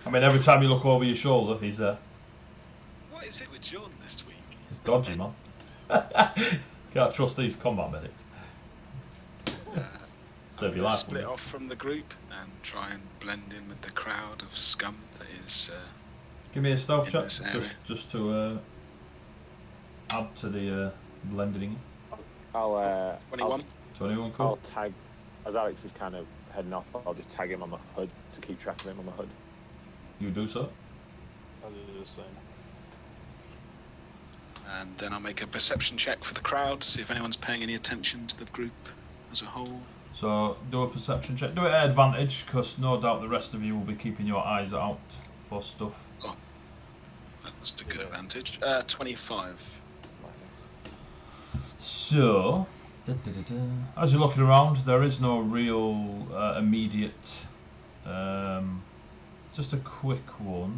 I mean, every time you look over your shoulder, he's there.
What is it with John this week?
He's dodgy, man. Can't trust these combat medics. Save your life.
Split off from the group and try and blend in with the crowd of scum that is.
Give me a stealth
in
check,
this area.
just to add to the blending.
I'll
21.
21, cool.
I'll tag, as Alex is kind of heading off, I'll just tag him on the hood to keep track of him on the hood.
You do so.
I'll do the same.
And then I'll make a perception check for the crowd to see if anyone's paying any attention to the group as a whole.
So do a perception check. Do it at advantage, because no doubt the rest of you will be keeping your eyes out for stuff.
Oh, that's a good advantage. 25.
So, as you're looking around, there is no real immediate. Just a quick one.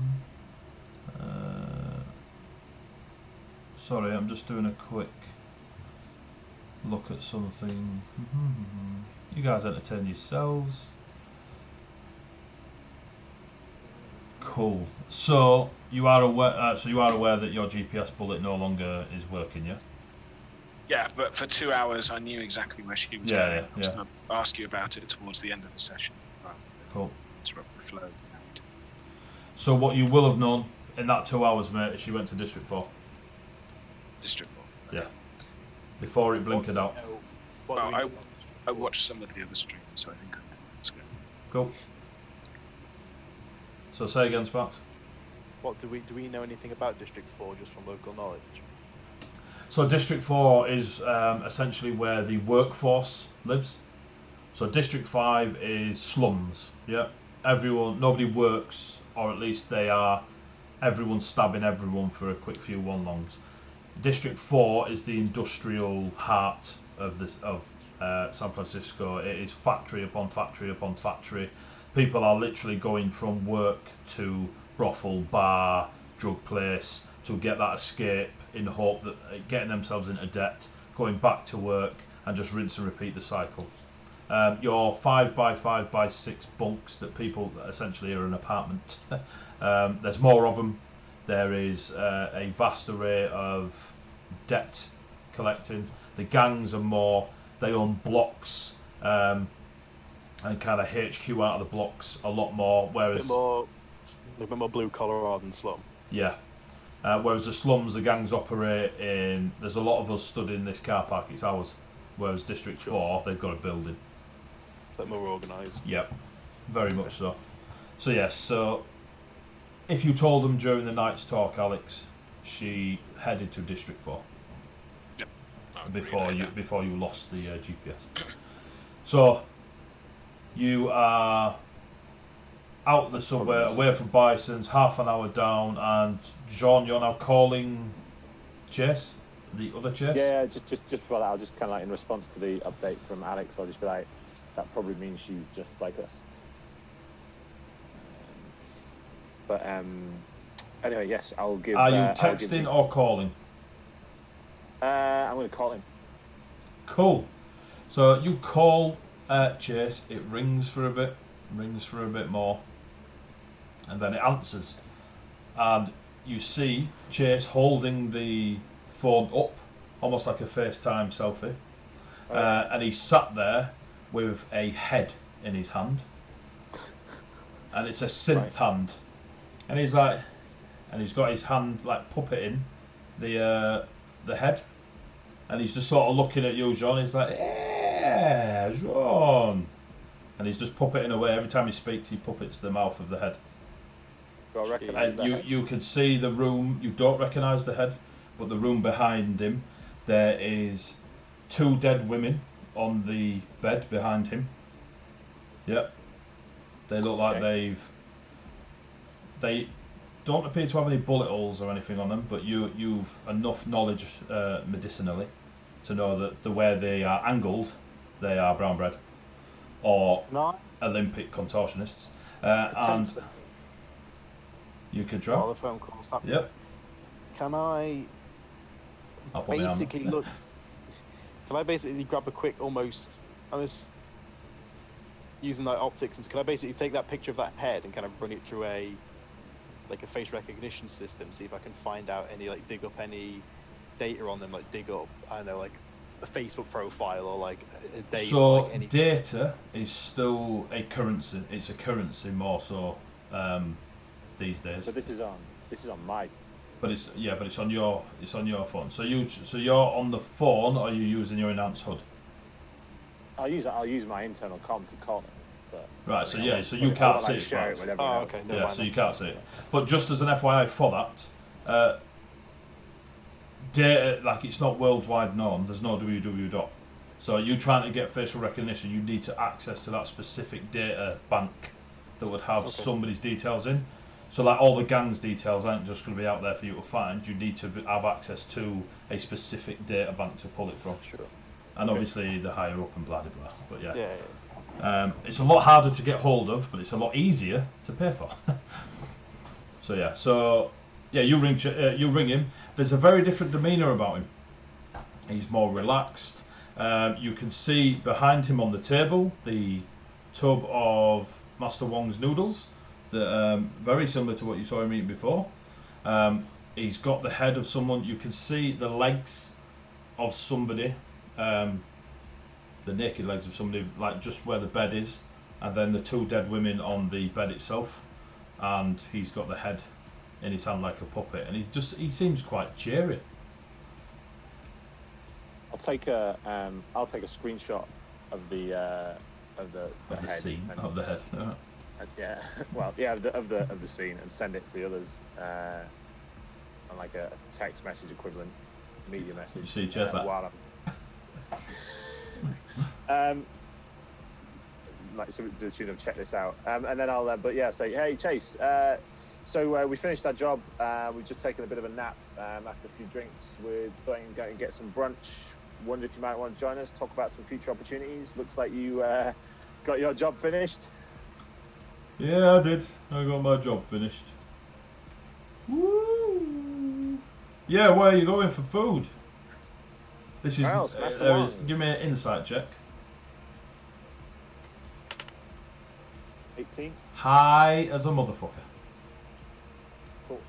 Sorry, I'm just doing a quick look at something. You guys entertain yourselves. Cool. So you are aware. That your GPS bullet no longer is working, yeah?
Yeah, but for 2 hours I knew exactly where she was
Yeah,
going.
yeah,
I was
yeah.
going to ask you about it towards the end of the session.
Cool.
Interrupt the flow.
So what you will have known in that 2 hours, mate, is she went to District 4.
District 4.
Yeah. Before it blinkered out.
Well, I watched some of the other streams, so I think it's good.
Cool. So say again, Sparks.
What do we know anything about District 4 just from local knowledge?
So District 4 is essentially where the workforce lives. So District 5 is slums. Yeah. Nobody works, or at least everyone's stabbing everyone for a quick few one-longs. District 4 is the industrial heart of San Francisco. It is factory upon factory upon factory. People are literally going from work to brothel, bar, drug place to get that escape in the hope that getting themselves into debt, going back to work, and just rinse and repeat the cycle. Your 5x5x6 bunks that people essentially are an apartment. There's more of them. There is a vast array of debt collecting. The gangs are more. They own blocks and kind of HQ out of the blocks a lot more. Whereas
a bit more blue collar rather than slum.
Yeah. Whereas the slums, the gangs operate in. There's a lot of us stood in this car park. It's ours. Whereas District 4, they've got a building.
It's like more organised.
Yep, very much so. So yes, so if you told them during the night's talk, Alex, she headed to District 4.
Yep.
Before you lost the GPS. So you are out the subway, away from Bison's, half an hour down, and John, you're now calling Chase, the other Chase.
Yeah, just before that, I'll just kind of like in response to the update from Alex, I'll just be like, that probably means she's just like us. But Anyway, yes, I'll give.
Are you
I'll give
texting or calling?
I'm going to call him.
Cool. So you call Chase. It rings for a bit more, and then it answers. And you see Chase holding the phone up, almost like a FaceTime selfie. And he's sat there with a head in his hand. And it's a synth hand. And he's like, and he's got his hand like puppeting the head. And he's just sort of looking at you, John. He's like, yeah, John. And he's just puppeting away. Every time he speaks, he puppets the mouth of the head.
Do I recognise
And you can see the room. You don't recognise the head, but the room behind him, there is 2 dead women on the bed behind him. Yep. They look like they don't appear to have any bullet holes or anything on them, but you've enough knowledge medicinally to know that the way they are angled, they are brown bread or Olympic contortionists. And you could try.
While the phone calls up.
Yep.
Can I
I'll put my arm
basically
up.
look? Can I basically grab a quick almost? I was using like optics, and can I basically take that picture of that head and kind of run it through a face recognition system, see if I can find out any dig up any data on them, dig up I don't know like a Facebook profile or like a date.
So data is still a currency. It's a currency more so these days.
But this is on my.
But it's on your phone. So you're on the phone, or are you using your enhanced HUD?
I'll use my internal comm to call it. But,
Right. So you can't see it.
Share it with everyone else.
Okay.
Yeah. So you can't see it. But just as an FYI for that, data it's not worldwide known. There's no www. So you trying to get facial recognition, you need to access to that specific data bank that would have somebody's details in. So all the gang's details aren't just going to be out there for you to find. You need to have access to a specific data bank to pull it from.
Sure.
And obviously the higher up and blah blah blah. But yeah. It's a lot harder to get hold of, but it's a lot easier to pay for. So you ring him. There's a very different demeanour about him. He's more relaxed. You can see behind him on the table the tub of Master Wong's noodles. Very similar to what you saw him eating before. He's got the head of someone. You can see the legs of somebody, the naked legs of somebody, just where the bed is, and then the 2 dead women on the bed itself. And he's got the head in his hand like a puppet, and he seems quite cheery.
I'll take a screenshot of the head
scene of the head.
Yeah, well, yeah, of the scene, and send it to the others on a text message equivalent, media message.
You see, just
while so to the tune of check this out, and then I'll say, hey Chase, so we finished our job. We've just taken a bit of a nap after a few drinks. We're going to get some brunch. Wonder if you might want to join us, talk about some future opportunities. Looks like you got your job finished.
Yeah, I did. I got my job finished. Woo! Yeah, where are you going for food? This is. Give me an insight check.
18.
High as a motherfucker.
Cool.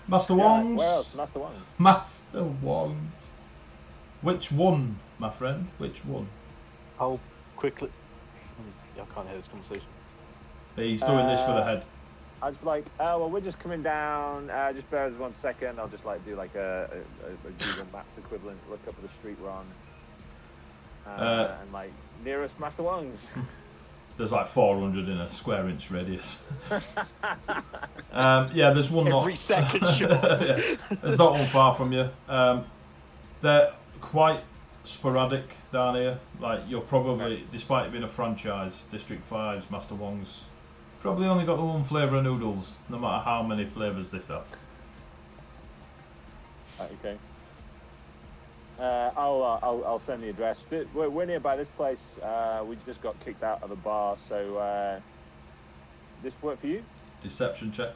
Master Wongs.
Where else? Master Wongs.
Master Wongs. Which one, my friend? Which one?
I'll quickly. I can't hear this conversation.
He's doing this for the head.
I'll just be like, oh, well, we're just coming down. Just bear with us 1 second. I'll just do a Google Maps equivalent, look up at the street we're on. And nearest Master Wongs.
There's 400 in a square inch radius. There's one not.
Every second shot.
Yeah, there's not one far from you. They're quite sporadic down here. You're probably, despite it being a franchise, District 5's Master Wong's probably only got the one flavour of noodles, no matter how many flavours they have.
Okay. I'll send the address. We're nearby this place. We just got kicked out of the bar, so this work for you?
deception check.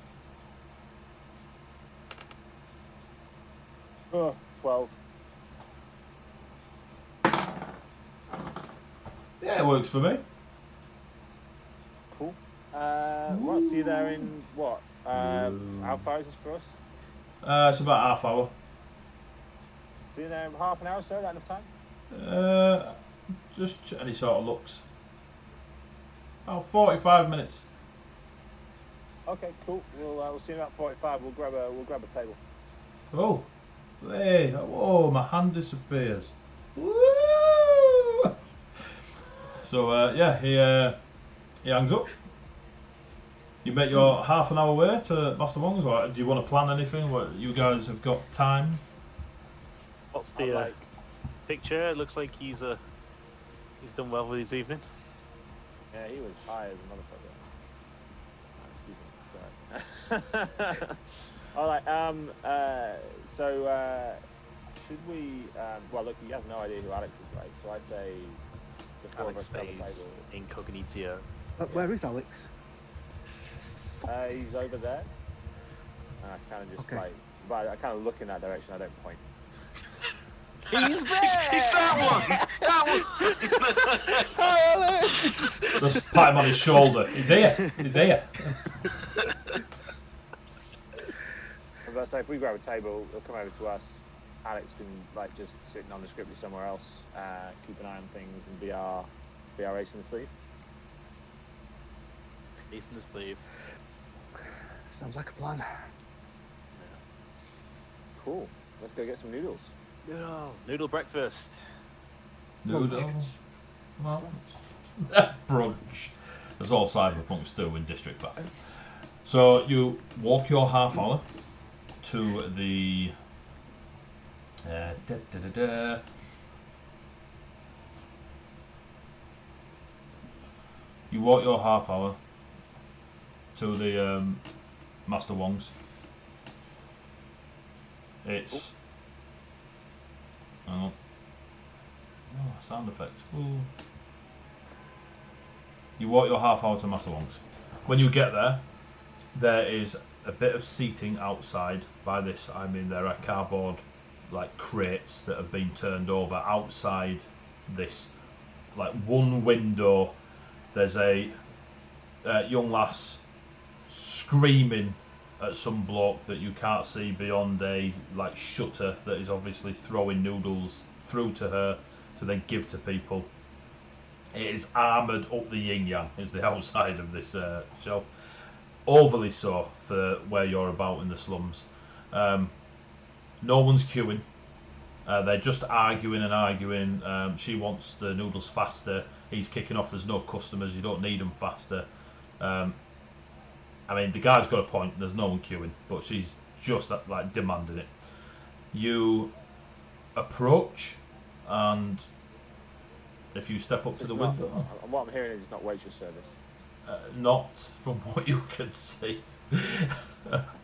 Oh, 12.
Yeah, it works for me.
Cool. Right, see you there in what? How far is this for us?
It's about half hour.
See you there in half an hour or so, that enough time?
Just any sort of looks. Oh, 45 minutes.
Okay, cool. We'll see you in about 45. We'll grab a table.
Oh, hey, oh, my hand disappears. Woo! So yeah, he hangs up. You make your half an hour way to Master Wong's, or do you want to plan anything? What, you guys have got time?
What's the picture? It looks like he's done well with his evening.
Yeah, he was high as a motherfucker. Excuse me. Sorry. All right. So should we? Well, look, he has no idea who Alex is, right? So I say the four of us
Alex
grab a
stays
table.
incognito.
Where is Alex?
He's over there. And I kind of just
Okay.
but I kind of look in that direction. I don't point.
He's there!
It's that one!
Just pat him on his shoulder. He's here. He's here.
As I say, if we grab a table, he'll come over to us. Alex can just sit nondescriptly somewhere else, keep an eye on things, and be our ace in the sleeve.
Ace in the sleeve.
Sounds like a plan.
Cool. Let's go get some noodles.
Noodle breakfast.
Noodle. Well, brunch. There's all cyberpunks do in District 5. So you walk your half hour to the You walk your half hour to the Master Wong's. It's sound effects. Ooh. You walk your half hour to Master Wong's. When you get there, there is a bit of seating outside. By this I mean there are cardboard crates that have been turned over outside this one window. There's a young lass screaming at some bloke that you can't see beyond a shutter that is obviously throwing noodles through to her to then give to people. It is armoured up the yin yang, is the outside of this shelf. Overly so for where you're about in the slums. No one's queuing. They're just arguing and arguing. She wants the noodles faster. He's kicking off. There's no customers. You don't need them faster. I mean, the guy's got a point. There's no one queuing, but she's just demanding it. You approach, and if you step up to the window,
What I'm hearing is it's not waitress service.
not from what you can see.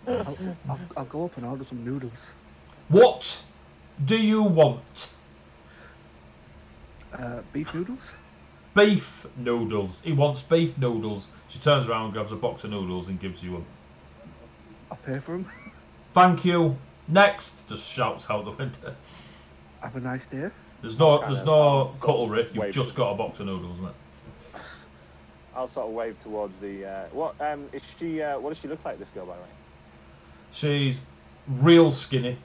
I'll go up and order some noodles.
What do you want?
Beef noodles?
Beef noodles. He wants beef noodles. She turns around, grabs a box of noodles, and gives you them.
I'll pay for them.
Thank you. Next, just shouts out the window.
Have a nice day.
There's no cutlery. You've just got a box of noodles, isn't it?
I'll sort of wave towards the. What is she? What does she look like? This girl, by the way.
She's real skinny.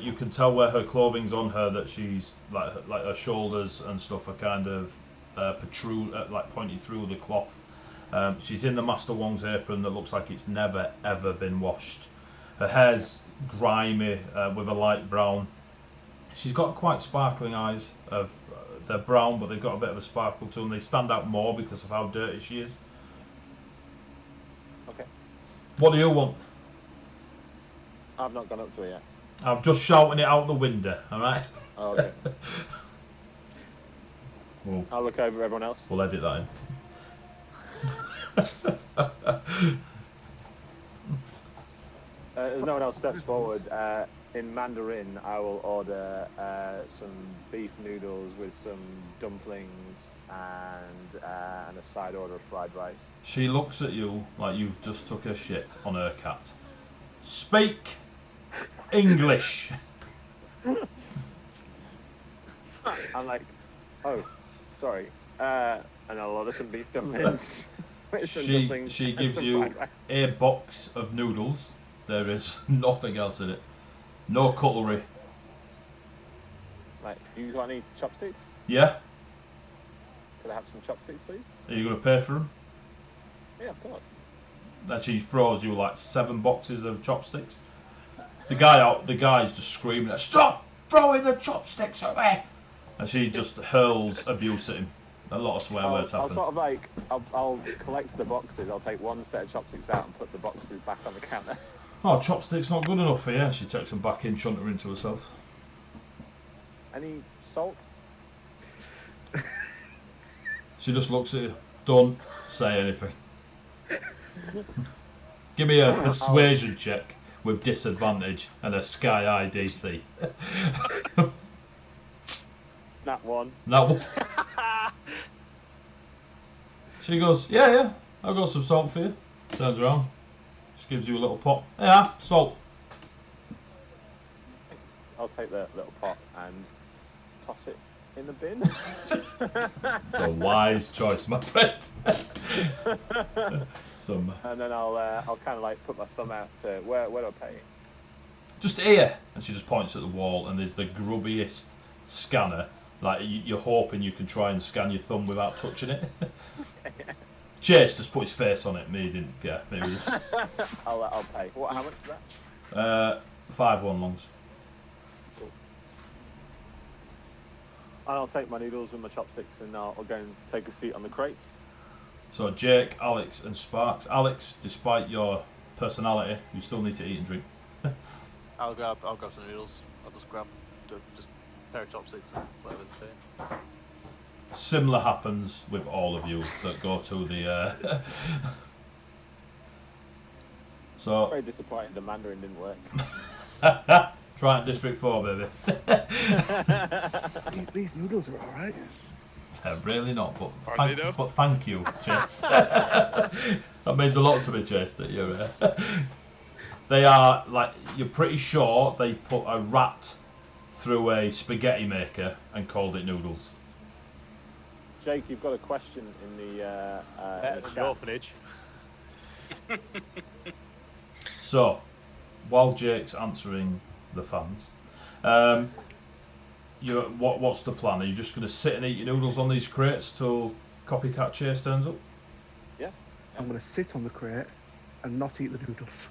You can tell where her clothing's on her that she's like her shoulders and stuff are kind of protrude, pointed through the cloth. She's in the Master Wong's apron that looks like it's never ever been washed. Her hair's grimy with a light brown. She's got quite sparkling eyes. They're brown, but they've got a bit of a sparkle to them. They stand out more because of how dirty she is.
Okay.
What do you want?
I've not gone up to her yet.
I'm just shouting it out the window, alright?
Oh, okay.
We'll
I'll look over everyone else.
We'll edit that in.
As no one else steps forward, in Mandarin, I will order some beef noodles with some dumplings and a side order of fried rice.
She looks at you like you've just took a shit on her cat. Speak English.
I'm like, oh, sorry. And I'll order some beef dumplings. with some dumplings
She
and
gives
some
you
fried rice.
a box of noodles. There is nothing else in it. No cutlery.
Like, you got any chopsticks?
Yeah?
Could I have some chopsticks, please?
Are you going to pay for them?
Yeah, of course.
And she throws you like 7 boxes of chopsticks. The guy's just screaming, "Stop throwing the chopsticks away!" And she just hurls abuse at him. A lot of swear words
I'll
happen.
sort of like, I'll collect the boxes. I'll take one set of chopsticks out and put the boxes back on the counter.
Oh, chopsticks not good enough for you. She takes them back in, shunter into herself.
Any salt?
She just looks at you. Don't say anything. Give me a persuasion check with disadvantage and a sky high DC.
That one.
That one. She goes, yeah, I've got some salt for you. Turns around. She gives you a little pot. Yeah, salt.
Thanks. I'll take the little pot and toss it in the bin.
It's a wise choice, my friend.
And then I'll kind of like put my thumb out to where do I pay?
Just here. And she just points at the wall, and there's the grubbiest scanner. Like, you're hoping you can try and scan your thumb without touching it. Chase just put his face on it. Me didn't care. Maybe just
I'll pay. How much is that?
5 1-longs.
Cool. And I'll take my noodles with my chopsticks, and I'll go and take a seat on the crates.
So Jake, Alex, and Sparks. Alex, despite your personality, you still need to eat and drink.
I'll grab some noodles. I'll just grab just a pair of chopsticks and whatever's there.
Similar happens with all of you that go to the. So.
Very disappointed the Mandarin didn't work.
Try it District 4, baby.
These noodles are alright.
Really not, but
Are they though?
but thank you, Chase. That means a lot to me, Chase, that you're. They are like, you're pretty sure they put a rat through a spaghetti maker and called it noodles.
Jake, you've got a question in the chat.
Orphanage.
So, while Jake's answering the fans, what's the plan? Are you just going to sit and eat your noodles on these crates till Copycat Chase turns up?
Yeah.
I'm going to sit on the crate and not eat the noodles.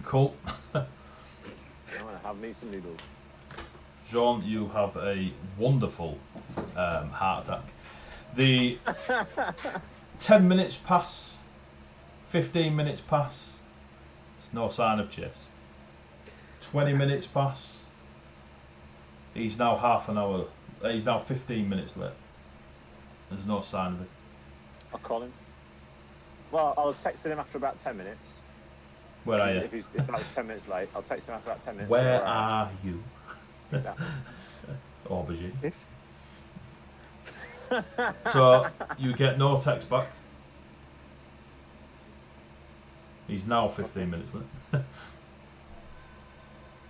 Cool.
I'm gonna have me some noodles.
Jean, you have a wonderful heart attack. The 10 minutes pass, 15 minutes pass, there's no sign of Chase. 20 minutes pass, he's now he's now 15 minutes late. There's no sign of it.
I'll call him. Well, I'll text him after about 10 minutes.
Where are you?
If I was 10 minutes late, I'll text him after about 10 minutes.
Where are you?
Yeah.
Aubergine.
Yes.
So, you get no text back. He's now 15 minutes late.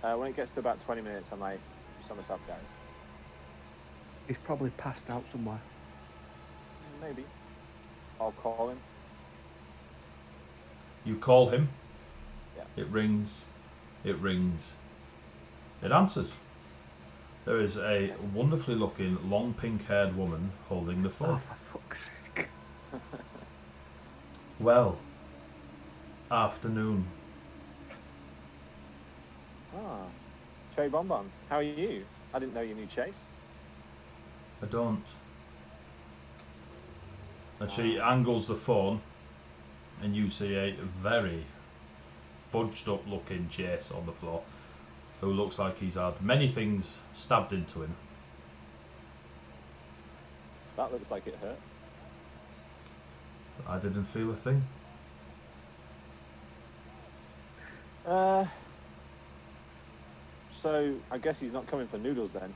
When it gets to about 20 minutes, I might sum us up, guys.
He's probably passed out somewhere.
Maybe. I'll call him.
You call him.
Yeah.
It rings. It rings. It answers. There is a wonderfully looking, long pink-haired woman holding the phone.
Oh, for fuck's sake.
Well, afternoon.
Ah, Cherry Bonbon. How are you? I didn't know you knew Chase.
I don't. And she angles the phone, and you see a very fudged up looking Chase on the floor, who looks like he's had many things stabbed into him.
That looks like it hurt.
I didn't feel a thing.
So I guess he's not coming for noodles then.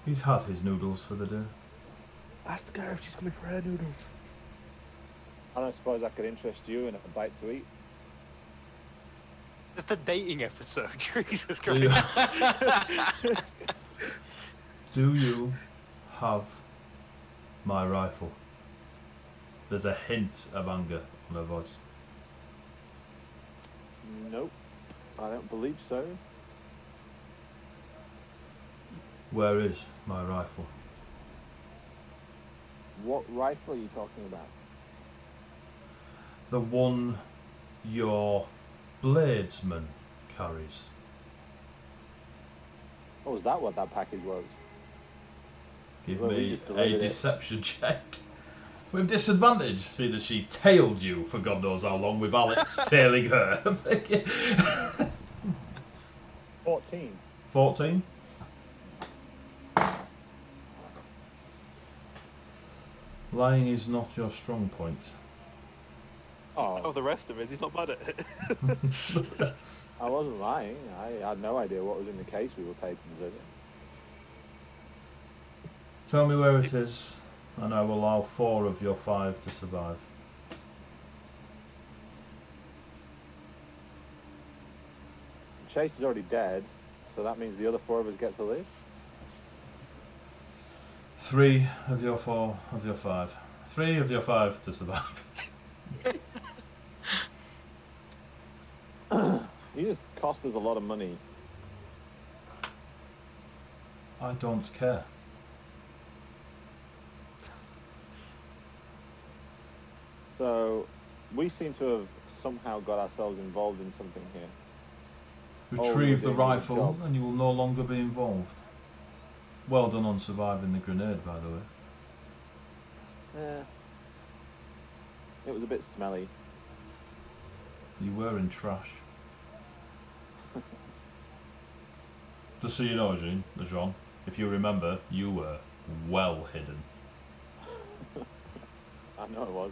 He's had his noodles for the day.
Ask her if she's coming for her noodles.
I don't suppose I could interest you in a bite to eat.
It's the dating episode. Jesus
Do you,
Christ.
do you have my rifle? There's a hint of anger in her voice.
Nope, I don't believe so.
Where is my rifle?
What rifle are you talking about?
The one your bladesman carries.
Oh, was that what that package was?
Give
Well, we
me
just
a
delivered it.
deception check. With disadvantage, seeing as she tailed you for God knows how long with Alex tailing her.
14.
14. Lying is not your strong point.
Oh, the rest of it, he's not bad at it.
I wasn't lying. I had no idea what was in the case we were paid to deliver.
Tell me where it is, and I will allow 4 of your 5 to survive.
Chase is already dead, so that means the other 4 of us get to live.
3 of your 4 of your 5. 3 of your 5 to survive.
You just cost us a lot of money.
I don't care.
So we seem to have somehow got ourselves involved in something here.
Retrieve the
doing a good
rifle
job.
and you will no longer be involved. Well done on surviving the grenade, by the way.
It was a bit smelly.
You were in trash. Just so you know, Jean, if you remember, you were well hidden.
I know it was.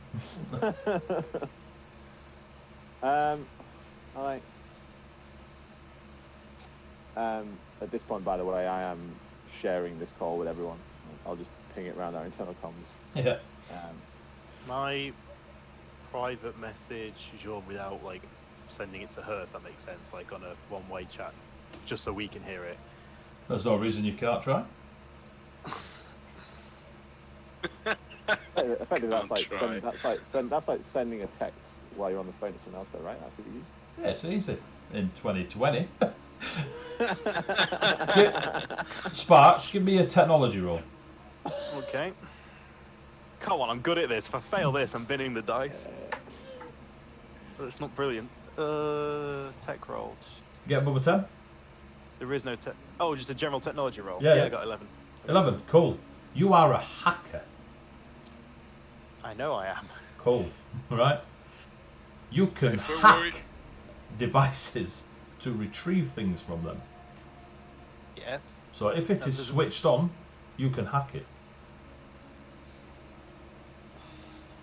Alright. At this point, by the way, I am sharing this call with everyone. I'll just ping it around our internal comms.
Yeah.
My private message, Jean, without like sending it to her, if that makes sense, like on a one-way chat, just so we can hear it.
There's no reason you can't try.
Effectively, that's
Can't
like that's like sending a text while you're on the phone to someone else, though, right? That's easy.
Yeah, it's easy. In 2020. Sparks, give me a technology roll.
Okay. Come on, I'm good at this. If I fail this, I'm binning the dice. But it's not brilliant. Tech roll.
Get above a 10?
There is no tech. Oh, just a general technology roll.
Yeah, yeah.
I got 11.
11, cool. You are a hacker.
I know I am.
Cool. Right? You can
If we're
hack
worried-
devices to retrieve things from them.
Yes.
So if it
That
is
doesn't-
switched on, you can hack it.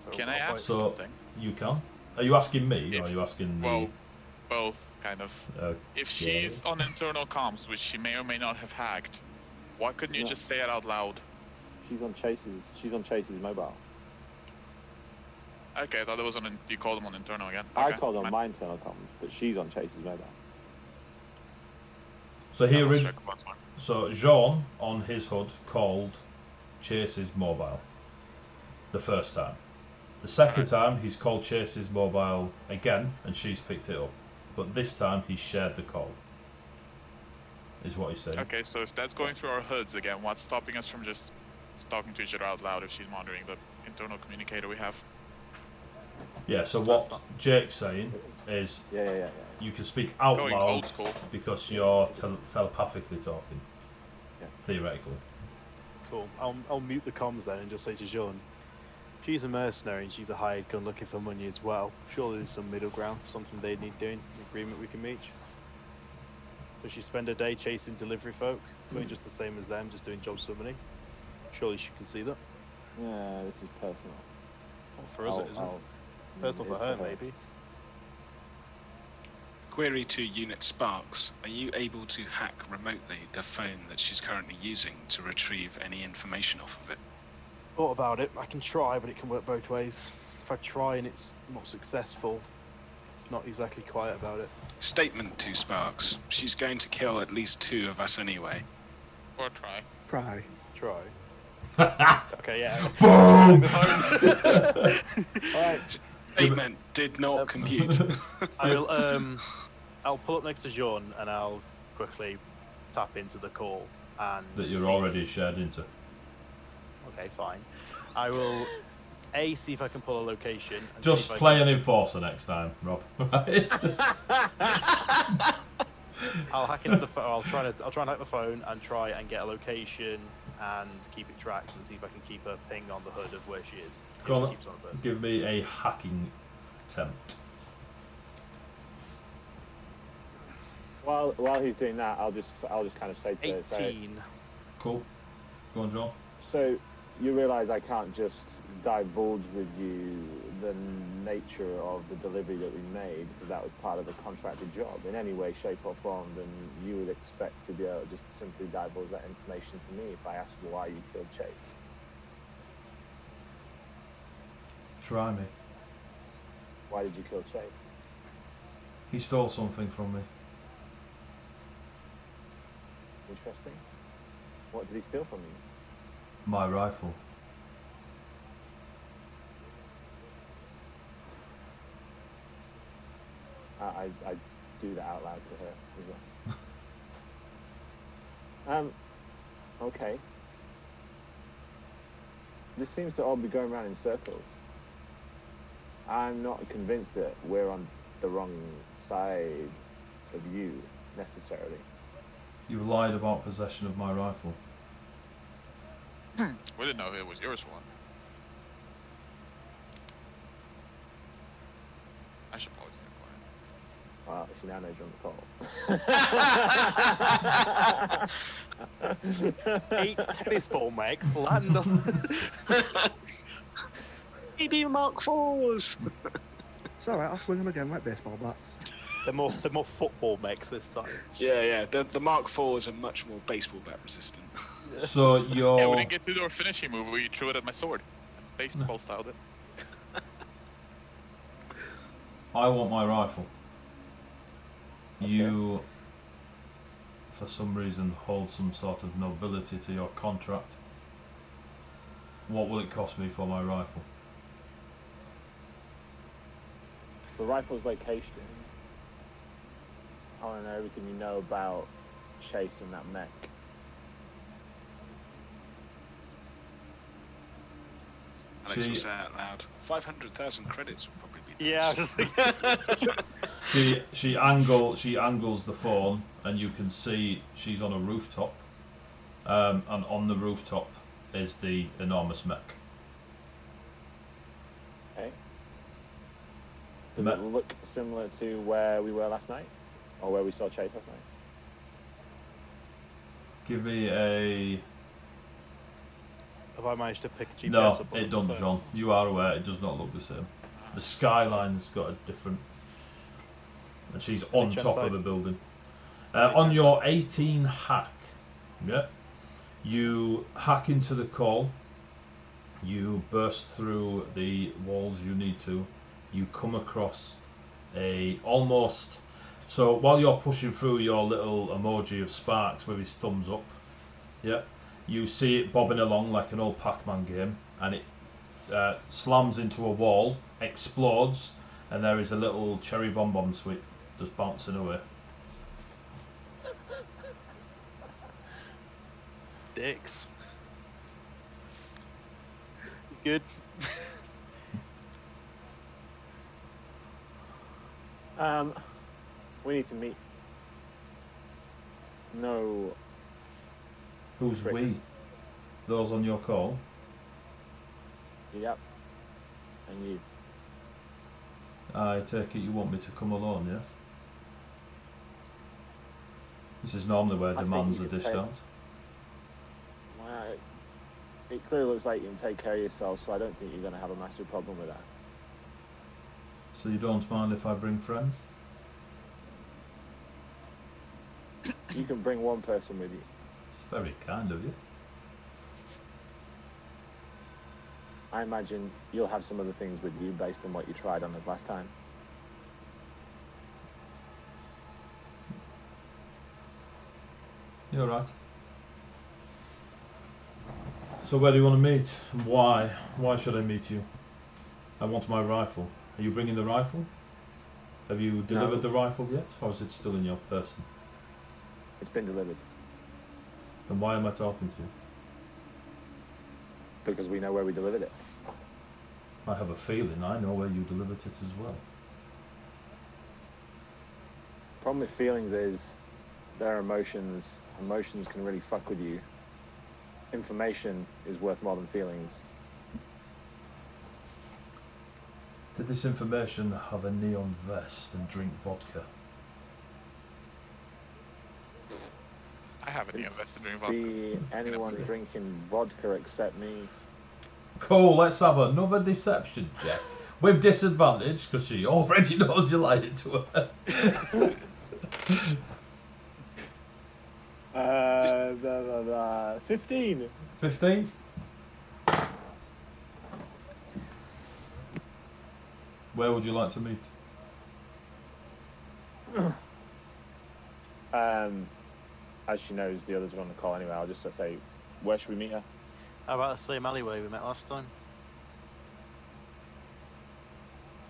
So
Can I
I'll
ask
So-
something?
You can. Are you asking me, or are
If-
you asking
Well, both, kind of.
the...
If she's on internal comms, which she may or may not have hacked, why couldn't you
Yeah.
just say it out loud?
She's on Chase's mobile.
Okay, I thought it was on. You called him on internal again.
I
Okay,
called on
fine.
my internal comms, but she's on Chase's mobile.
So he
Double
orig-
check, that's fine.
So Jean on his HUD called Chase's mobile the first time. The second time he's called Chase's mobile again and she's picked it up. But this time he shared the call. Is what he's saying.
Okay, so if that's going through our hoods again, what's stopping us from just talking to each other out loud if she's monitoring the internal communicator we have?
Yeah, so what Jake's saying is
Yeah.
you can speak out
Going
loud
old school.
because you're telepathically talking.
Yeah.
Theoretically.
Cool. I'll mute the comms then and just say to Jean, she's a mercenary and she's a hired gun looking for money as well. Surely there's some middle ground, something they need doing, an agreement we can reach. Does she spend a day chasing delivery folk, doing just the same as them, just doing jobs for money? Surely she can see that.
Yeah, this is personal.
Well, for us it isn't. Personal for her, maybe.
Query to Unit Sparks. Are you able to hack remotely the phone that she's currently using to retrieve any information off of it?
Thought about it. I can try, but it can work both ways. If I try and it's not successful, it's not exactly quiet about it.
Statement to Sparks. She's going to kill at least 2 of us anyway.
Or try.
Try.
Try. Okay, yeah.
Boom!
Alright.
Statement did not compute.
I'll pull up next to Jean and I'll quickly tap into the call and
That you're
see
already shared into.
Okay, fine. I will see if I can pull a location. And
Just
see if I
play
can...
an enforcer next time, Rob.
I'll hack into the phone. I'll try and hack the phone and try and get a location and keep it tracked and see if I can keep a ping on the hood of where she is. If
Go
she
on,
keeps on the person.
give me a hacking attempt.
While he's doing that, I'll just kind of say to her,
18.
Cool. Go on, John.
so you realise I can't just divulge with you the nature of the delivery that we made, because that was part of the contracted job in any way, shape or form, then you would expect to be able to just simply divulge that information to me if I asked why you killed Chase.
Try me.
Why did you kill Chase?
He stole something from me.
Interesting. What did he steal from you?
My rifle.
I do that out loud to her as well. Okay. This seems to all be going around in circles. I'm not convinced that we're on the wrong side of you, necessarily.
You lied about possession of my rifle.
We didn't know it was yours for one. I should probably stay quiet.
Well, she now knows you're on the call.
8 tennis ball makes land on.
ED Mark 4s.
It's alright, I'll swing them again like baseball bats.
They're more football makes this time.
Yeah. The Mark 4s are much more baseball bat resistant.
So you're...
Yeah, we didn't get to do our finishing move where you threw it at my sword. Baseball styled it.
I want my rifle. You, for some reason, hold some sort of nobility to your contract. What will it cost me for my rifle?
The rifle's location. I want to know everything you know about Chase and that mech.
Alex will say out loud. 500,000 credits would probably be nice.
Yeah, I was just thinking.
She angles the phone, and you can see she's on a rooftop, and on the rooftop is the enormous mech.
Okay. Does it look similar to where we were last night? Or where we saw Chase last night?
Give me a...
Have I managed to pick a GPS
No,
up on
it
the
doesn't,
phone?
John. You are aware it does not look the same. The skyline's got a different... And she's on
Any
top
chance
of a
I've-
building.
Any
On
chance
your 18 hack, yeah, you hack into the call, you burst through the walls you need to, you come across a almost... So while you're pushing through your little emoji of Sparks with his thumbs up, yeah, you see it bobbing along like an old Pac-Man game, and it slams into a wall, explodes, and there is a little cherry bomb sweet just bouncing away.
Dicks. Good.
We need to meet. No.
Who's
Tricks.
we? Those on your call?
Yep. And you.
I take it you want me to come alone, yes? This is normally where
I think
demands
you
are
could
dished
take-
out.
Well, it clearly looks like you can take care of yourself, so I don't think you're going to have a massive problem with that.
So you don't mind if I bring friends?
You can bring one person with you.
It's very kind of you.
I imagine you'll have some other things with you based on what you tried on us last time.
You're right. So where do you want to meet? And why? Why should I meet you? I want my rifle. Are you bringing the rifle? Have you delivered the rifle yet? Or is it still in your person?
It's been delivered.
Then why am I talking to you?
Because we know where we delivered it.
I have a feeling I know where you delivered it as well.
Problem with feelings is they're emotions. Emotions can really fuck with you. Information is worth more than feelings.
Did this information have a neon vest and drink vodka?
I haven't
Didn't
invested in vodka.
see anyone drinking vodka except me.
Cool, let's have another deception check. With disadvantage, because she already knows you're lying to her.
15.
15? Where would you like to meet?
As she knows, the others are on the call anyway. I'll just say, where should we meet her?
How about the same alleyway we met last time?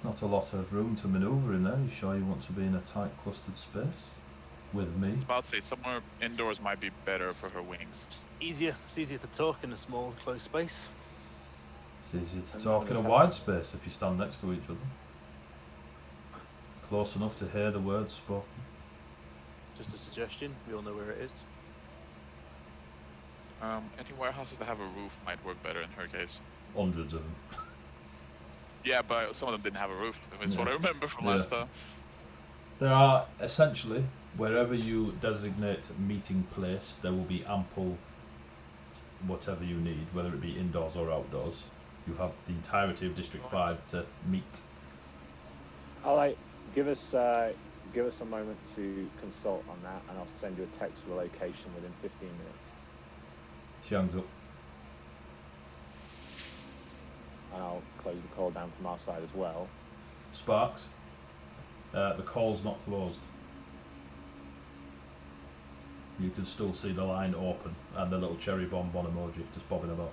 Not a lot of room to manoeuvre in there. You sure you want to be in a tight clustered space? With me?
I was about to say somewhere indoors might be better for her wings.
It's easier to talk in a small, close space.
It's easier to talk in a wide space if you stand next to each other. Close enough to hear the words spoken.
Just a suggestion, we all know where it is.
Any warehouses that have a roof might work better in her case.
Hundreds of them.
Yeah, but some of them didn't have a roof. That's
Yeah.
what I remember from
Yeah.
last time.
There are essentially, wherever you designate meeting place, there will be ample whatever you need, whether it be indoors or outdoors. You have the entirety of District 5 to meet.
Alright, give us a moment to consult on that, and I'll send you a text with a location within 15 minutes.
She hangs up.
And I'll close the call down from our side as well.
Sparks. The call's not closed. You can still see the line open and the little cherry bomb emoji just bobbing about.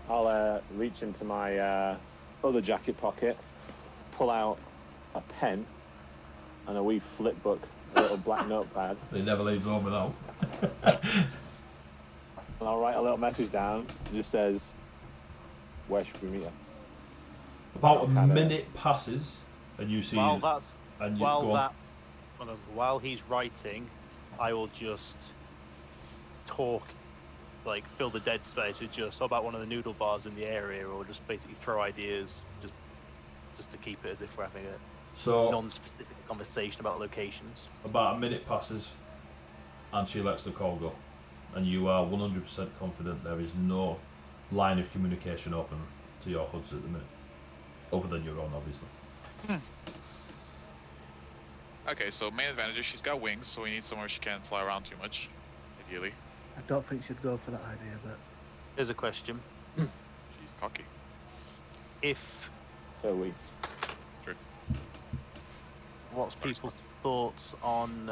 I'll reach into my other jacket pocket, pull out a pen and a wee flip book, a little black notepad.
They never leaves home without.
And I'll write a little message down. It just says, where should we meet her?
About a minute passes and you see...
While he's writing, I will just talk, like fill the dead space with just about one of the noodle bars in the area, or just basically throw ideas, just to keep it as if we're having a non-specific conversation about locations.
About a minute passes and she lets the call go. And you are 100% confident there is no line of communication open to your HUDs at the minute. Other than your own, obviously.
Okay, so main advantage is she's got wings, so we need somewhere she can't fly around too much, ideally.
I don't think she'd go for that idea, but...
Here's a question.
She's cocky.
So we...
True.
What's people's thoughts on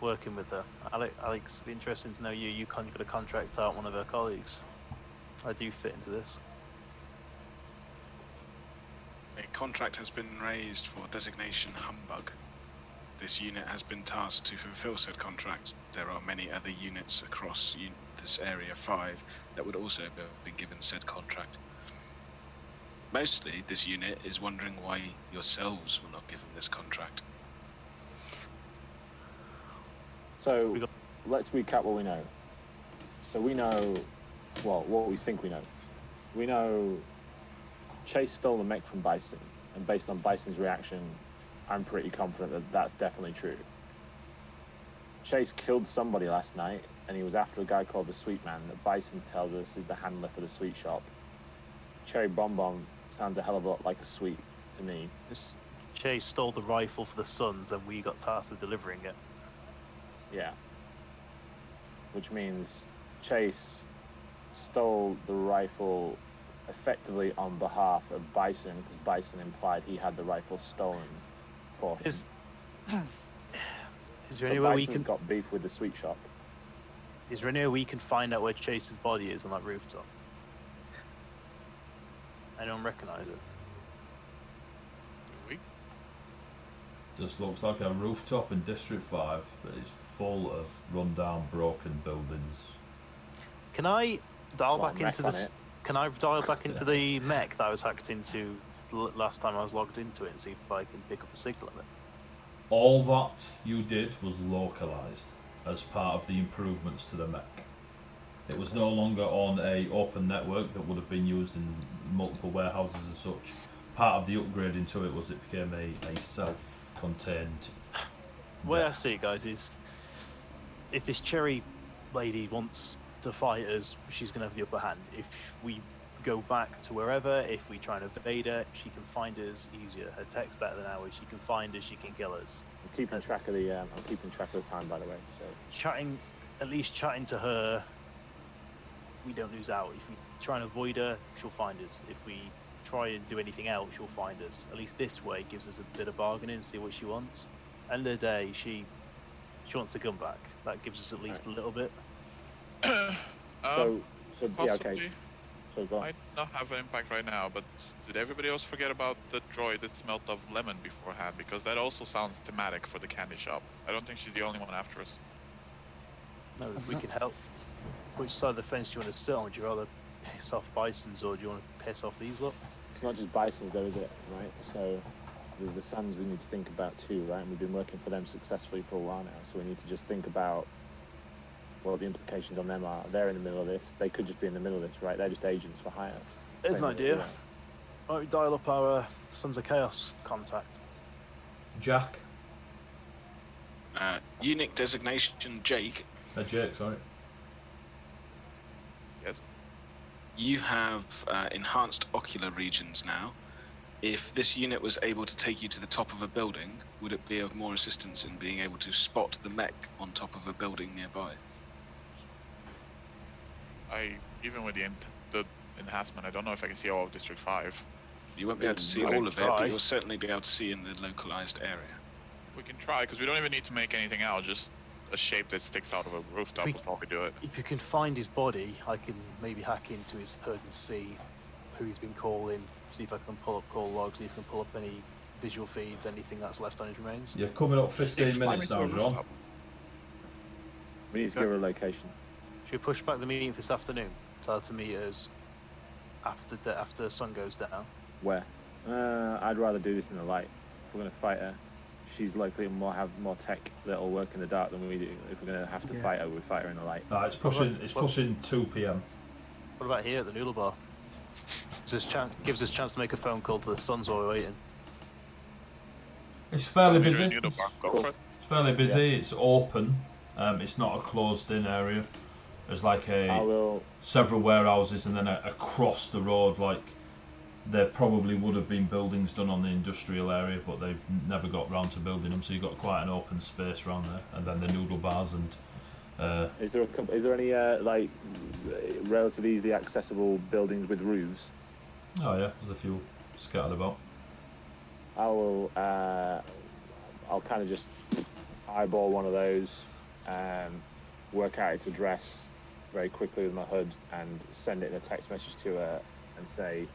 working with her? Alex, it'd be interesting to know you got a contract out one of her colleagues. I do fit into this.
A contract has been raised for designation Humbug. This unit has been tasked to fulfill said contract. There are many other units across this Area 5 that would also have been given said contract. Mostly, this unit is wondering why yourselves were not given this contract.
So, let's recap what we know. So we know, well, what we think we know. We know Chase stole the mech from Bison, and based on Bison's reaction, I'm pretty confident that that's definitely true. Chase killed somebody last night, and he was after a guy called the Sweet Man that Bison tells us is the handler for the sweet shop. cherry bonbon sounds a hell of a lot like a sweet to me.
This Chase stole the rifle for the Suns, then we got tasked with delivering it.
Yeah. Which means Chase stole the rifle effectively on behalf of Bison, because Bison implied he had the rifle stolen for him.
Is there
So
any way we
Bison's
can?
got beef with the sweet shop.
Is there any way we can find out where Chase's body is on that rooftop? Anyone recognise it?
We?
Just looks like a rooftop in District 5 that is full of rundown, broken buildings.
Can I dial
Got a
back
mech
into
on
this?
it.
Can I dial back into the mech that I was hacked into last time I was logged into it and see if I can pick up a signal of it?
All that you did was localized as part of the improvements to the mech. It was no longer on a open network that would have been used in multiple warehouses and such. Part of the upgrading to it was it became a self-contained.
The way I
mech.
see it, guys, is if this cherry lady wants to fight us, she's going to have the upper hand. If we go back to wherever, if we try and evade her, she can find us easier. Her tech's better than ours. She can find us. She can kill us.
I'm keeping track of the time, by the way. So
At least chatting to her, we don't lose out. If we try and avoid her, she'll find us. If we try and do anything else, she'll find us. At least this way gives us a bit of bargaining and see what she wants. End of the day, she wants to come back. That gives us at least a little bit.
so yeah,
Possibly.
okay. So go on.
Might not have an impact right now, but did everybody else forget about the droid that smelled of lemon beforehand? Because that also sounds thematic for the candy shop. I don't think she's the only one after us.
No, if we can help. Which side of the fence do you want to sit on? Would you rather piss off Bisons or do you want to piss off these lot?
It's not just Bisons though, is it? Right. So there's the Suns we need to think about too, right? And we've been working for them successfully for a while now, so we need to just think about what the implications on them are. They're in the middle of this. They could just be in the middle of this, right? They're just agents for hire.
There's
Same
an
with
idea.
the-
Why don't we dial up our Sons of Chaos contact?
Jack?
Unique designation Jake.
Jake, sorry.
Yes.
You have enhanced ocular regions now. If this unit was able to take you to the top of a building, would it be of more assistance in being able to spot the mech on top of a building nearby?
Even with the enhancement, I don't know if I can see all of District 5.
You won't be able to see
I
all
can
of it,
try.
but you'll certainly be able to see in the localized area.
We can try, because we don't even need to make anything out, just a shape that sticks out of a rooftop
We-
will probably do it.
If you can find his body, I can maybe hack into his HUD and see who he's been calling, see if I can pull up call logs, see if I can pull up any visual feeds, anything that's left on his remains.
You're coming up 15
Fly me
minutes
to
now,
a
John.
rooftop.
We need to give her a location.
Should we push back the meeting this afternoon? Tell her to meet us after the sun goes down.
Where? I'd rather do this in the light. If we're gonna fight her, she's likely to have more tech that'll work in the dark than we do. If we're gonna have to fight her, we fight her in the light.
It's pushing 2 p.m.
What about here at the noodle bar? Gives us a chance to make a phone call to the Suns while we're waiting.
It's fairly
Maybe
busy.
a noodle bar, go for it.
It's fairly busy. It's open. It's not a closed-in area. There's like
I will.
several warehouses, and then across the road, like there probably would have been buildings done on the industrial area, but they've never got round to building them. So you've got quite an open space around there, and then the noodle bars and.
Is there any like relatively easily accessible buildings with roofs?
Oh yeah, there's a few scattered about.
I will. I'll kind of just eyeball one of those, work out its address very quickly with my HUD, and send it in a text message to her and say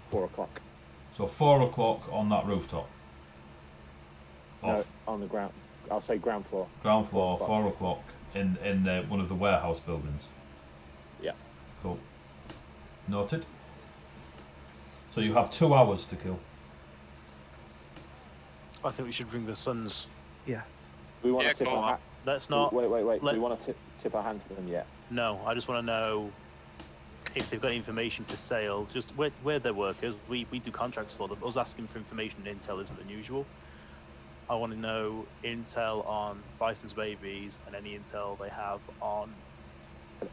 4 o'clock.
So 4 o'clock on that rooftop.
No, on the ground. I'll say ground floor.
Ground floor,
4
4 o'clock in one of the warehouse buildings.
Yeah.
Cool. Noted. So you have 2 hours to kill.
I think we should ring the Suns.
Yeah.
We want
Yeah,
to tip
go
our
on.
hat.
Let's not.
Wait.
let-
We want to tip our hand to them yet.
No, I just want to know if they've got information for sale. Just where they're workers. We do contracts for them. Us asking for information and intel isn't unusual. I want to know intel on Bison's babies and any intel they have on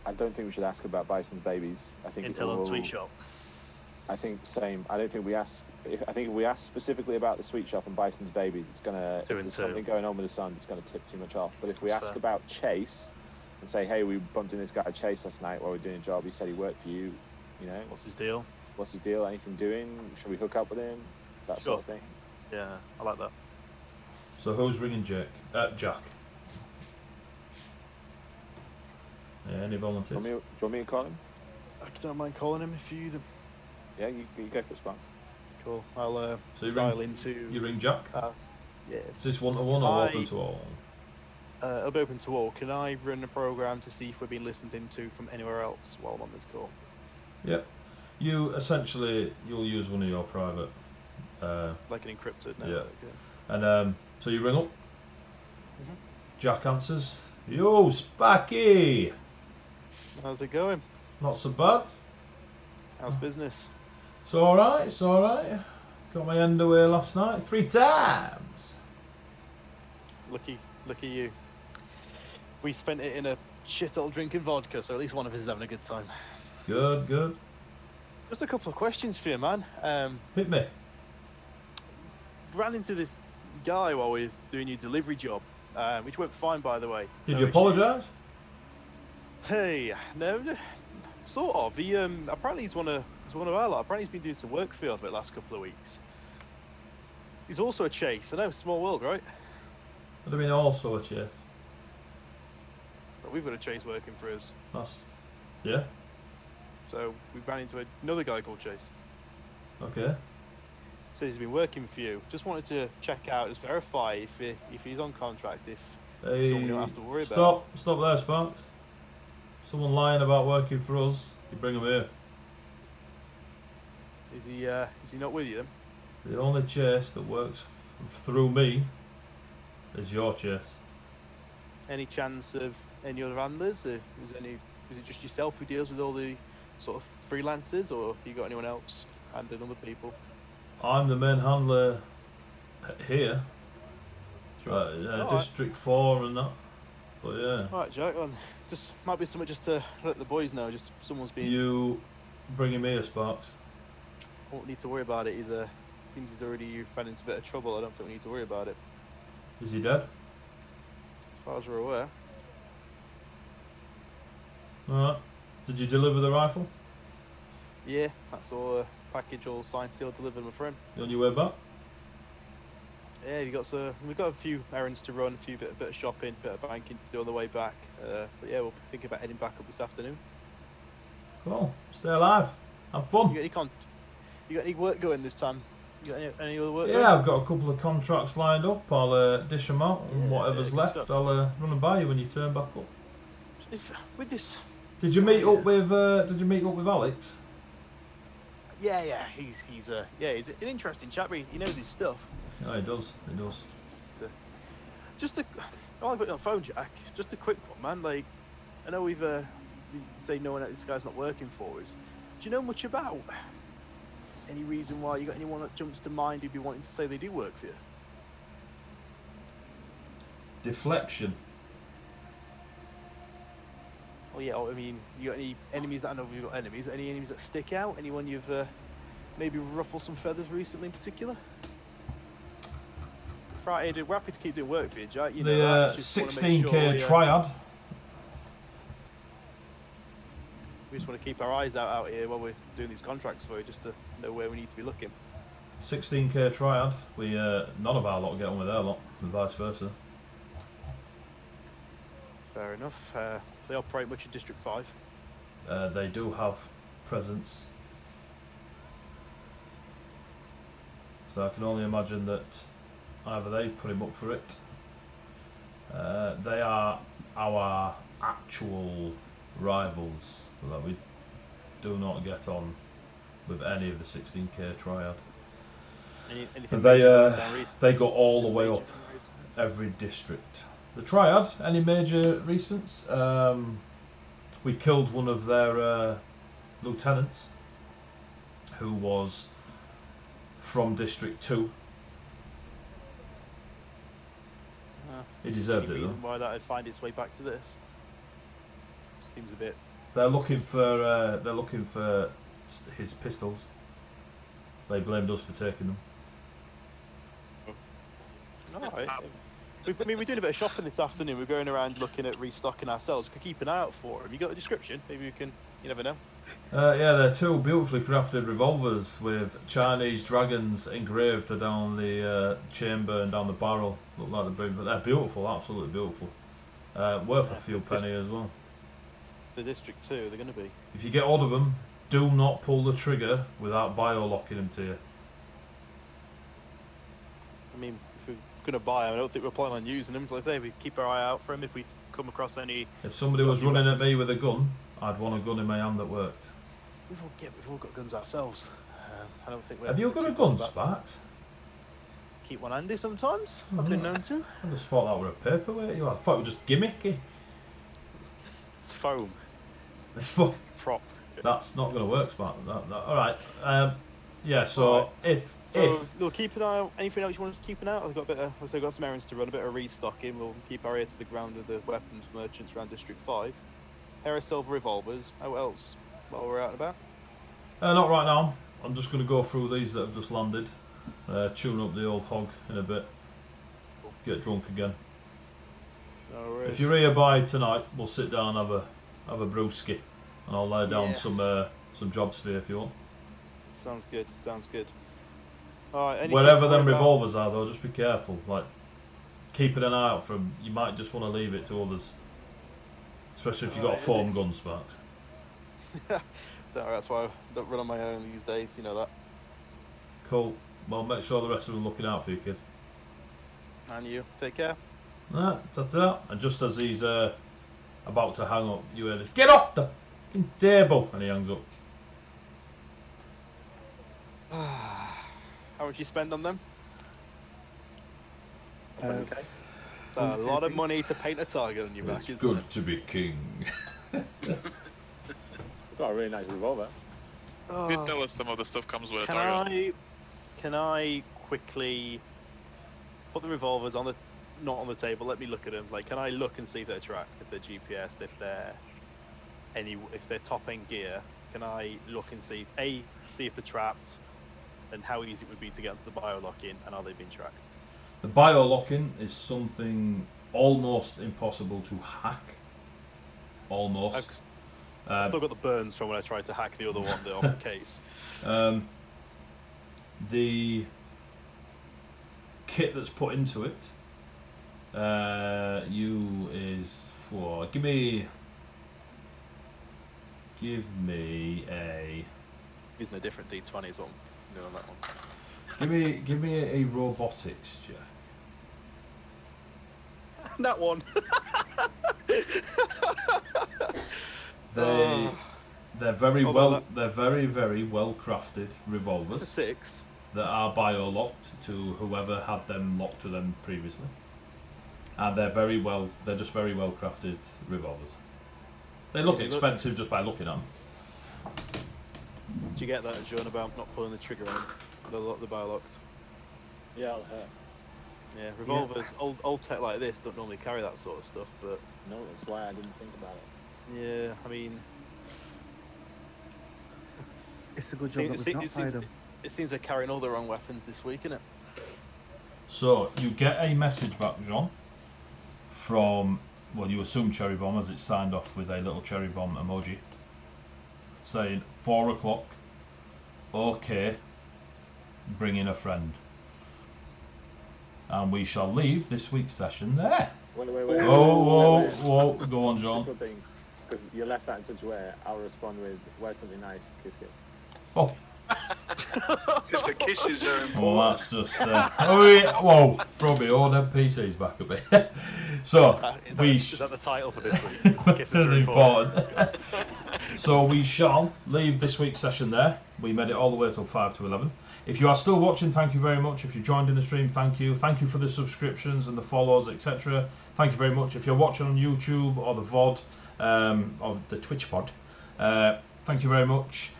I don't think we should ask about Bison's babies. I think
intel on Sweet Shop.
I think same. I don't think we asked. I think if we asked specifically about the sweet shop and Bison's babies, it's gonna. If there's something going on with the sun, it's gonna tip too much off. But if we ask about Chase and say, hey, we bumped into this guy Chase last night while we were doing a job. He said he worked for you. You know.
What's his deal?
What's his deal? Anything doing? Should we hook up with him? That sort of thing.
Yeah, I like that.
So who's ringing Jack? Jack. Yeah, any volunteers?
Do you want me to call him?
I don't mind calling him if you.
Yeah, you go for it, Sparks.
Cool. I'll
So you
dial
ring,
into.
You ring Jack?
Yeah.
Is this one-to-one or open to all?
It'll be open to all. Can I run a program to see if we're being listened into from anywhere else while I'm on this call?
Yeah. You'll use one of your private.
Like an encrypted network.
Yeah. And so you ring up. Jack answers. Yo, Spacky.
How's it going?
Not so bad.
How's business?
It's alright, it's alright. Got my end away last night 3 times.
Lucky you. We spent it in a shithole drinking vodka, so at least one of us is having a good time.
Good.
Just a couple of questions for you, man.
Hit me.
Ran into this guy while we were doing your delivery job, which went fine, by the way.
Did
No
you
issues.
apologise?
Hey, no, sort of. He apparently he's one of our lot. Apparently he's been doing some work for the last couple of weeks. He's also a Chase. I know, small world, right?
Would have been also a chase.
But we've got a Chase working for us.
Yeah.
So we ran into another guy called Chase.
Okay.
Says he's been working for you. Just wanted to check out, just verify if he's on contract, if someone you don't have to worry about.
Stop there, Sparks. Someone lying about working for us, you bring him here.
Is he not with you then?
The only chase that works through me is your chase.
Any chance of any other handlers? Is it just yourself who deals with all the sort of freelancers, or you got anyone else handling other people?
I'm the main handler here.
Sure.
District 4 and that. But yeah.
Alright, Jack, well, just might be something just to let the boys know, just someone's been...
You bringing me a Sparks?
Won't need to worry about it. Seems he's already ran into a bit of trouble. I don't think we need to worry about it.
Is he dead?
As far as we're aware.
Alright. Did you deliver the rifle?
Yeah, that's all package all signed, sealed, delivered, my friend.
You on your way back?
Yeah, we've got a few errands to run, a bit of shopping, a bit of banking to do on the way back. But yeah, we'll think about heading back up this afternoon.
Cool. Stay alive. Have fun.
You got any work going this time? You got any other work?
Yeah,
going?
I've got a couple of contracts lined up. I'll dish them out, and whatever's left,
stuff.
I'll run them by you when you turn back up.
With this.
Did you meet up with Alex?
Yeah, he's an interesting chap. He knows his stuff.
Yeah, he does.
I'll put you on the phone, Jack. Just a quick one, man. Like, I know we've you say no one, this guy's not working for us. Do you know much about any reason why? You got anyone that jumps to mind who'd be wanting to say they do work for you?
Deflection.
Oh yeah, I mean, you got any enemies? I know you've got enemies, but any enemies that stick out? Anyone you've maybe ruffled some feathers recently in particular? Friday, we're happy to keep doing work for you, Jack. You know,
The 16k triad.
We just want to keep our eyes out here while we're doing these contracts for you, just to know where we need to be looking.
16k triad. We none of our lot get on with their lot, and vice versa.
Fair enough. They operate much in District 5.
They do have presence. So I can only imagine that either they put him up for it. They are our actual rivals, that we do not get on with any of the 16k triad.
Anything
They go all the way up every district. The triad, any major recents? We killed one of their lieutenants who was from District 2. He deserved it, though.
Reason why that would find its way back to this? Seems a bit.
They're looking for his pistols. They blamed us for taking them.
Alright. I mean, we're doing a bit of shopping this afternoon. We're going around looking at restocking ourselves. We could keep an eye out for them. You got a description? Maybe we can. You never know.
Yeah, they're two beautifully crafted revolvers with Chinese dragons engraved down the chamber and down the barrel. Look like they're big, but they're beautiful, absolutely beautiful. Worth a few penny as well.
The District 2, they're going to be.
If you get hold of them, do not pull the trigger without bio-locking them to you.
I mean, if we're going to buy them, I don't think we're planning on using them. So like I say, we keep our eye out for them if we come across any.
If somebody was running at me with a gun, I'd want a gun in my hand that worked.
We've all got guns ourselves. I don't think we're.
Have you got a gun, Sparks?
Keep one handy sometimes.
Oh,
I've been
no.
known to.
I just thought that were a paperweight. I thought it was just gimmicky.
It's foam. Prop.
That's not going to work, Spark. All right. Yeah. So
right.
if
we'll keep an eye out. Anything else you want us to keep an eye out? I've got a bit of. I've got some errands to run. A bit of restocking. We'll keep our ear to the ground of the weapons merchants around District 5. Pair of silver revolvers. How else? While we're out and about.
not right now. I'm just going to go through these that have just landed. Tune up the old hog in a bit. Get drunk again.
No worries.
If you're here by tonight, we'll sit down and have a brewski, and I'll lay down some jobs for you if you want.
Sounds good. Sounds good. All right.
Wherever them revolvers are, though, just be careful. Like, keeping an eye out for them. You might just want to leave it to others, especially if you've got foam gun, Sparks.
That's why I don't run on my own these days. You know that.
Cool. Well, make sure the rest of them are looking out for you, kid.
And you take care.
Ta-ta. And just as he's about to hang up, you hear this: "Get off the fucking table!" And he hangs up.
How much you spend on them?
Okay.
It's a lot of money to paint a target on your back,
It's
isn't
good
it?
to be king.
We've got a really nice revolver.
You did tell us some of the stuff comes with a
Can
target.
can I quickly put the revolvers on not on the table? Let me look at them. Like, can I look and see if they're tracked, if they're GPS, if they're top end gear? Can I look and see if they're trapped, and how easy it would be to get onto the bio lock-in, and are they being tracked?
The bio-locking is something almost impossible to hack. Almost.
I've still got the burns from when I tried to hack the other one off the case.
The kit that's put into it give me a
Using a different D20 is what I'm doing on that one.
give me a robotics check.
That one.
They're very very well crafted revolvers.
It's a 6.
That are bio locked to whoever had them locked to them previously, and they're just very well crafted revolvers. They look expensive just by looking at them.
Did you get that, John, about not pulling the trigger on the bio locked?
Yeah, it'll hurt.
Yeah, revolvers, old tech like this don't normally carry that sort of stuff, but
No, that's why I didn't think about it.
yeah, I mean,
It's a good job that we've not fired them.
it seems they're carrying all the wrong weapons this week, isn't it?
So you get a message back, John, from, well, you assume Cherry Bomb, as it's signed off with a little cherry bomb emoji, saying 4 o'clock. Okay, bring in a friend. And we shall leave this week's session there.
Wait.
Whoa, go on, John.
Because you left that in such a way, I'll respond with, where's something nice? Kiss, kiss.
Oh,
Because the kisses are important.
well, that's just. Whoa, throw me all them PCs back a bit. So,
Is that the title for this week? Is the kisses are important.
So we shall leave this week's session there. We made it all the way till 5 to 11. If you are still watching, thank you very much. If you joined in the stream, thank you. Thank you for the subscriptions and the follows, etc. Thank you very much. If you're watching on YouTube or the VOD, or the Twitch VOD, thank you very much.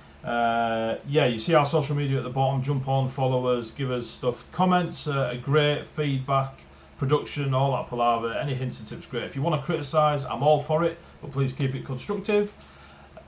You see our social media at the bottom. Jump on, follow us, give us stuff. Comments are great, feedback, production, all that palaver. Any hints and tips, great. If you want to criticise, I'm all for it, but please keep it constructive.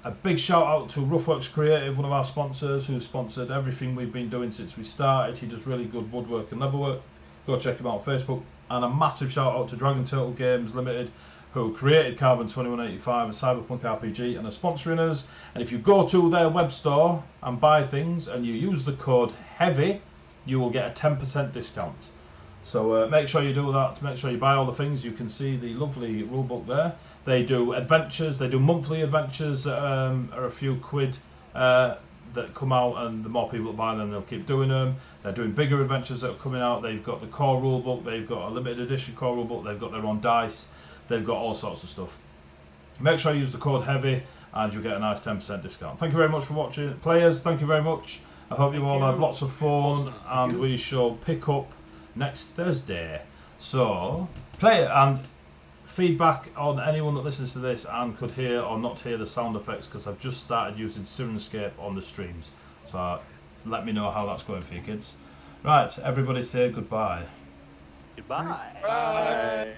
A big shout out to Ruffworx Creative, one of our sponsors, who sponsored everything we've been doing since we started. He does really good woodwork and leatherwork. Go check him out on Facebook. And a massive shout out to Dragon Turtle Games Limited, who created Carbon 2185 and Cyberpunk RPG and are sponsoring us. And if you go to their web store and buy things and you use the code HEAVY, you will get a 10% discount. So make sure you do that. Make sure you buy all the things. You can see the lovely rulebook there. They do adventures. They do monthly adventures that are a few quid that come out, and the more people that buy them, they'll keep doing them. They're doing bigger adventures that are coming out. They've got the core rulebook. They've got a limited edition core rulebook. They've got their own dice. They've got all sorts of stuff. Make sure you use the code HEAVY and you'll get a nice 10% discount. Thank you very much for watching. Players, thank you very much. I hope you all have lots of fun, and we shall pick up next Thursday. So, play it, and feedback on anyone that listens to this and could hear or not hear the sound effects, because I've just started using Sirenscape on the streams. So let me know how that's going for you kids. Right, everybody say goodbye.
Goodbye.
Bye.